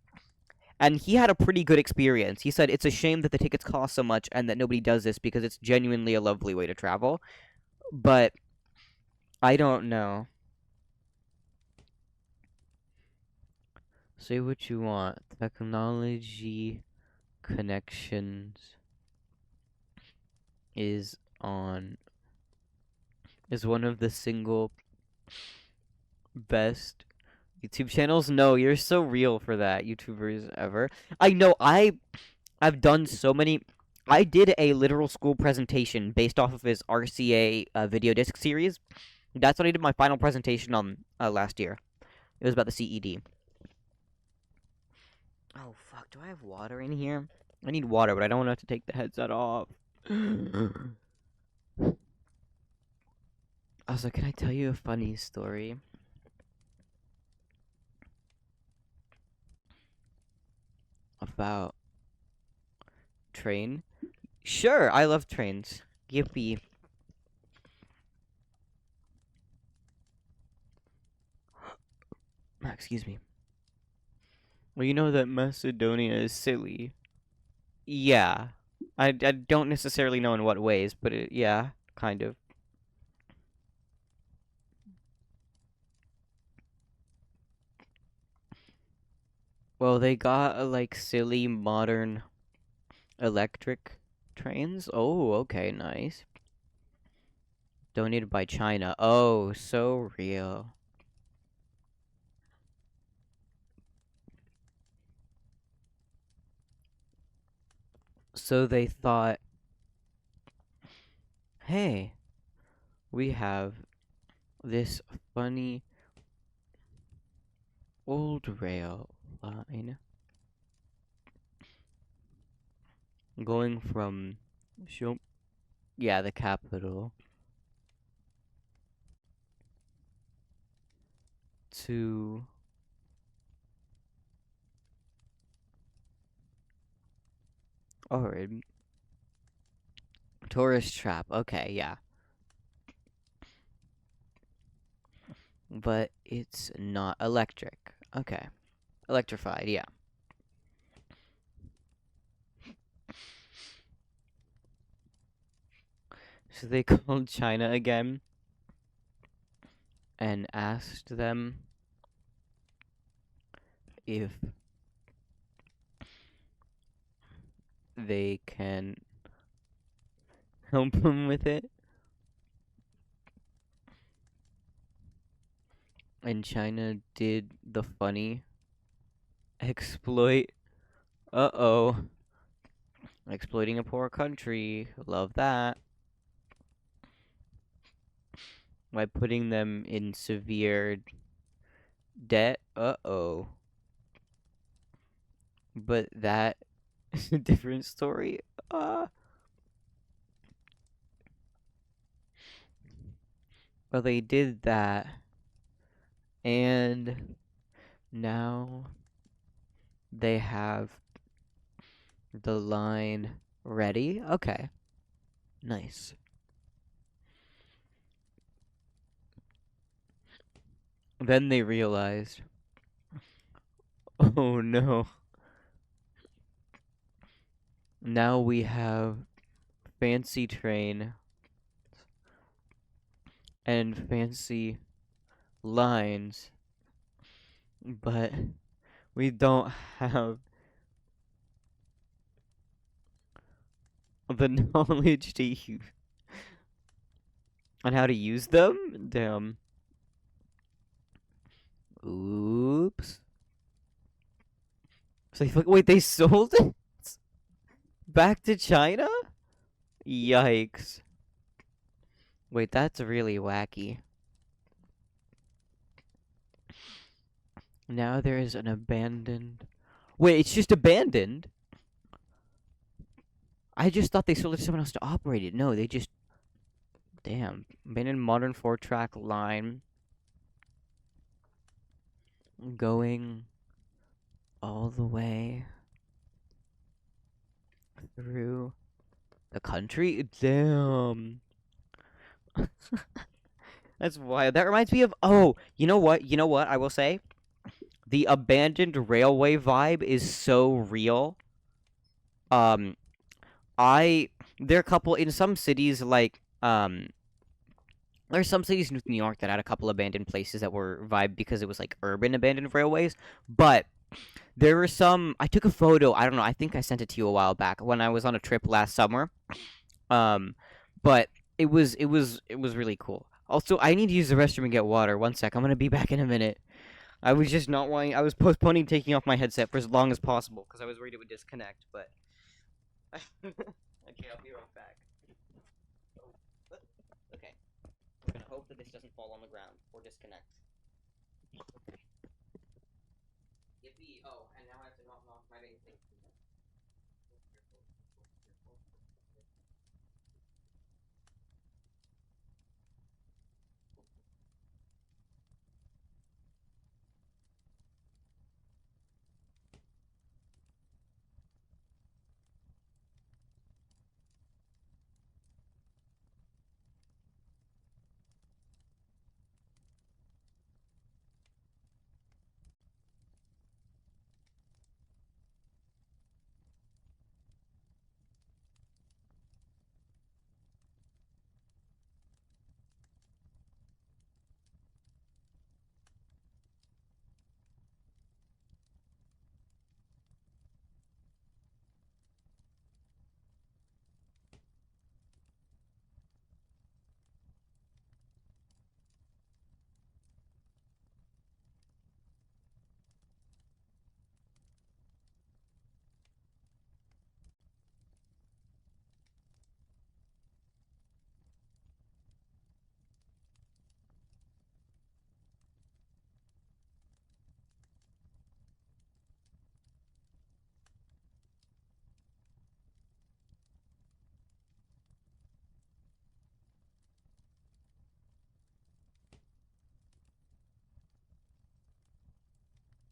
and he had a pretty good experience. He said it's a shame that the tickets cost so much and that nobody does this because it's genuinely a lovely way to travel. But I don't know. Say what you want. Technology Connections is on is one of the single best YouTube channels. No, you're so real for that, YouTubers ever. I know I've done so many. I did a literal school presentation based off of his RCA video disc series. That's what I did my final presentation on last year. It was about the CED. Oh fuck, do I have water in here? I need water, but I don't want to have to take the headset off. Also, can I tell you a funny story about train? Sure, I love trains. Yippee. Excuse me. Well, you know that Macedonia is silly. Yeah. I don't necessarily know in what ways, but yeah, kind of. Well, they got like silly modern electric trains. Oh, okay, nice. Donated by China. Oh, so real. So they thought, hey, we have this funny old rail line going from yeah, the capital to Orin. Tourist trap. Okay, yeah. But it's not electric. Okay. Electrified, yeah. So they called China again and asked them if they can help them with it. And China did the funny exploit. Uh-oh. Exploiting a poor country. Love that. By putting them in severe debt. Uh-oh. But that is a different story. Well, they did that. And now they have the line ready. Okay. Nice. Then they realized, oh no, now we have fancy train and fancy lines, but we don't have the knowledge to use on how to use them? Damn. Oops. So wait, they sold it back to China? Yikes. Wait, that's really wacky. Now there is an abandoned. Wait, it's just abandoned? I just thought they sold it to someone else to operate it. No, they just. Damn. Abandoned modern 4-track line. Going all the way through the country? Damn. That's wild. That reminds me of. Oh, you know what? You know what? I will say. The abandoned railway vibe is so real. Um, there are a couple in some cities there's some cities in New York that had a couple abandoned places that were vibe because it was like urban abandoned railways. But there were some. I took a photo. I don't know. I think I sent it to you a while back when I was on a trip last summer. Um, but it was really cool. Also, I need to use the restroom and get water. One sec. I'm gonna be back in a minute. I was just not wanting. I was postponing taking off my headset for as long as possible because I was worried it would disconnect. But okay, I'll be right back. Okay, I'm gonna hope that this doesn't fall on the ground or disconnect. Yippee! Oh, and now I have to not knock my main thing.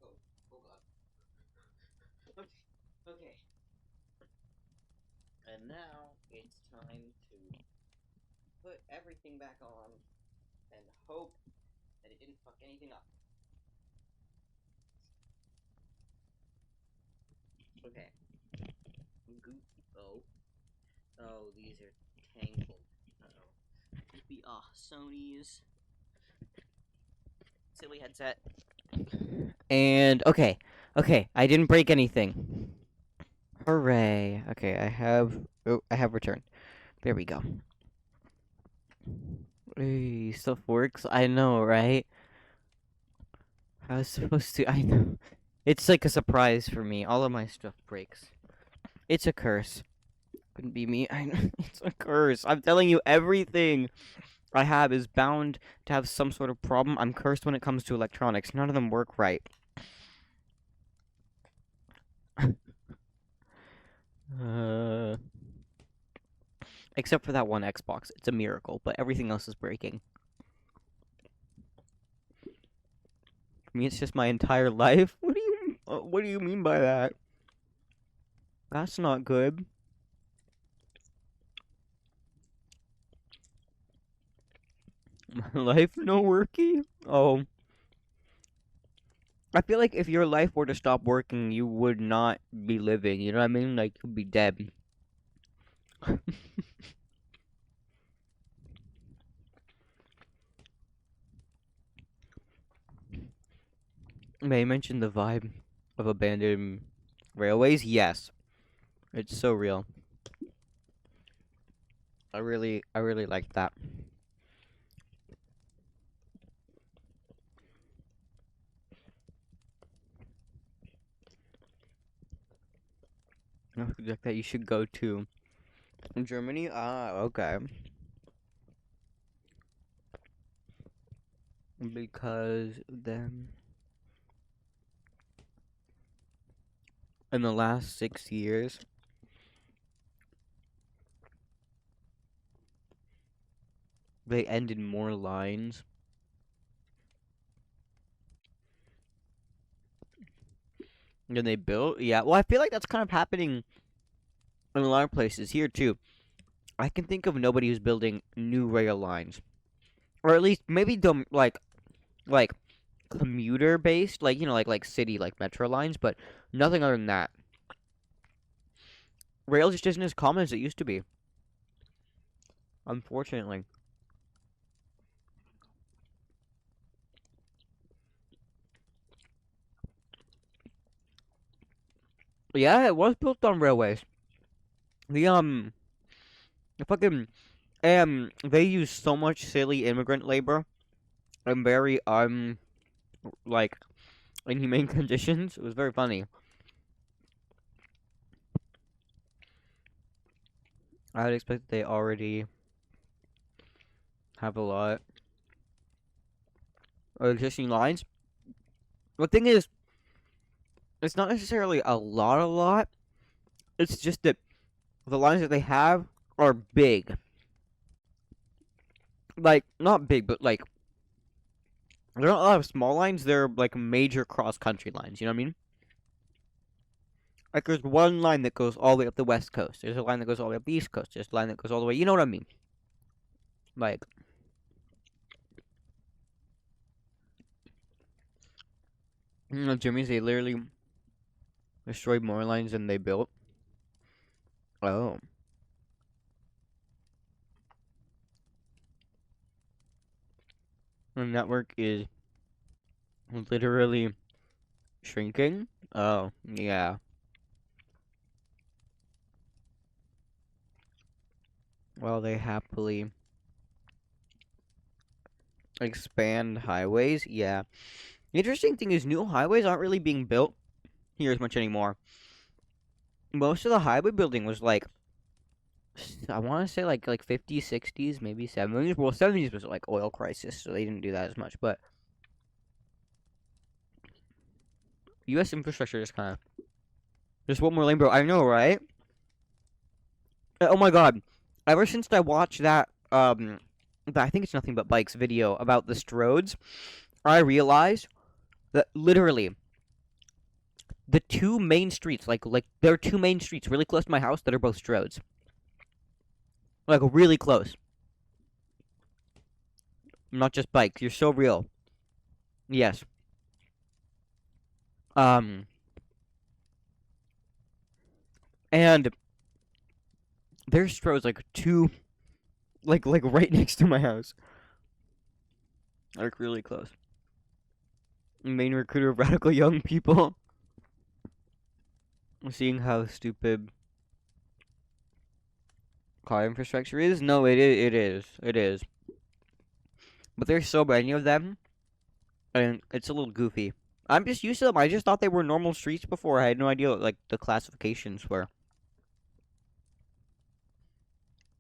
Oh, oh god. Okay. And now it's time to put everything back on and hope that it didn't fuck anything up. Okay. Oh. Oh, these are tangled. Uh-oh. Sony's silly headset. And okay. Okay, I didn't break anything. Hooray. Okay, I have returned. There we go. Hey, stuff works. I know, right? I was supposed to. I know. It's like a surprise for me. All of my stuff breaks. It's a curse. Couldn't be me. I know. It's a curse. I'm telling you, everything I have is bound to have some sort of problem. I'm cursed when it comes to electronics. None of them work right. Except for that one Xbox. It's a miracle, but everything else is breaking. I mean, it's just my entire life. What do you mean by that? That's not good. Life no worky? Oh. I feel like if your life were to stop working, you would not be living, you know what I mean? Like, you'd be dead. May I mention the vibe of abandoned railways? Yes. It's so real. I really like that. Like that you should go to Germany? Ah, okay. Because then in the last 6 years, they ended more lines than they built. Yeah, well, I feel like that's kind of happening in a lot of places here too. I can think of nobody who's building new rail lines, or at least maybe like commuter based, like like city like metro lines, but nothing other than that. Rail just isn't as common as it used to be, unfortunately. Yeah, it was built on railways. The the fucking they use so much silly immigrant labor and very like inhumane conditions. It was very funny. I would expect they already have a lot of existing lines. The thing is, it's not necessarily a lot. It's just that the lines that they have are big. Like, not big, but like, they're not a lot of small lines. They're like major cross country lines. You know what I mean? Like, there's one line that goes all the way up the west coast. There's a line that goes all the way up the east coast. There's a line that goes all the way. You know what I mean? Like, Jimmy's, they literally destroyed more lines than they built. Oh. The network is literally shrinking. Oh, yeah. Well, they happily expand highways. Yeah. The interesting thing is, new highways aren't really being built here as much anymore. Most of the highway building was like, I want to say like 50s, 60s, maybe 70s. Well, 70s was like oil crisis, so they didn't do that as much. But U.S. infrastructure just one more lane, bro. I know, right? Oh my god! Ever since I watched that I think it's nothing but bikes video about the Stroads, I realized that literally the two main streets, like there are two main streets really close to my house that are both Stroads, like really close. Not just bikes. You're so real. Yes. Um, and there's Stroads like two, like right next to my house, like really close. Main recruiter of radical young people. Seeing how stupid car infrastructure is. No, it is. It is. It is. But there's so many of them, and it's a little goofy. I'm just used to them. I just thought they were normal streets before. I had no idea what, like the classifications were.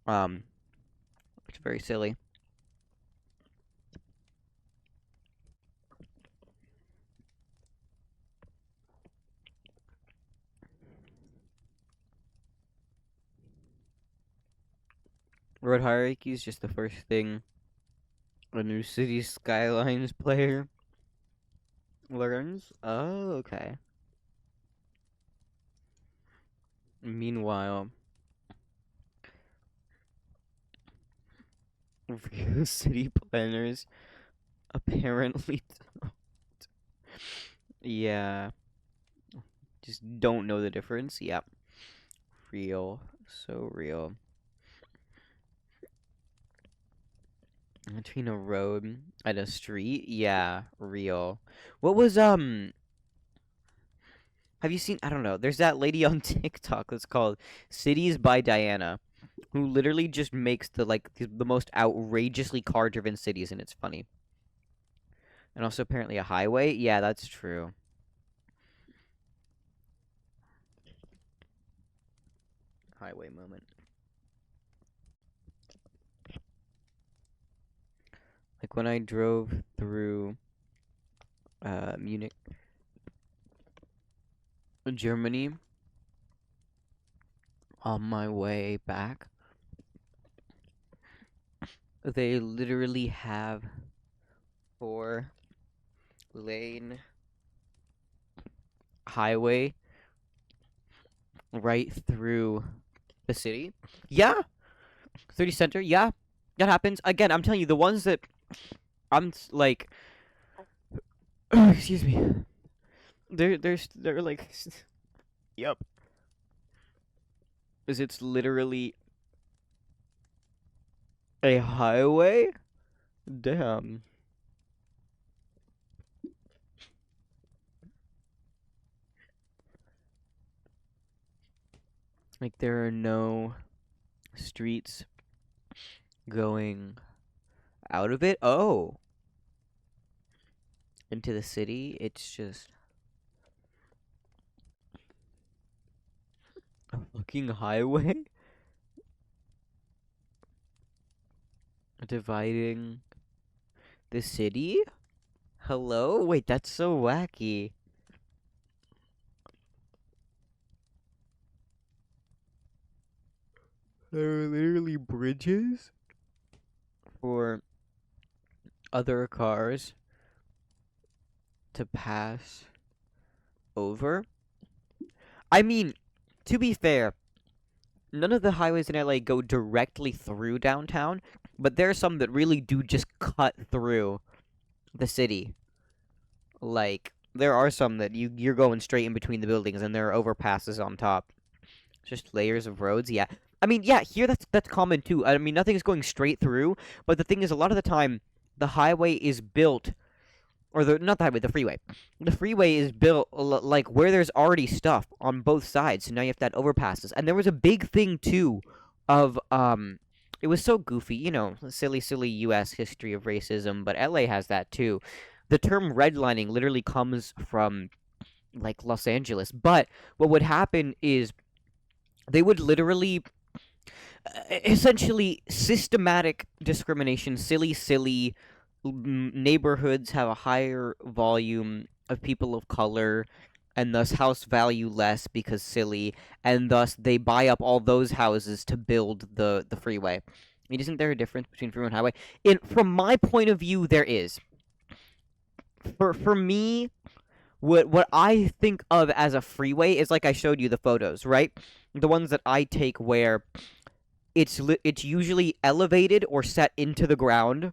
Um, it's very silly. Road hierarchy is just the first thing a new City Skylines player learns. Oh, okay. Meanwhile, Real city planners apparently don't. Yeah, just don't know the difference. Yep. Real. So real. Between a road and a street? Yeah, real. What was have you seen, I don't know, there's that lady on TikTok that's called Cities by Diana, who literally just makes the most outrageously car driven cities, and it's funny. And also apparently a highway? Yeah, that's true. Highway moment. Like when I drove through Munich, Germany on my way back, they literally have 4-lane highway right through the city. Yeah, city center. Yeah, that happens. Again, I'm telling you, the ones that like, excuse me, they're like, yep. Is it's literally a highway? Damn. Like there are no streets going out of it. Oh, into the city. It's just a fucking highway dividing the city. Hello? Wait, that's so wacky. There are literally bridges for other cars to pass over. I mean, to be fair, none of the highways in LA go directly through downtown, but there are some that really do just cut through the city. Like there are some that you're going straight in between the buildings, and there are overpasses on top. Just layers of roads. Yeah. I mean, yeah, here that's common too. I mean, nothing's going straight through, but the thing is, a lot of the time, the highway is built, or the not the highway, the freeway. The freeway is built like where there's already stuff on both sides, so now you have to add overpasses. And there was a big thing too, of it was so goofy, silly U.S. history of racism, but L.A. has that too. The term redlining literally comes from like Los Angeles, but what would happen is they would literally essentially systematic discrimination, silly neighborhoods have a higher volume of people of color and thus house value less because silly, and thus they buy up all those houses to build the freeway. I mean, isn't there a difference between freeway and highway? From my point of view, there is. For me, what I think of as a freeway is like I showed you the photos, right? The ones that I take where it's usually elevated or set into the ground.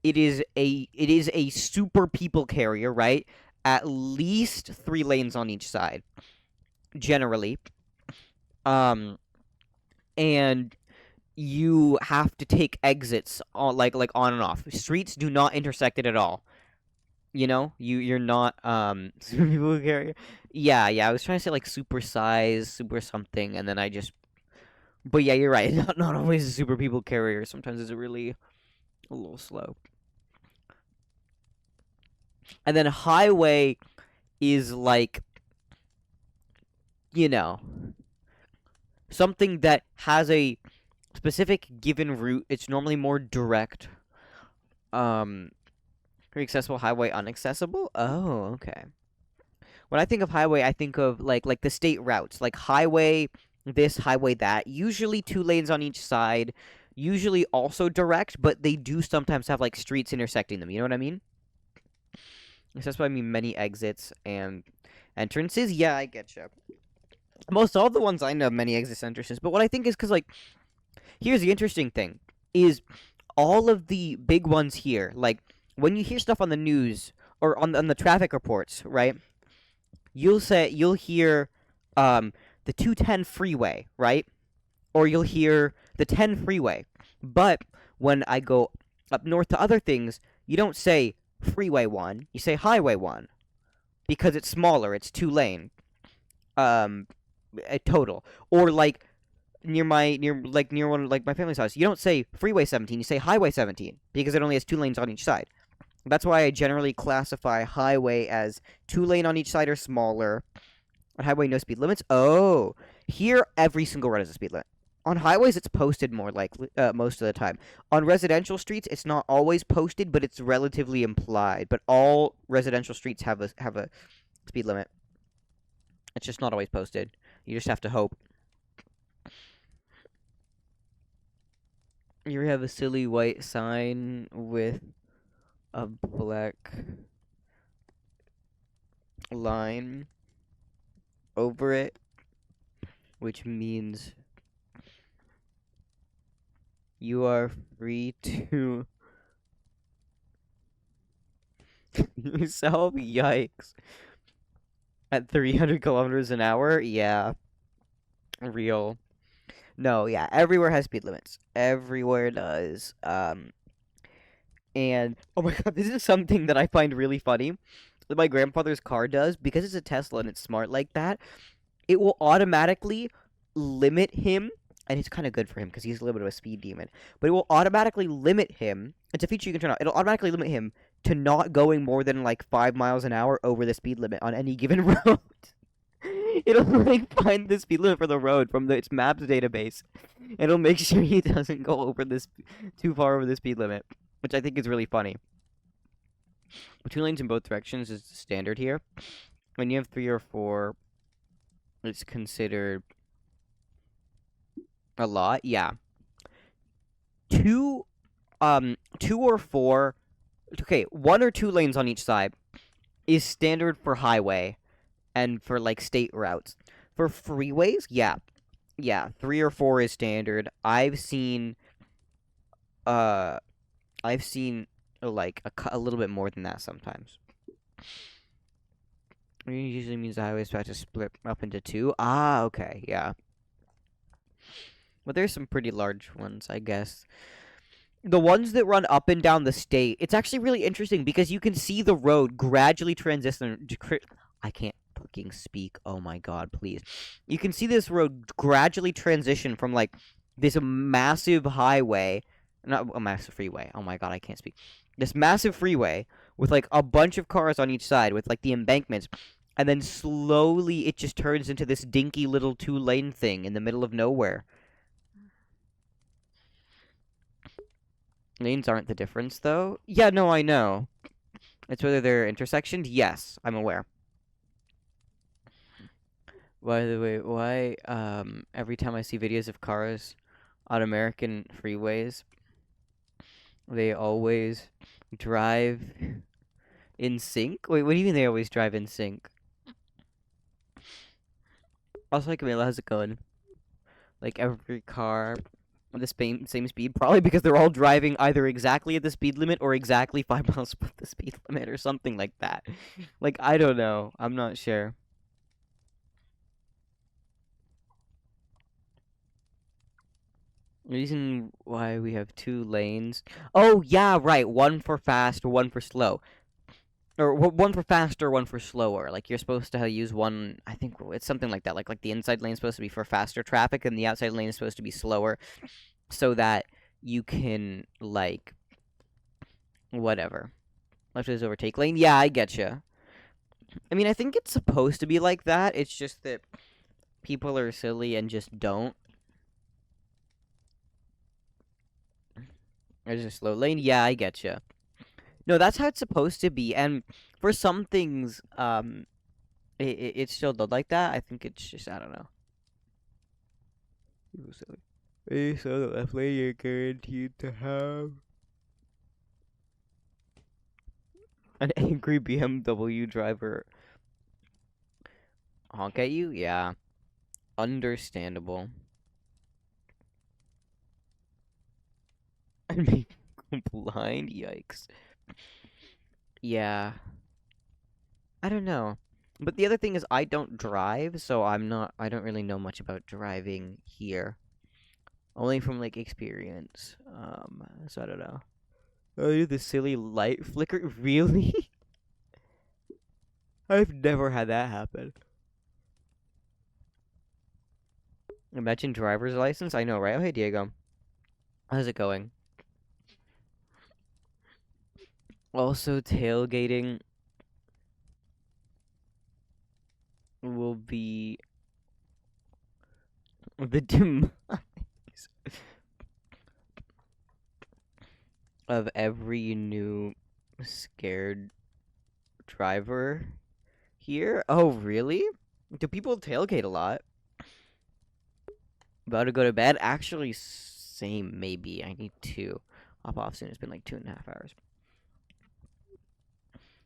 It is a super people carrier, right? At least 3 lanes on each side, generally. Um, and you have to take exits on like on and off. Streets do not intersect it at all. You're not super people carrier. Yeah. I was trying to say like super size, super something, and then I just. But yeah, you're right. Not always a super people carrier. Sometimes it's really a little slow. And then highway is like, you know, something that has a specific given route. It's normally more direct. Um, Very accessible, highway unaccessible. Oh, okay. When I think of highway, I think of like the state routes, like highway this, highway that. Usually 2 lanes on each side. Usually also direct, but they do sometimes have like streets intersecting them. You know what I mean? So that's what I mean. Many exits and entrances. Yeah, I get you. Most all the ones I know have many exits and entrances. But what I think is because like here's the interesting thing is all of the big ones here, like when you hear stuff on the news or on the traffic reports, right? You'll hear the 210 freeway, right? Or you'll hear the 10 freeway. But when I go up north to other things, you don't say freeway 1, you say highway 1 because it's smaller, it's 2 lane. Total. Or like near one like my family's house, you don't say freeway 17, you say highway 17 because it only has 2 lanes on each side. That's why I generally classify highway as 2 lane on each side or smaller. On highway, no speed limits. Oh, here every single road has a speed limit. On highways, it's posted more likely most of the time. On residential streets, it's not always posted, but it's relatively implied. But all residential streets have a speed limit. It's just not always posted. You just have to hope. You have a silly white sign with a black line over it, which means you are free to yourself. Yikes. At 300 kilometers an hour? Yeah. Real. No, yeah, everywhere has speed limits. Everywhere does. And oh my god, this is something that I find really funny that my grandfather's car does because it's a Tesla and it's smart like that. It will automatically limit him, and it's kind of good for him because he's a little bit of a speed demon. But it will automatically limit him. It's a feature you can turn on. It'll automatically limit him to not going more than like 5 miles an hour over the speed limit on any given road. It'll like find the speed limit for the road from its maps database. And it'll make sure he doesn't go over this too far over the speed limit, which I think is really funny. But 2 lanes in both directions is standard here. When you have 3 or 4, it's considered a lot. Yeah, two or 4. Okay, 1 or 2 lanes on each side is standard for highway and for like state routes. For freeways, yeah, 3 or 4 is standard. I've seen like a little bit more than that sometimes. It usually means the highway is about to split up into 2. Ah, okay, yeah. But there's some pretty large ones, I guess. The ones that run up and down the state, it's actually really interesting because you can see the road gradually transition. I can't fucking speak. Oh my god, please. You can see this road gradually transition from like this massive highway, not a massive freeway. Oh my god, I can't speak. This massive freeway with like a bunch of cars on each side with like the embankments, and then slowly it just turns into this dinky little 2 lane thing in the middle of nowhere. Lanes aren't the difference, though. Yeah, no, I know. It's whether they're intersections. Yes, I'm aware. By the way, why every time I see videos of cars on American freeways, they always drive in sync? Wait, what do you mean they always drive in sync? Also, like, Camila, how's it going? Like, every car at the same speed, probably because they're all driving either exactly at the speed limit or exactly 5 miles above the speed limit or something like that. Like, I don't know. I'm not sure. Reason why we have 2 lanes. Oh, yeah, right. One for fast, one for slow. Or one for faster, one for slower. Like, you're supposed to use one, I think it's something like that. Like the inside lane is supposed to be for faster traffic, and the outside lane is supposed to be slower, so that you can, like, whatever. Left is overtake lane. Yeah, I getcha. I mean, I think it's supposed to be like that. It's just that people are silly and just don't. There's a slow lane. Yeah, I getcha. No, that's how it's supposed to be. And for some things, it's still done like that. I think it's just, I don't know. People silly. Hey, so the left lane you're guaranteed to have an angry BMW driver honk at you? Yeah. Understandable. I mean, blind. Yikes. Yeah. I don't know. But the other thing is I don't drive, so I don't really know much about driving here. Only from like experience. So I don't know. Oh, the silly light flicker. Really? I've never had that happen. Imagine driver's license. I know, right? Oh, hey, Diego. How's it going? Also, tailgating will be the demise of every new scared driver here. Oh, really? Do people tailgate a lot? About to go to bed? Actually, same, maybe. I need to hop off soon. It's been like 2.5 hours.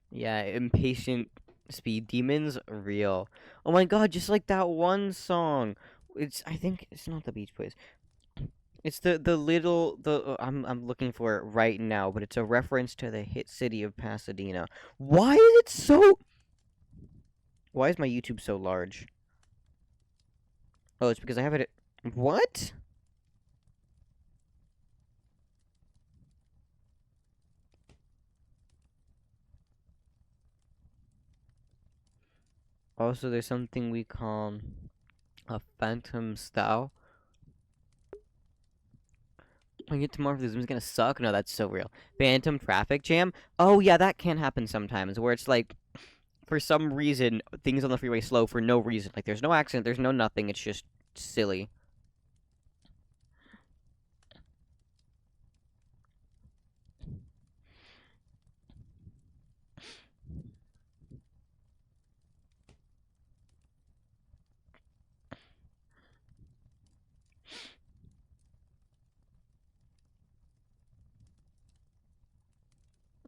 Yeah, impatient speed demons, real. Oh my god, just like that one song. I think it's not the Beach Boys. It's the little I'm looking for it right now, but it's a reference to the hit city of Pasadena. Why is it so? Why is my YouTube so large? Oh, it's because I have it. What? Also, there's something we call a phantom style. I get tomorrow. This is gonna suck. No, that's so real. Phantom traffic jam. Oh yeah, that can happen sometimes, where it's like for some reason things on the freeway slow for no reason. Like there's no accident, there's no nothing. It's just silly.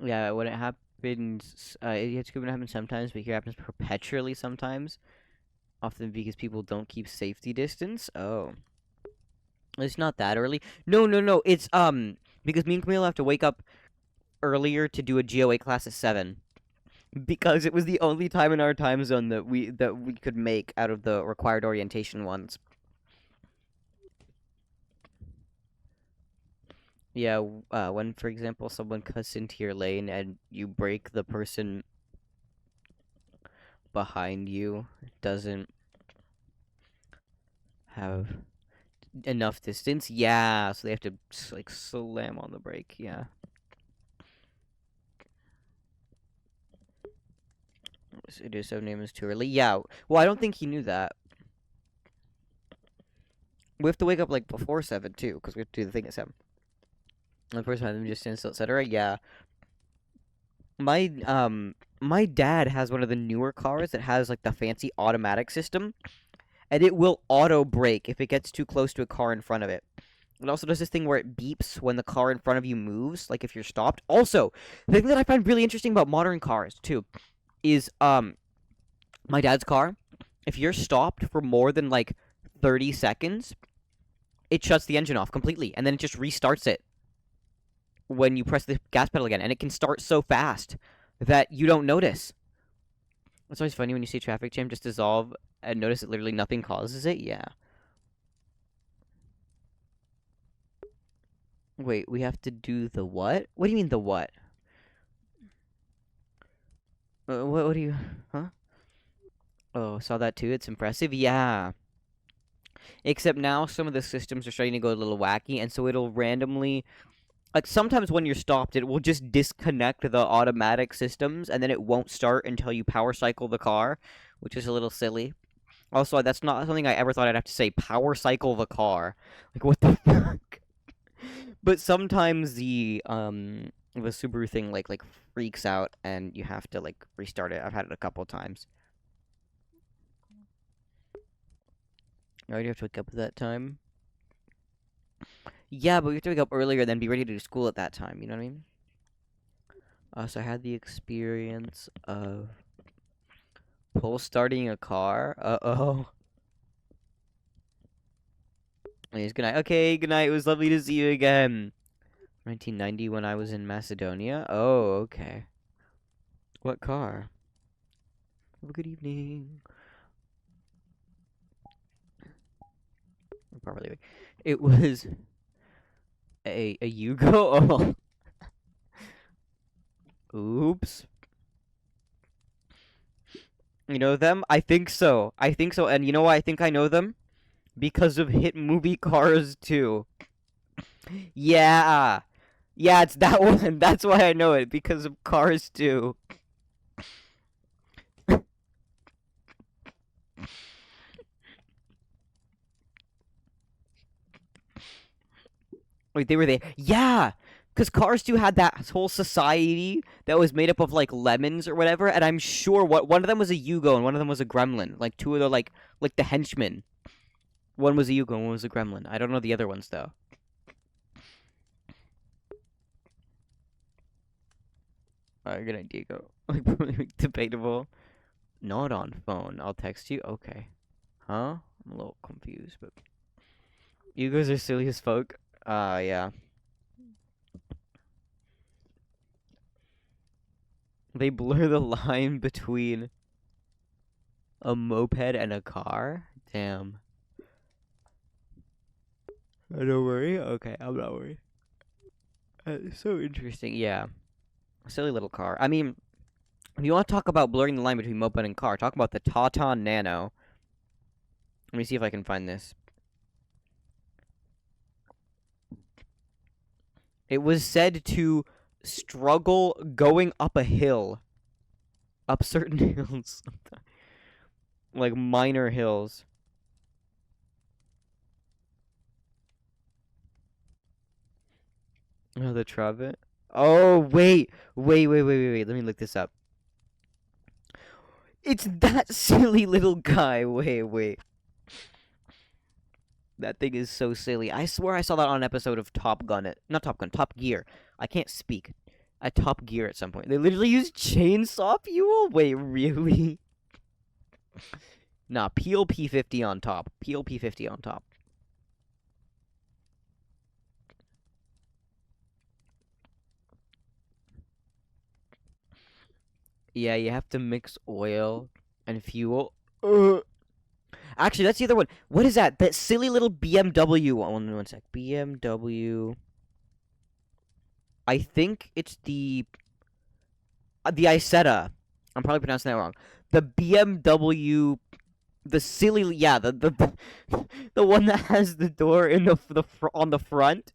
Yeah, when it happens, it's gonna happen sometimes, but here it happens perpetually sometimes. Often because people don't keep safety distance. Oh, it's not that early. No, no, no. It's because me and Camille have to wake up earlier to do a GOA class at 7 because it was the only time in our time zone that we could make out of the required orientation ones. Yeah, when for example someone cuts into your lane and you break the person behind you doesn't have enough distance. Yeah, so they have to like slam on the brake. Yeah. It is 7 a.m. is too early. Yeah. Well, I don't think he knew that. We have to wake up like before 7 too, because we have to do the thing at 7. And the person has just stand still, etc. Yeah. My dad has one of the newer cars that has like the fancy automatic system, and it will auto brake if it gets too close to a car in front of it. It also does this thing where it beeps when the car in front of you moves, like if you're stopped. Also, the thing that I find really interesting about modern cars too is my dad's car. If you're stopped for more than like 30 seconds, it shuts the engine off completely, and then it just restarts it when you press the gas pedal again, and it can start so fast that you don't notice. It's always funny when you see a traffic jam just dissolve and notice that literally nothing causes it. Yeah. Wait, we have to do the what? What do you mean the what? What do you? Huh? Oh, saw that too. It's impressive. Yeah. Except now some of the systems are starting to go a little wacky, and so it'll randomly, like sometimes when you're stopped, it will just disconnect the automatic systems, and then it won't start until you power cycle the car, which is a little silly. Also, that's not something I ever thought I'd have to say. Power cycle the car, like what the fuck? But sometimes the Subaru thing like freaks out, and you have to like restart it. I've had it a couple times. Oh, you have to wake up at that time. Yeah, but we have to wake up earlier, then be ready to do school at that time. You know what I mean? So I had the experience of pull starting a car. Uh-oh. Anyways, good night. Okay, good night. It was lovely to see you again. 1990 when I was in Macedonia. Oh, okay. What car? Have a good evening. Probably. It was a Yugo. Oh, oops. You know them? I think so. I think so. And you know why I think I know them? Because of hit movie Cars 2. Yeah. Yeah, it's that one. That's why I know it. Because of Cars 2. Wait, they were there. Yeah! Because Cars 2 had that whole society that was made up of, like, lemons or whatever, and I'm sure one of them was a Yugo and one of them was a Gremlin. Like, two of the, like the henchmen. One was a Yugo and one was a Gremlin. I don't know the other ones, though. Alright, good idea, go. Like, debatable. Not on phone. I'll text you? Okay. Huh? I'm a little confused, but... Yugos are silly as fuck. Yeah. They blur the line between a moped and a car? Damn. Don't worry? Okay, I'm not worried. It's so interesting. Yeah. Silly little car. I mean, if you want to talk about blurring the line between moped and car, talk about the Tata Nano. Let me see if I can find this. It was said to struggle going up a hill. Up certain hills. Like minor hills. Oh, the Trabant? Oh, wait. Let me look this up. It's that silly little guy. Wait. That thing is so silly. I swear I saw that on an episode of Top Gun. Not Top Gun, Top Gear. I can't speak. At Top Gear at some point. They literally use chainsaw fuel? Wait, really? Nah, PLP 50 on top. PLP 50 on top. Yeah, you have to mix oil and fuel. Actually, that's the other one. What is that? That silly little BMW. One sec. BMW. I think it's the Isetta. I'm probably pronouncing that wrong. The BMW, the silly, yeah, the one that has the door in on the front.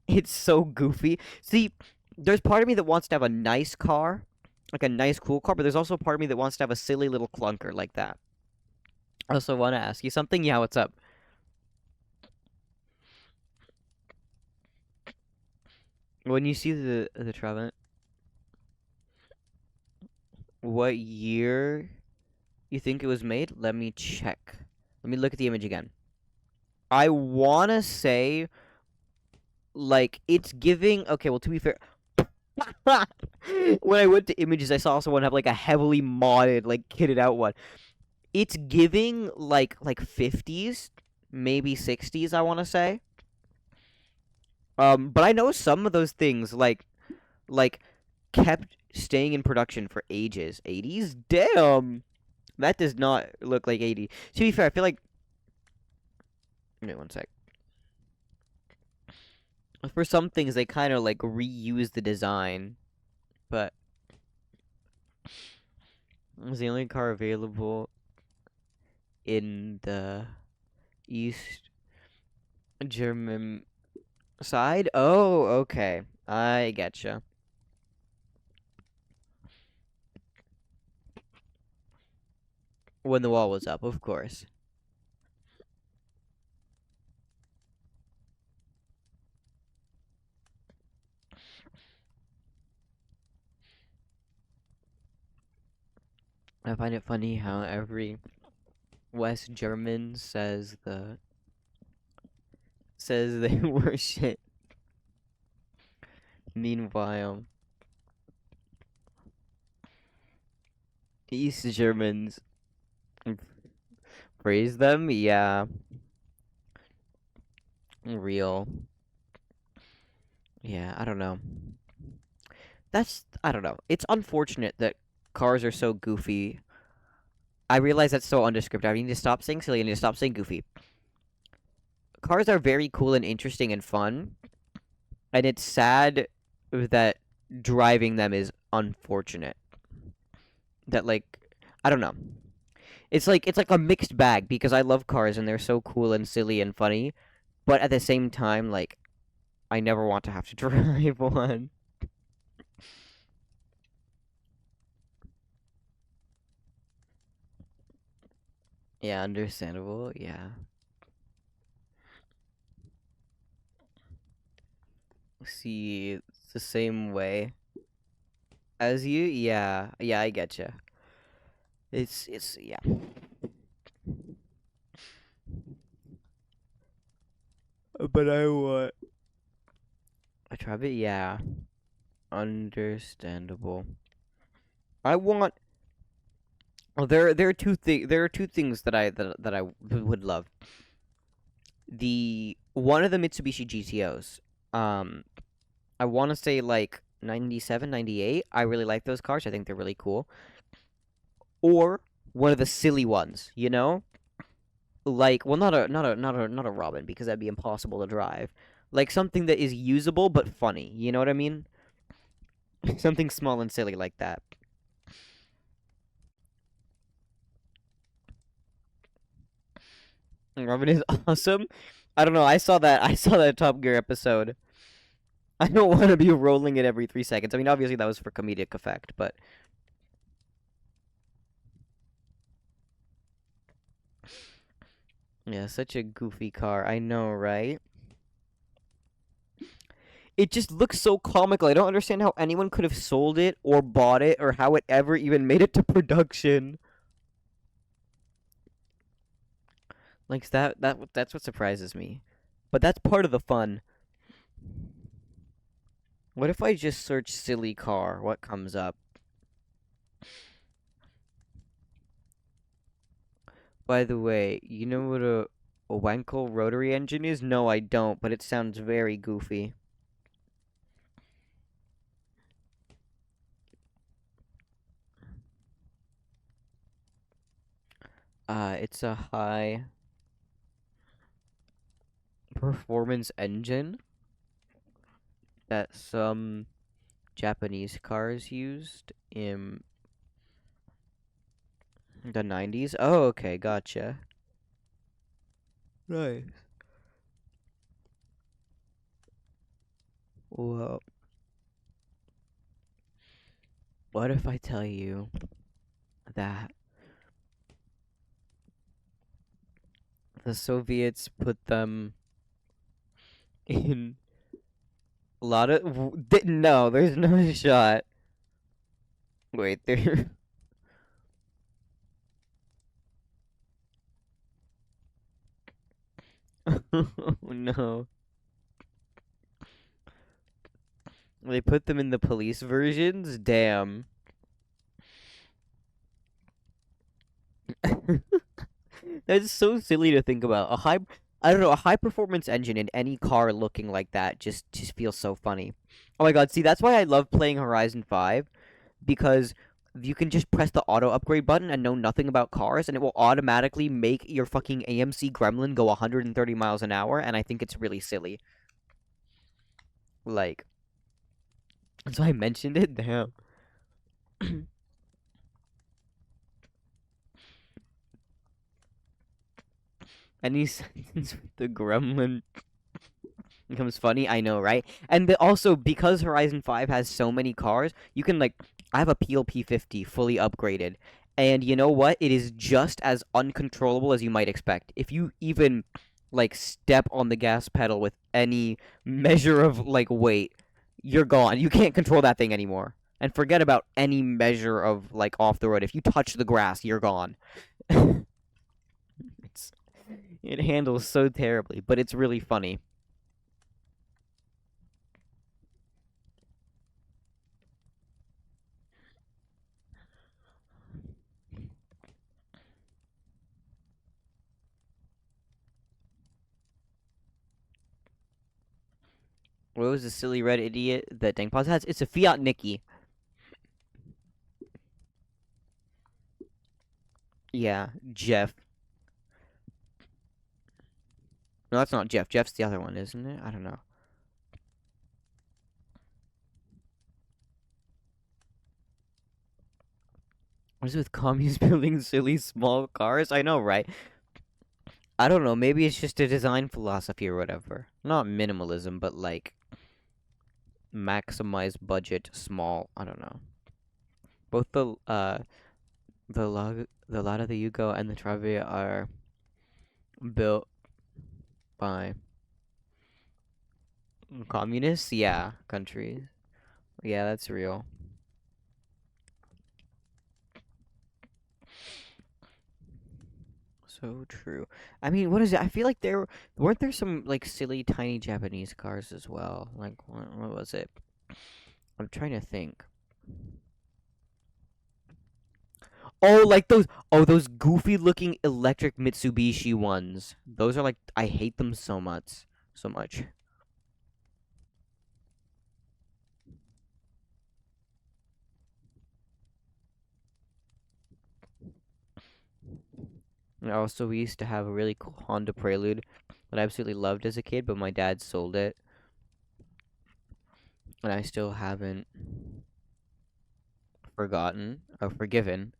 It's so goofy. See, there's part of me that wants to have a nice car, like a nice cool car, but there's also a part of me that wants to have a silly little clunker like that. I also want to ask you something. Yeah, what's up? When you see the Trabant, what year you think it was made? Let me check. Let me look at the image again. I wanna say, like, it's giving. Okay, well, to be fair, when I went to images, I saw someone have like a heavily modded, like kitted out one. It's giving like 50s, maybe 60s. I want to say. But I know some of those things like kept staying in production for ages. 80s? Damn. That does not look like 80. To be fair, I feel like wait one sec. For some things they kind of like reuse the design, but it was the only car available in the East German side. Oh, okay. I getcha. When the wall was up, of course. I find it funny how every West German says they were shit. Meanwhile, East Germans praise them. Yeah, real. Yeah, I don't know. I don't know. It's unfortunate that cars are so goofy. I realize that's so undescriptive. I need to stop saying silly. I need to stop saying goofy. Cars are very cool and interesting and fun, and it's sad that driving them is unfortunate. That like, I don't know. It's like a mixed bag because I love cars and they're so cool and silly and funny, but at the same time, like I never want to have to drive one. Yeah, understandable. Yeah. See, it's the same way as you. Yeah, yeah, I getcha. It's yeah. But I want a try, but yeah, understandable. I want. Well, there are two things that I would love. The one of the Mitsubishi GTOs. Um, I want to say like 97, 98. I really like those cars. I think they're really cool. Or one of the silly ones, you know? Like, well, not a Robin because that'd be impossible to drive. Like something that is usable but funny. You know what I mean? Something small and silly like that. Robin is awesome. I don't know. I saw that Top Gear episode. I don't want to be rolling it every 3 seconds. I mean, obviously that was for comedic effect, but yeah, such a goofy car. I know, right? It just looks so comical. I don't understand how anyone could have sold it or bought it or how it ever even made it to production. Like that's what surprises me. But that's part of the fun. What if I just search silly car? What comes up? By the way, you know what a Wankel rotary engine is? No, I don't, but it sounds very goofy. It's a high performance engine that some Japanese cars used in the 90s. Oh, okay, gotcha. Right. Well, what if I tell you that the Soviets put them in a lot of. No, there's no shot. Wait, there. Oh no. They put them in the police versions? Damn. That's so silly to think about. I don't know, a high performance engine in any car looking like that just feels so funny. Oh my god, see that's why I love playing Horizon 5 because you can just press the auto upgrade button and know nothing about cars and it will automatically make your fucking AMC Gremlin go 130 miles an hour and I think it's really silly. Like, that's why I mentioned it. Damn. Any sentence with the Gremlin becomes funny. I know, right? And also because Horizon 5 has so many cars, you can like I have a PLP 50 fully upgraded. And you know what? It is just as uncontrollable as you might expect. If you even like step on the gas pedal with any measure of like weight, you're gone. You can't control that thing anymore. And forget about any measure of like off the road. If you touch the grass, you're gone. it's it handles so terribly, but it's really funny. What was the silly red idiot that Dangpaz has? It's a Fiat Nicky. Yeah, Jeff. No, that's not Jeff. Jeff's the other one, isn't it? I don't know. What is it with commies building silly small cars? I know, right? I don't know. Maybe it's just a design philosophy or whatever. Not minimalism, but like maximize budget small. I don't know. Both the Lada, the Yugo, and the Travia are built by communists. Yeah, countries. Yeah, that's real. So true. I mean, what is it? I feel like there weren't there some like silly tiny Japanese cars as well. Like what was it? I'm trying to think. Oh, like those goofy looking electric Mitsubishi ones. Those are like I hate them so much. So much. And also, we used to have a really cool Honda Prelude that I absolutely loved as a kid, but my dad sold it, and I still haven't forgotten or forgiven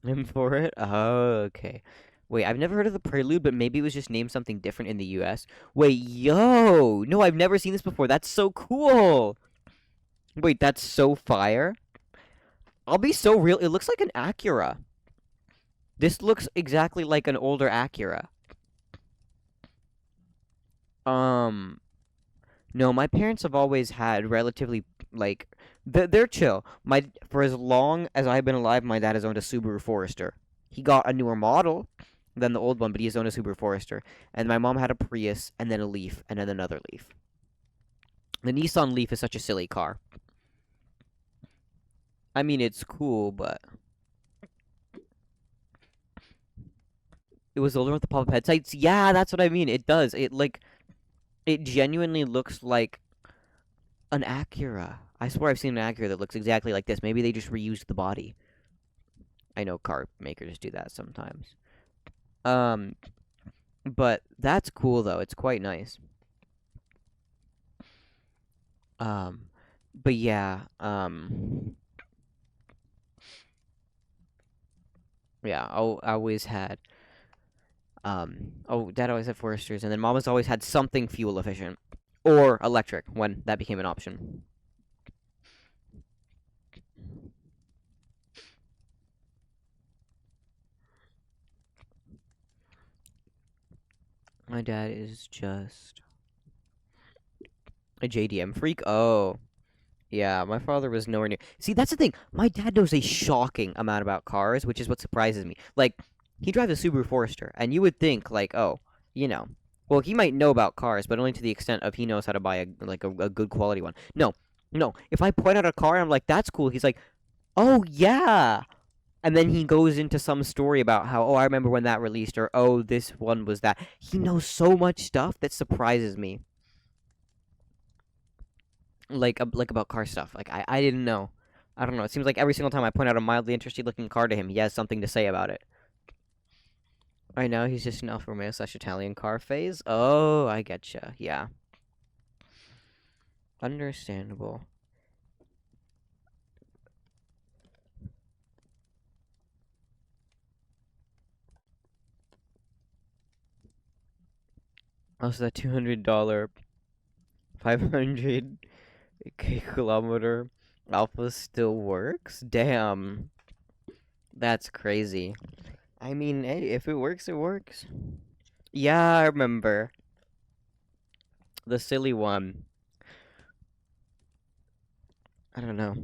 him for it. Oh, okay. Wait, I've never heard of the Prelude, but maybe it was just named something different in the US. Wait, yo! No, I've never seen this before. That's so cool! Wait, that's so fire. I'll be so real. It looks like an Acura. This looks exactly like an older Acura. Um, no, my parents have always had relatively like they're chill. My for as long as I've been alive, my dad has owned a Subaru Forester. He got a newer model than the old one, but he has owned a Subaru Forester. And my mom had a Prius, and then a Leaf, and then another Leaf. The Nissan Leaf is such a silly car. I mean, it's cool, but it was older with the pop-up headlights. Yeah, that's what I mean. It does. It genuinely looks like an Acura. I swear I've seen an Acura that looks exactly like this. Maybe they just reused the body. I know car makers do that sometimes. Um, but that's cool though. It's quite nice. Um, but yeah, yeah. I always had dad always had Foresters, and then mom has always had something fuel efficient or electric when that became an option. My dad is just a JDM freak. Oh, yeah, my father was nowhere near. See, that's the thing. My dad knows a shocking amount about cars, which is what surprises me. Like, he drives a Subaru Forester, and you would think, like, oh, you know, well, he might know about cars, but only to the extent of he knows how to buy a good quality one. No, no. If I point out a car, I'm like, that's cool. He's like, oh yeah, and then he goes into some story about how, oh, I remember when that released, or oh, this one was that. He knows so much stuff that surprises me. Like about car stuff. Like I didn't know. I don't know. It seems like every single time I point out a mildly interesting looking car to him, he has something to say about it. I know he's just an Alfa Romeo slash Italian car phase. Oh, I getcha. Yeah, understandable. Also, that $200, 500 kilometer Alpha still works. Damn, that's crazy. I mean, hey, if it works, it works. Yeah, I remember the silly one. I don't know.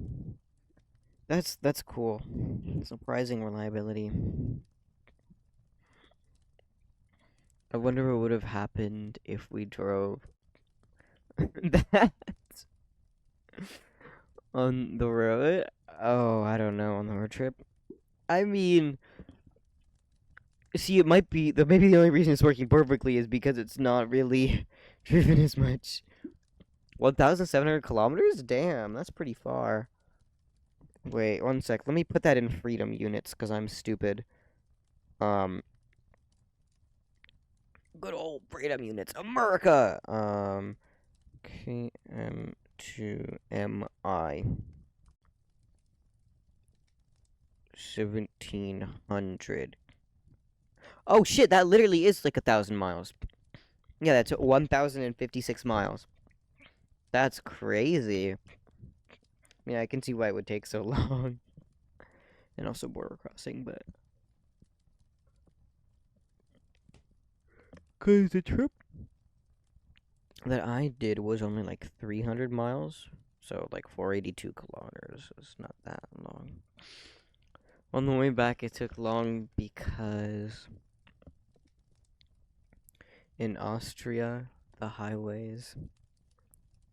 That's cool. Surprising reliability. I wonder what would have happened if we drove that on the road. Oh, I don't know, on the road trip. I mean, see, it might be maybe the only reason it's working perfectly is because it's not really driven as much. 1,700 kilometers? Damn, that's pretty far. Wait, one sec. Let me put that in freedom units, because I'm stupid. Good old freedom units. America! KM to MI. 1,700. Oh shit, that literally is like 1,000 miles. Yeah, that's 1,056 miles. That's crazy. Yeah, I can see why it would take so long. And also border crossing, but... Cause the trip that I did was only like 300 miles. So like 482 kilometers. It's not that long. On the way back, it took long because in Austria, the highways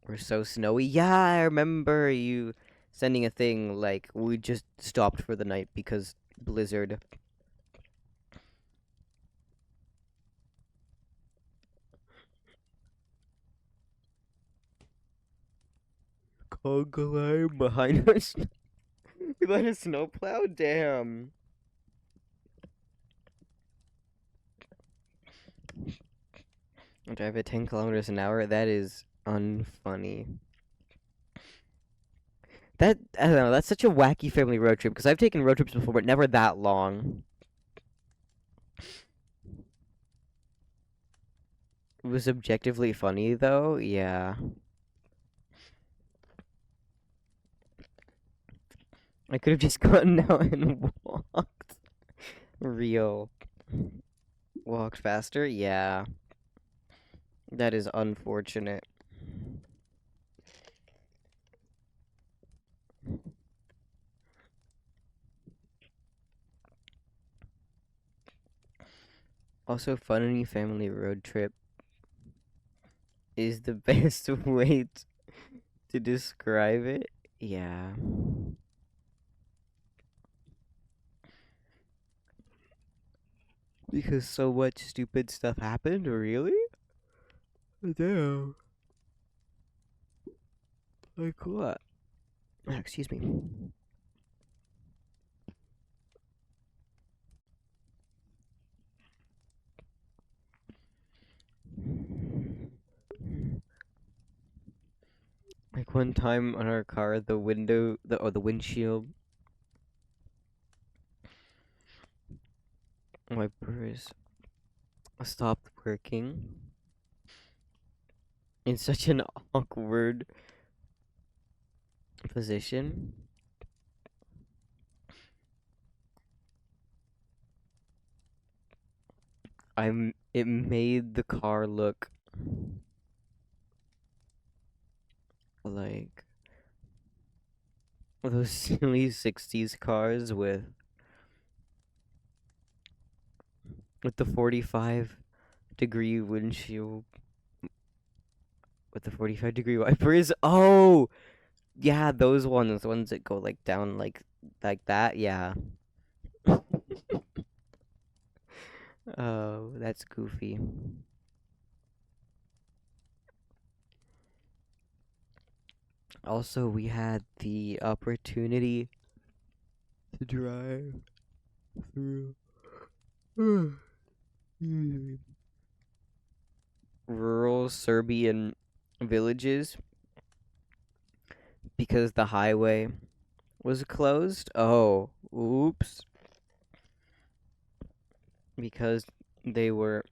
were so snowy. Yeah, I remember you sending a thing like we just stopped for the night because blizzard. Conga Line behind us. Behind a snowplow? Damn. I drive at 10 kilometers an hour? That is unfunny. I don't know, that's such a wacky family road trip, because I've taken road trips before, but never that long. It was objectively funny, though, yeah. I could have just gotten out and walked. Real. Walked faster? Yeah. That is unfortunate. Also, funny family road trip is the best way to describe it. Yeah. Because so much stupid stuff happened, really? Damn. Like what? Excuse me. Like one time on our car, the windshield wipers stopped working in such an awkward position. It made the car look like those silly 60s cars with the 45-degree windshield with the 45-degree wipers. Oh, yeah, those ones, the ones that go like down like that. Yeah. Oh, that's goofy. Also, we had the opportunity to drive through rural Serbian villages because the highway was closed. Oh, oops. Because they were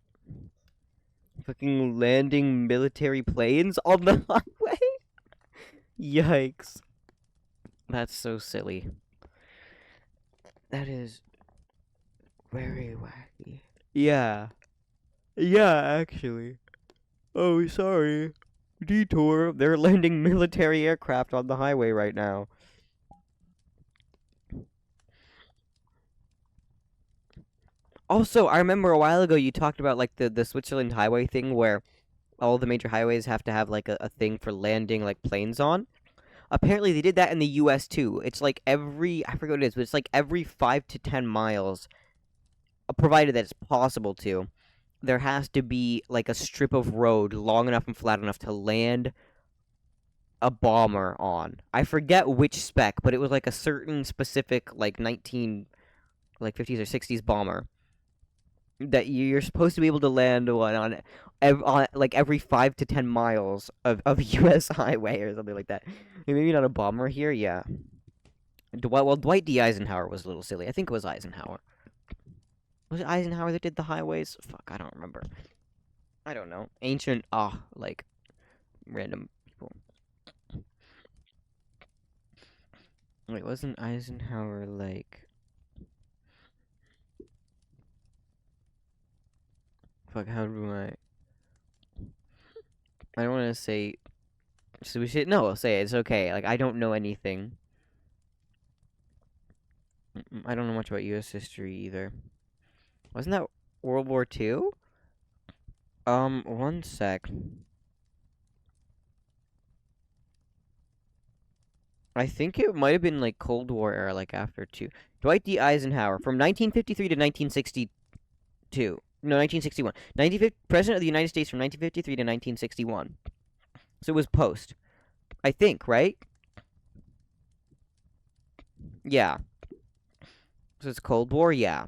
fucking landing military planes on the highway? Yikes. That's so silly. That is very wacky. Yeah. Yeah, actually. Oh, sorry. Detour. They're landing military aircraft on the highway right now. Also, I remember a while ago you talked about like the Switzerland highway thing where all the major highways have to have like a thing for landing like planes on. Apparently they did that in the US too. It's like I forget what it is, but it's like every 5 to 10 miles, provided that it's possible to, there has to be like a strip of road long enough and flat enough to land a bomber on. I forget which spec, but it was like a certain specific like 50s or 60s bomber that you're supposed to be able to land one on like every 5 to 10 miles of a U.S. highway or something like that. Maybe not a bomber here, yeah. Dwight D. Eisenhower was a little silly. I think it was Eisenhower. Was it Eisenhower that did the highways? Fuck, I don't remember. I don't know. Ancient, like random people. Wait, wasn't Eisenhower like? Fuck, how do I? I don't want to say. So we should no. I'll say it. It's okay. Like I don't know anything. I don't know much about U.S. history either. Wasn't that World War II? One sec. I think it might have been like Cold War era, like after two. Dwight D. Eisenhower from 1953 to 1962. No, 1961. President of the United States from 1953 to 1961. So it was post. I think, right? Yeah. So it's Cold War, yeah.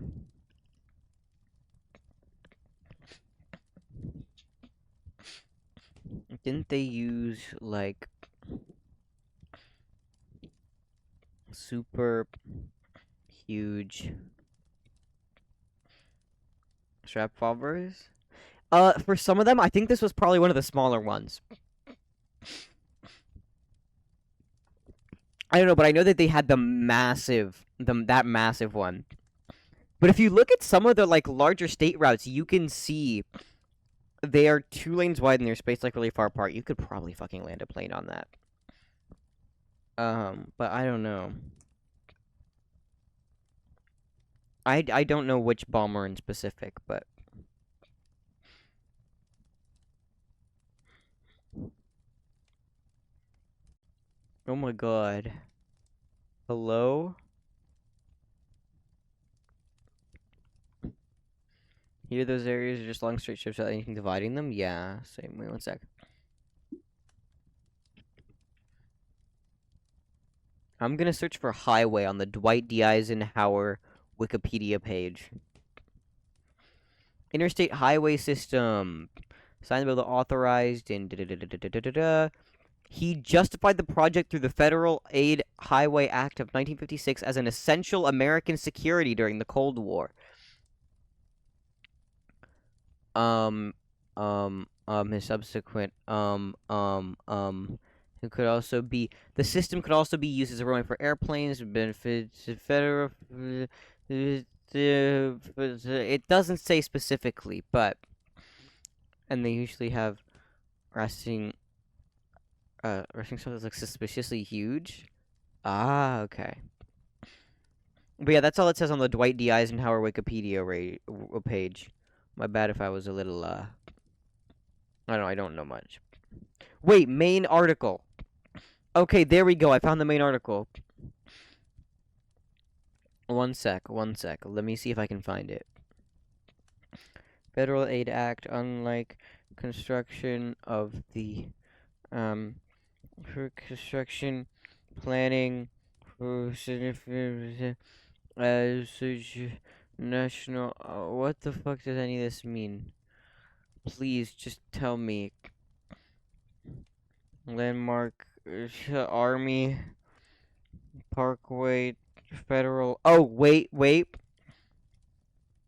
Didn't they use like super huge strap bombers? For some of them, I think this was probably one of the smaller ones. I don't know, but I know that they had that massive one. But if you look at some of the like larger state routes, you can see they are 2 lanes wide and they're spaced like really far apart. You could probably fucking land a plane on that. But I don't know. I don't know which bomber in specific, but oh my god. Hello? Here, those areas are just long straight strips without anything dividing them? Yeah, same. Wait one sec. I'm gonna search for highway on the Dwight D. Eisenhower Wikipedia page. Interstate highway system. Signed by the authorized in He justified the project through the Federal Aid Highway Act of 1956 as an essential American security during the Cold War. His subsequent, it could also be, the system could also be used as a runway for airplanes, benefits federal, it doesn't say specifically, but, and they usually have resting stuff that's like suspiciously huge. Ah, okay. But yeah, that's all it says on the Dwight D. Eisenhower Wikipedia page. My bad if I was a little, I don't know much. Wait, main article. Okay, there we go. I found the main article. One sec. Let me see if I can find it. Federal Aid Act, unlike construction of the, for construction planning for significant national. What the fuck does any of this mean? Please just tell me. Landmark Army Parkway Federal. Oh wait.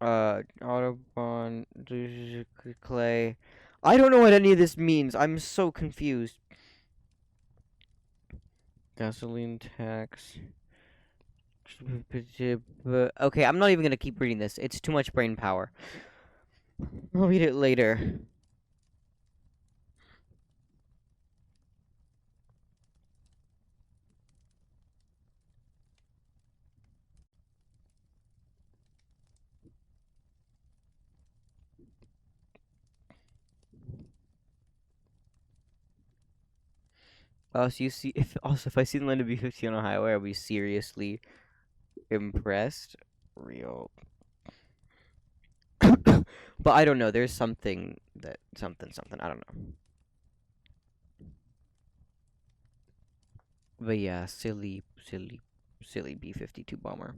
Autobahn Clay. I don't know what any of this means. I'm so confused. Gasoline tax. Okay, I'm not even gonna keep reading this. It's too much brain power. I'll read it later. So you see, if I see the line of B-50 on a highway, I'll be seriously impressed. Real. But I don't know. There's something that something. I don't know. But yeah, silly B-52 bomber.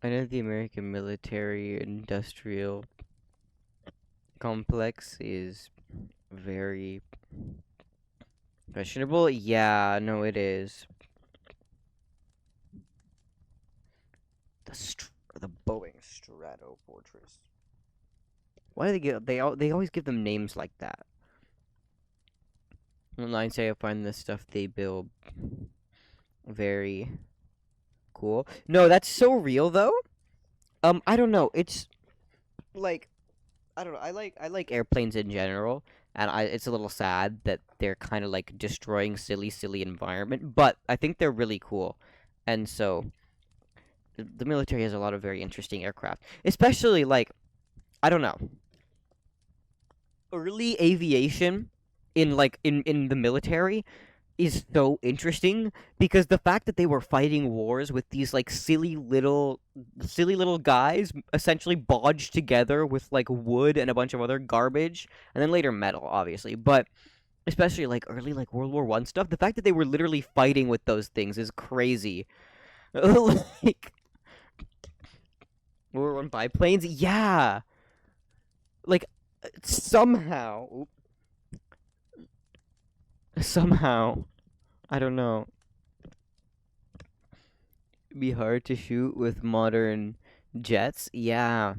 I know the American military industrial complex is very questionable. Yeah, no, it is. The Boeing Strato Fortress. Why do they always give them names like that? When I say I find the stuff they build very cool. No, that's so real though. I don't know. It's like I don't know. I like airplanes in general, and it's a little sad that they're kind of like destroying silly environment. But I think they're really cool, and so the military has a lot of very interesting aircraft, especially like I don't know, early aviation in the military is so interesting because the fact that they were fighting wars with these like silly little guys essentially bodged together with like wood and a bunch of other garbage and then later metal obviously, but especially like early like World War I stuff, the fact that they were literally fighting with those things is crazy. Like World War I biplanes, yeah, like somehow I don't know, be hard to shoot with modern jets. Yeah,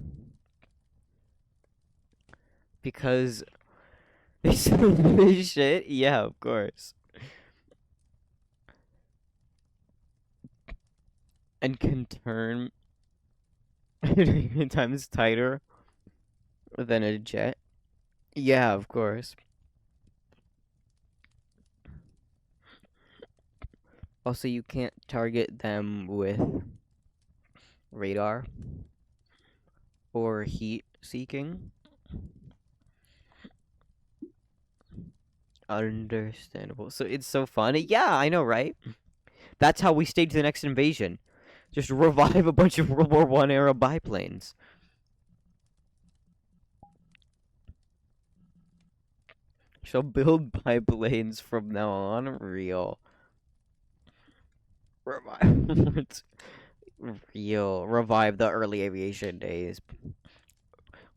because they so shit. Yeah, of course. And can turn 10 times tighter than a jet. Yeah, of course. Also, you can't target them with radar or heat seeking. Understandable. So it's so funny. Yeah, I know, right? That's how we stage the next invasion. Just revive a bunch of World War I era biplanes. Shall build biplanes from now on. Real. Revive. Real. Revive the early aviation days.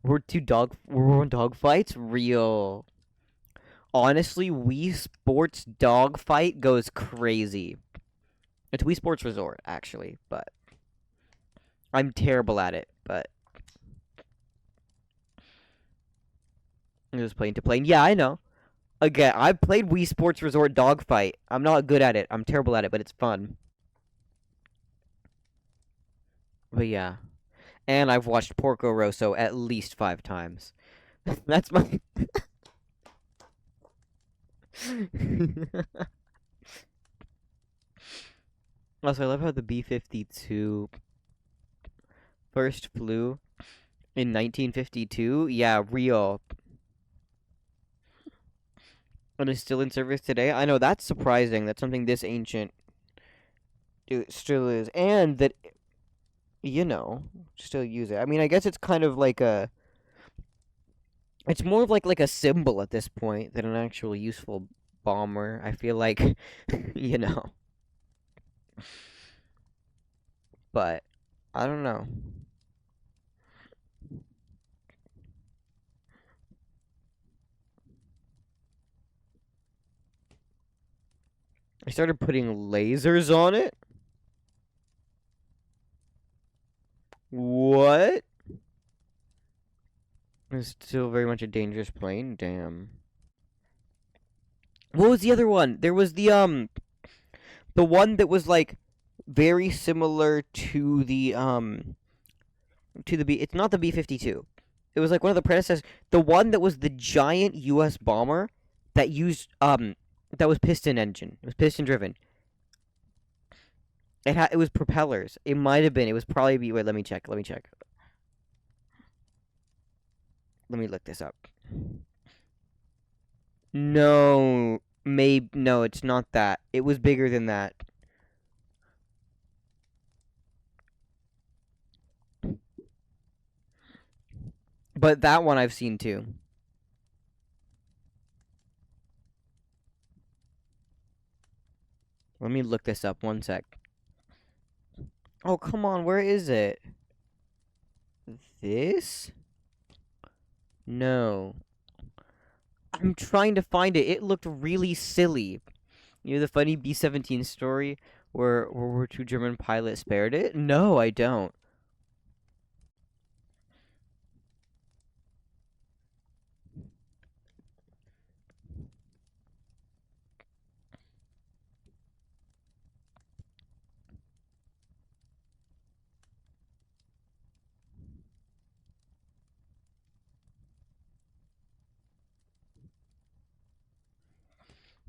World War I dogfights. Real. Honestly, Wii Sports dogfight goes crazy. It's Wii Sports Resort, actually, but I'm terrible at it. But I'm just playing to plane. Yeah, I know. Again, I've played Wii Sports Resort dogfight. I'm not good at it. I'm terrible at it, but it's fun. But yeah. And I've watched Porco Rosso at least 5 times. That's my. Also, I love how the B-52 first flew in 1952. Yeah, real. And is still in service today. I know that's surprising. That's something this ancient. It still is, and that still use it. I mean, I guess it's kind of like a. It's more of like a symbol at this point than an actual useful bomber. I feel like, you know. But I don't know. I started putting lasers on it. What? It's still very much a dangerous plane. Damn. What was the other one? There was the one that was like very similar to the B. It's not the B-52. It was like one of the predecessors. The one that was the giant U.S. bomber that used that was piston engine. It was piston driven. It was propellers. It might have been. It was probably B. Wait, let me check. Let me check. Let me look this up. No, maybe no. It's not that. It was bigger than that. But that one I've seen too. Let me look this up. One sec. Oh, come on. Where is it? This? No. I'm trying to find it. It looked really silly. You know the funny B-17 story where World War II German pilot spared it? No, I don't.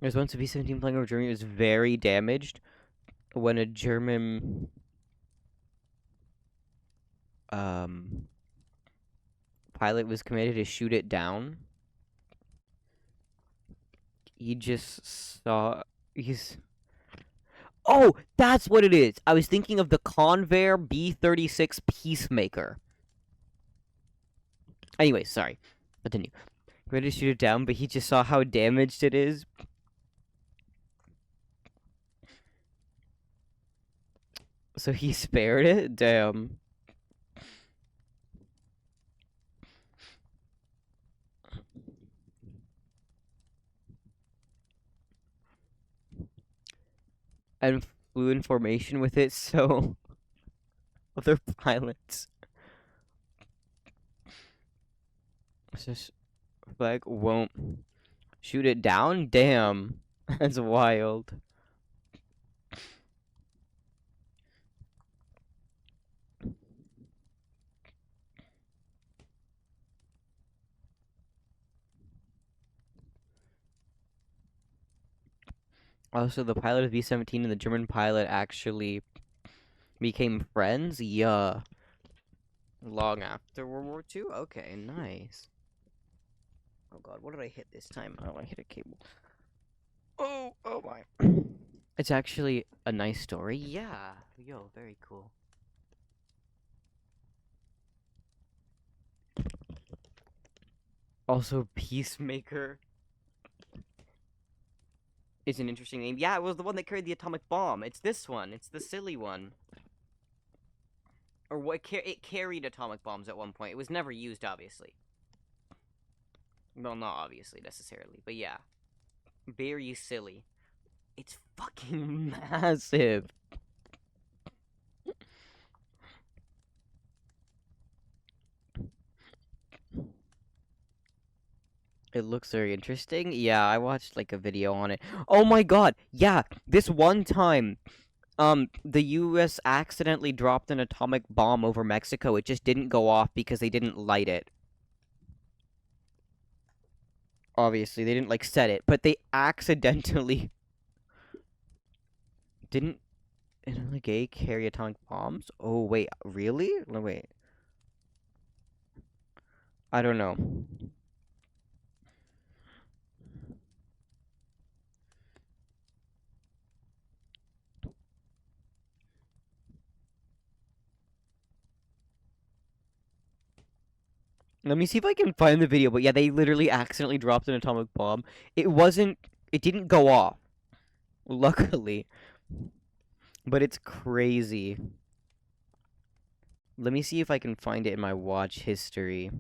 There's once a B-17 plane over Germany was very damaged when a German pilot was commanded to shoot it down. He just saw he's Oh, that's what it is. I was thinking of the Convair B-36 Peacemaker. Anyway, sorry. Continue. He ready to shoot it down, but he just saw how damaged it is. So he spared it? Damn. And flew in formation with it, so other pilots just like won't shoot it down? Damn. That's wild. Also, the pilot of B-17 and the German pilot actually became friends? Yeah. Long after World War II? Okay, nice. Oh god, what did I hit this time? Oh, I hit a cable. Oh my. It's actually a nice story. Yeah. Yo, very cool. Also, Peacemaker is an interesting name. Yeah, it was the one that carried the atomic bomb. It's this one. It's the silly one. Or what? It carried atomic bombs at one point. It was never used, obviously. Well, not obviously necessarily, but yeah, very silly. It's fucking massive. It looks very interesting. Yeah, I watched like a video on it. Oh my god. Yeah, this one time the US accidentally dropped an atomic bomb over Mexico. It just didn't go off because they didn't light it. Obviously, they didn't like set it, but they accidentally didn't Enola Gay carry atomic bombs? Oh wait, really? No, wait. I don't know. Let me see if I can find the video, but yeah, they literally accidentally dropped an atomic bomb. It didn't go off, luckily. But it's crazy. Let me see if I can find it in my watch history.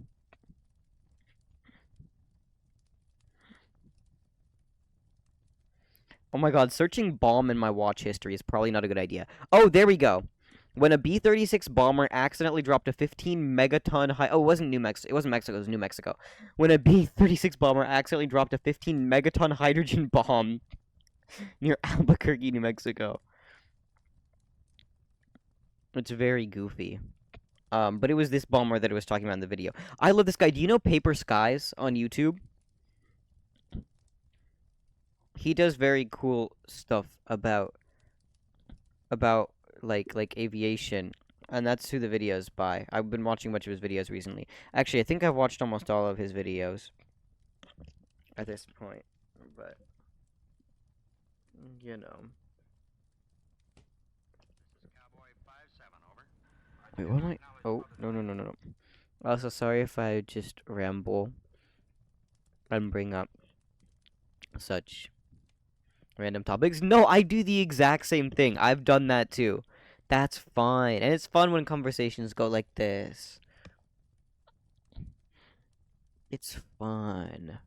Oh my god, searching bomb in my watch history is probably not a good idea. Oh, there we go. When a B-36 bomber accidentally dropped a 15 megaton high... Oh, it wasn't New Mexico. It wasn't Mexico. It was New Mexico. When a B-36 bomber accidentally dropped a 15 megaton hydrogen bomb near Albuquerque, New Mexico. It's very goofy. But it was this bomber that I was talking about in the video. I love this guy. Do you know Paper Skies on YouTube? He does very cool stuff about like aviation, and that's who the video is by. I've been watching much of his videos recently. Actually, I think I've watched almost all of his videos at this point, but you know. Wait, what am I? Oh, no. Also, sorry if I just ramble and bring up such Random topics? No, I do the exact same thing. I've done that too. That's fine. And it's fun when conversations go like this. It's fun.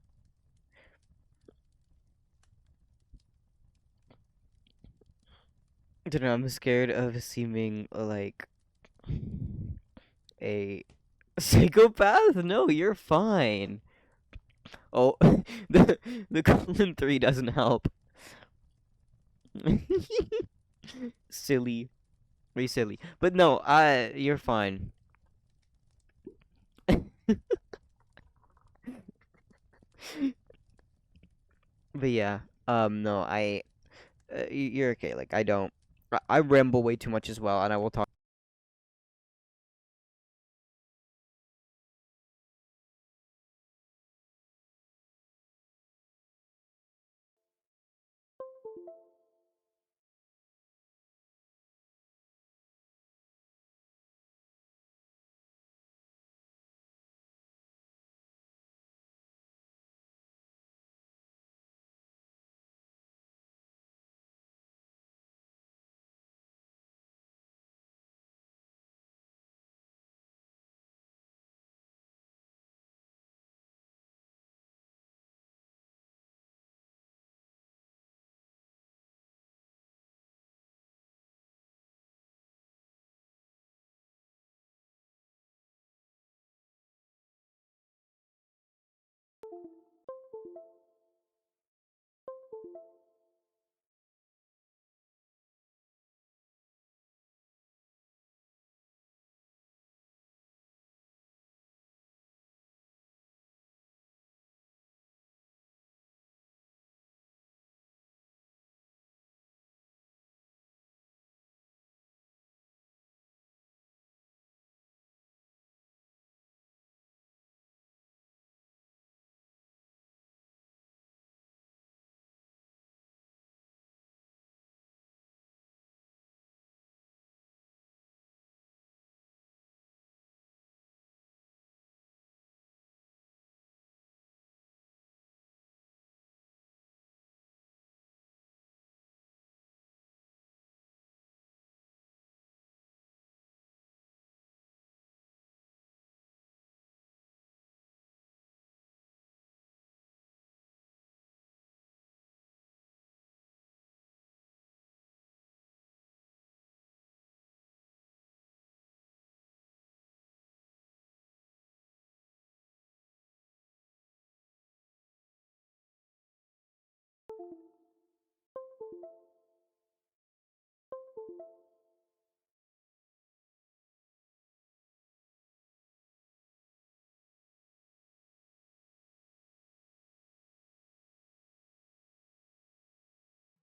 I don't know, I'm scared of seeming like a psychopath. No, you're fine. Oh, the colon 3 doesn't help. Silly. Very silly. But no, you're fine. But yeah, no, you're okay. Like, I don't, I ramble way too much as well, and I will talk.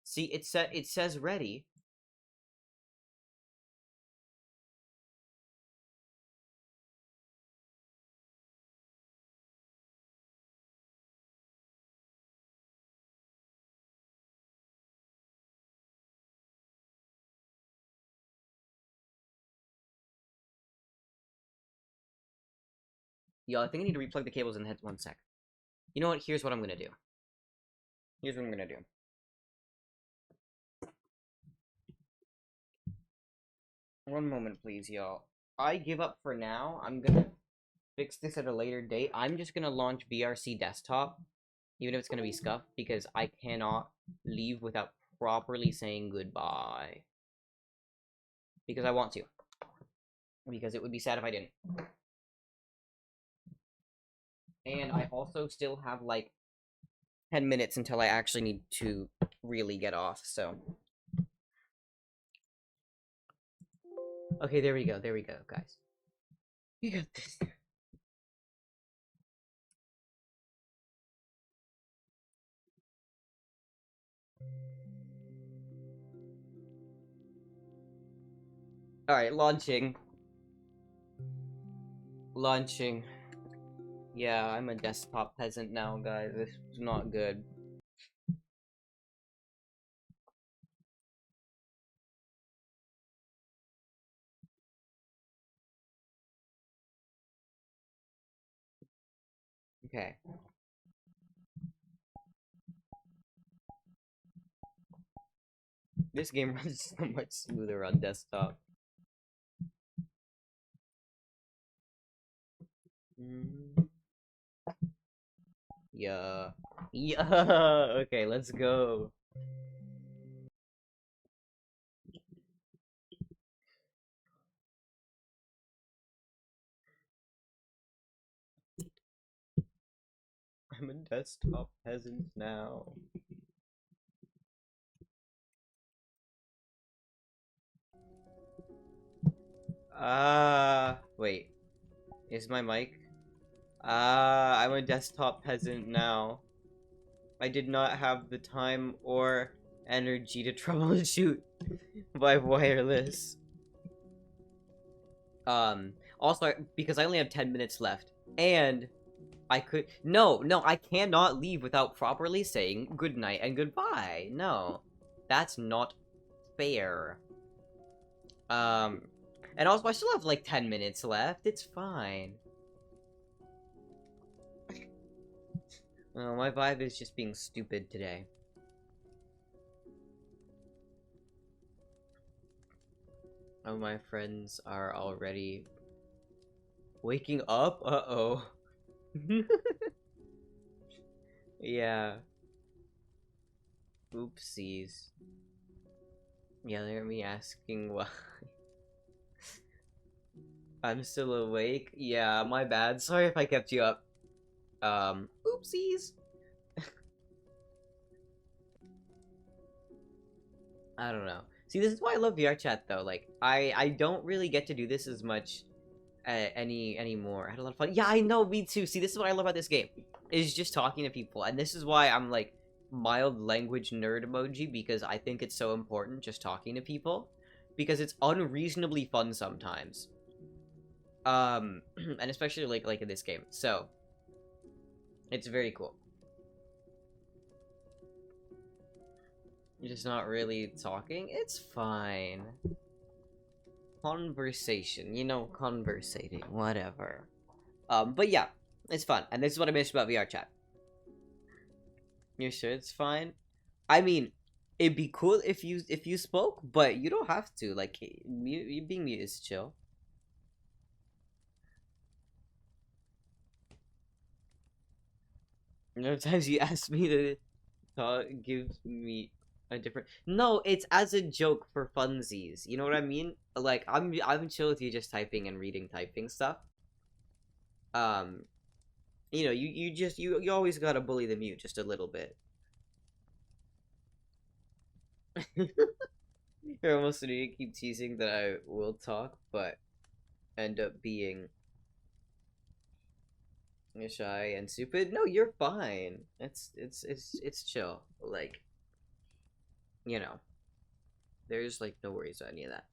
See, it says ready. Yo, I think I need to replug the cables in the head. One sec. You know what? Here's what I'm gonna do. Here's what I'm gonna do. One moment, please, y'all. I give up for now. I'm gonna fix this at a later date. I'm just gonna launch VRC desktop, even if it's gonna be scuffed, because I cannot leave without properly saying goodbye. Because I want to. Because it would be sad if I didn't. And I also still have like 10 minutes until I actually need to really get off, so. Okay, there we go, guys. You got this. Alright, launching. Launching. Yeah, I'm a desktop peasant now, guys. This is not good. Okay. This game runs so much smoother on desktop. Mm. Yeah. Yeah. Okay, let's go. I'm a desktop peasant now. Wait. Is my mic? I'm a desktop peasant now. I did not have the time or energy to troubleshoot by wireless. Also, because I only have 10 minutes left, and I could- No, I cannot leave without properly saying goodnight and goodbye. No. That's not fair. And also, I still have, like, 10 minutes left. It's fine. Oh, my vibe is just being stupid today. Oh, my friends are already waking up? Uh-oh. Yeah. Oopsies. Yeah, they're me asking why. I'm still awake? Yeah, my bad. Sorry if I kept you up. Oopsies. I don't know. See, this is why I love VR chat though. Like, I don't really get to do this as much anymore. I had a lot of fun. Yeah, I know, me too. See, this is what I love about this game. Is just talking to people. And this is why I'm like mild language nerd emoji, because I think it's so important just talking to people. Because it's unreasonably fun sometimes. And especially like in this game. So it's very cool. You're just not really talking? It's fine. Conversation, you know, conversating, whatever. But yeah, it's fun, and this is what I missed about VR chat. You're sure it's fine? I mean, it'd be cool if you spoke, but you don't have to. Like, being mute is chill. You know, times you ask me to talk, gives me a different. No, it's as a joke for funsies. You know what I mean? Like, I'm chill with you just typing and reading typing stuff. Um, you know, you always gotta bully the mute just a little bit. You're almost ready to keep teasing that I will talk, but end up being shy and stupid. No, you're fine. It's chill. Like, you know, there's like no worries about any of that.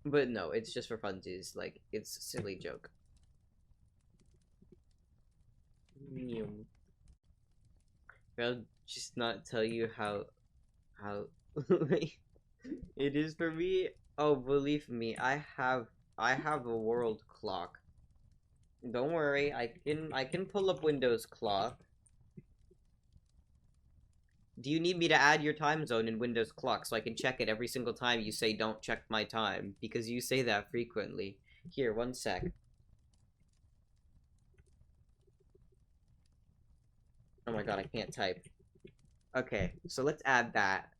But no, it's just for funsies. Like, it's a silly joke. I'll just not tell you how it is for me. Oh, believe me, I have a world clock. Don't worry, I can pull up Windows clock. Do you need me to add your time zone in Windows clock so I can check it every single time you say don't check my time? Because you say that frequently. Here, one sec. Oh my god, I can't type. Okay, so let's add that.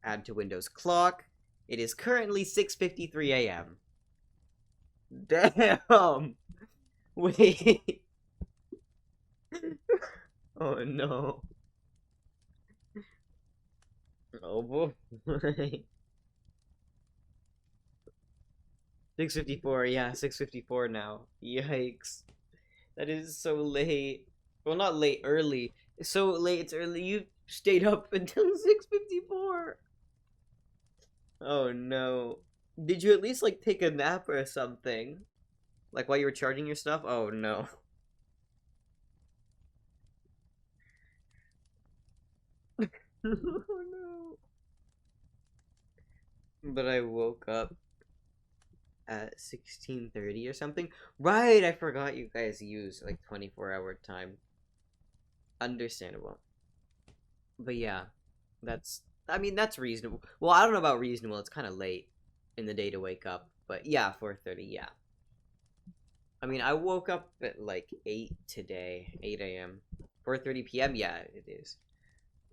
Add to Windows clock. It is currently 6:53 a.m. Damn! Wait. Oh no. Oh boy. 6:54, yeah, 6:54 now. Yikes. That is so late. Well, not late, early. It's so late, it's early. You stayed up until 6:54. Oh no. Did you at least like take a nap or something? Like while you were charging your stuff? Oh no. Oh no. But I woke up at 16:30 or something. Right, I forgot you guys use like 24-hour time. Understandable. But yeah, that's
I mean, that's reasonable. Well, I don't know about reasonable. It's kind of late in the day to wake up. But yeah, 4:30, yeah. I mean, I woke up at like 8 today, 8 a.m. 4:30 p.m. Yeah, it is.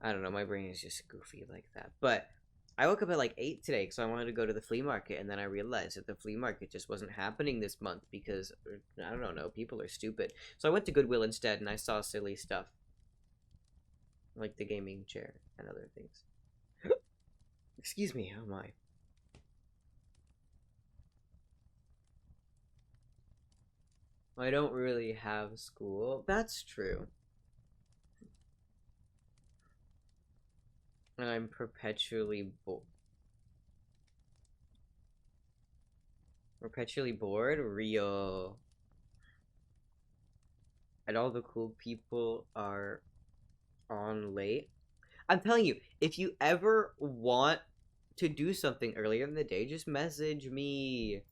I don't know, my brain is just goofy like that. But I woke up at like 8 today because I wanted to go to the flea market, and then I realized that the flea market just wasn't happening this month because, I don't know, people are stupid. So I went to Goodwill instead, and I saw silly stuff. Like the gaming chair and other things. Excuse me, oh my. I don't really have school. That's true. And I'm perpetually bored. Real. And all the cool people are on late. I'm telling you, if you ever want to do something earlier in the day, just message me.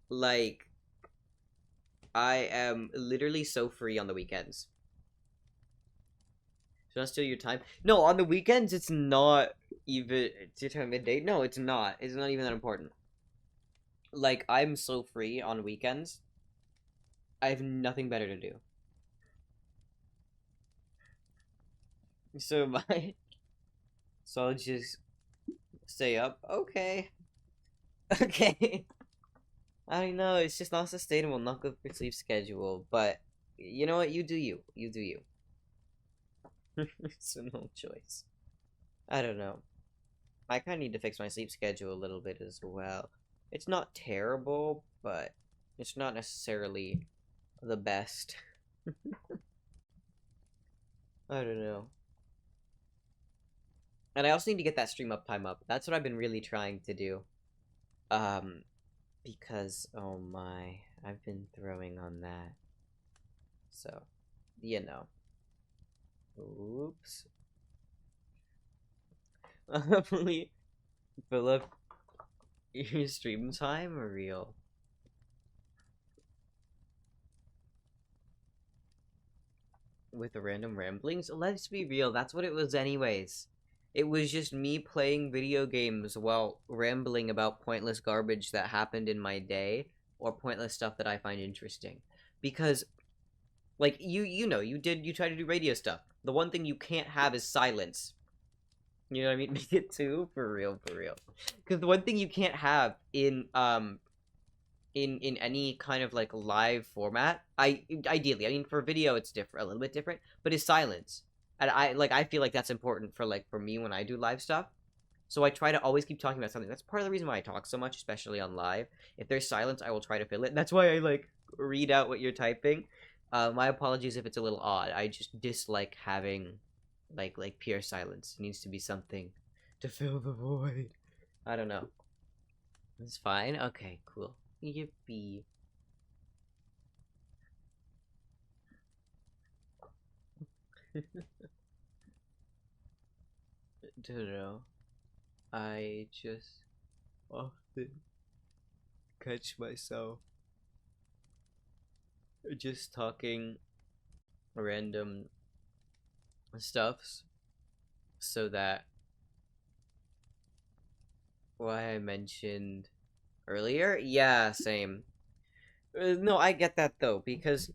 Like, I am literally so free on the weekends. Should I steal your time? No, on the weekends it's not even. It's your time midday. No, it's not. It's not even that important. Like, I'm so free on weekends. I have nothing better to do. So my, so I'll just stay up. Okay. Okay. I know it's just not sustainable, not good for sleep schedule. But you know what? You do you. You do you. So no choice. I don't know. I kind of need to fix my sleep schedule a little bit as well. It's not terrible, but it's not necessarily the best. I don't know. And I also need to get that stream up time up. That's what I've been really trying to do. Um, because, oh my, I've been throwing on that. So, you know. Oops. Hopefully, Philip, your stream time or real? With the random ramblings? Let's be real, that's what it was anyways. It was just me playing video games while rambling about pointless garbage that happened in my day or pointless stuff that I find interesting. Because like you know, you try to do radio stuff. The one thing you can't have is silence. You know what I mean? Make it two for real, for real. Because the one thing you can't have in any kind of like live format, ideally, I mean for video it's different, a little bit different, but is silence. And I feel like that's important for like for me when I do live stuff. So I try to always keep talking about something. That's part of the reason why I talk so much, especially on live. If there's silence, I will try to fill it. That's why I like read out what you're typing. My apologies if it's a little odd. I just dislike having like pure silence. It needs to be something to fill the void. I don't know. It's fine. Okay, cool. Yippee. Don't know. I just often catch myself just talking random stuffs so that why I mentioned earlier, yeah, same. No, I get that though because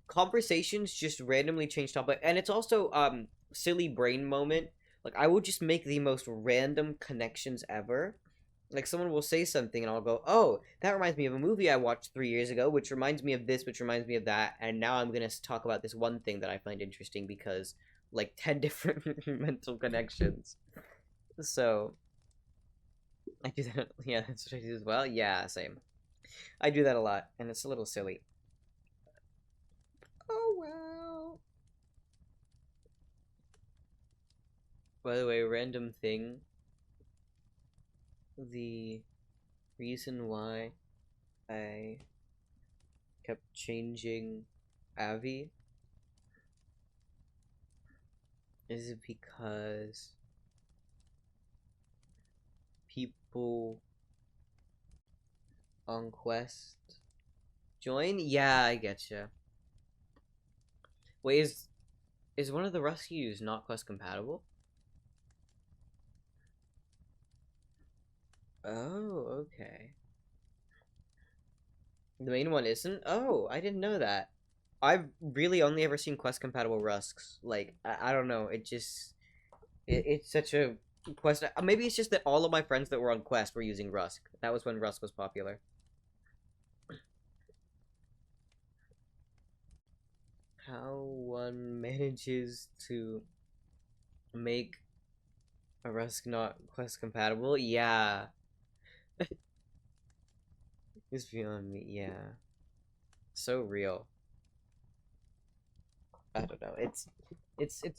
conversations just randomly change topic, and it's also silly brain moment. Like I will just make the most random connections ever. Like someone will say something and I'll go, "Oh, that reminds me of a movie I watched 3 years ago, which reminds me of this, which reminds me of that." And now I'm gonna talk about this one thing that I find interesting because like 10 different mental connections. So I do that. Yeah, that's what I do as well. Yeah, same. I do that a lot, and it's a little silly. Oh well. By the way, random thing. The reason why I kept changing Avi is because people on Quest join? Yeah, I getcha. Wait, is one of the rescues not Quest compatible? Oh, okay. The main one isn't? Oh, I didn't know that. I've really only ever seen quest compatible Rusks. Like, I don't know. It's such a quest. Maybe it's just that all of my friends that were on Quest were using Rusk. That was when Rusk was popular. How one manages to make a Rusk not quest compatible? Yeah. It's beyond me. Yeah. So real. I don't know. It's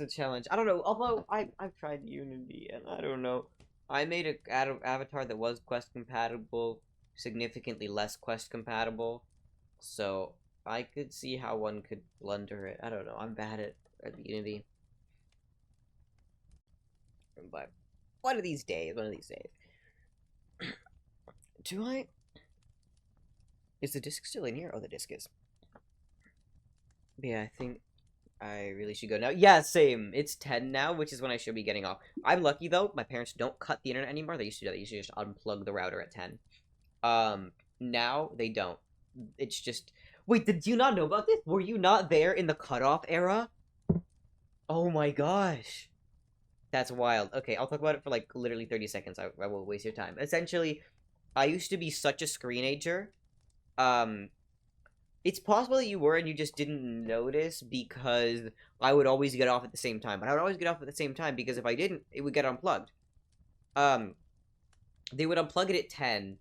a challenge. I don't know. Although I've tried Unity and I don't know. I made a avatar that was quest compatible, significantly less quest compatible. So I could see how one could blunder it. I don't know. I'm bad at Unity. But one of these days, Do I? Is the disc still in here? Oh, the disc is. But yeah, I think I really should go now. Yeah, same. It's 10 now, which is when I should be getting off. I'm lucky though. My parents don't cut the internet anymore. They used to do that. They used to just unplug the router at 10. Now they don't. It's just. Wait, did you not know about this? Were you not there in the cutoff era? Oh my gosh. That's wild. Okay, I'll talk about it for like literally 30 seconds. I won't waste your time. Essentially, I used to be such a screenager. Um, it's possible that you were and you just didn't notice because I would always get off at the same time. But I would always get off at the same time because if I didn't, it would get unplugged. Um, they would unplug it at 10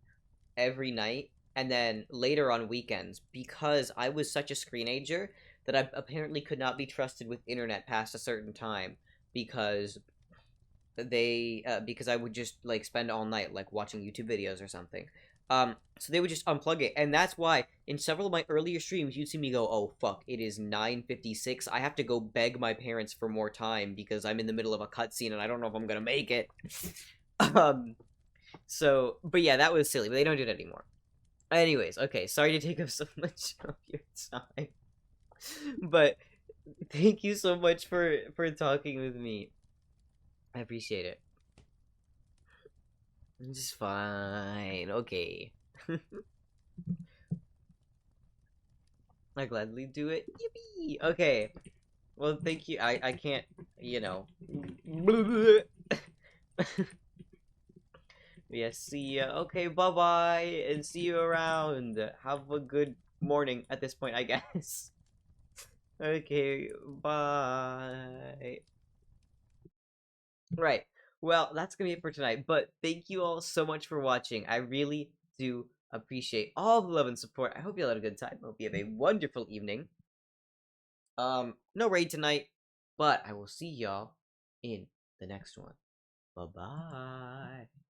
every night and then later on weekends because I was such a screenager that I apparently could not be trusted with internet past a certain time because because I would just like spend all night like watching YouTube videos or something. So they would just unplug it, and that's why in several of my earlier streams you'd see me go, "Oh fuck, it is 9:56. I have to go beg my parents for more time because I'm in the middle of a cutscene and I don't know if I'm gonna make it." um, but yeah, that was silly, but they don't do it anymore. Anyways, okay, sorry to take up so much of your time, but thank you so much for talking with me. I appreciate it. It's fine. Okay. I gladly do it. Yippee! Okay. Well, thank you. I can't, you know. Yeah, see ya. Okay, bye-bye, and see you around. Have a good morning at this point, I guess. Okay, bye. Right. Well, that's gonna be it for tonight. But thank you all so much for watching. I really do appreciate all the love and support. I hope you all had a good time. I hope you have a wonderful evening. No raid tonight, but I will see y'all in the next one. Bye bye.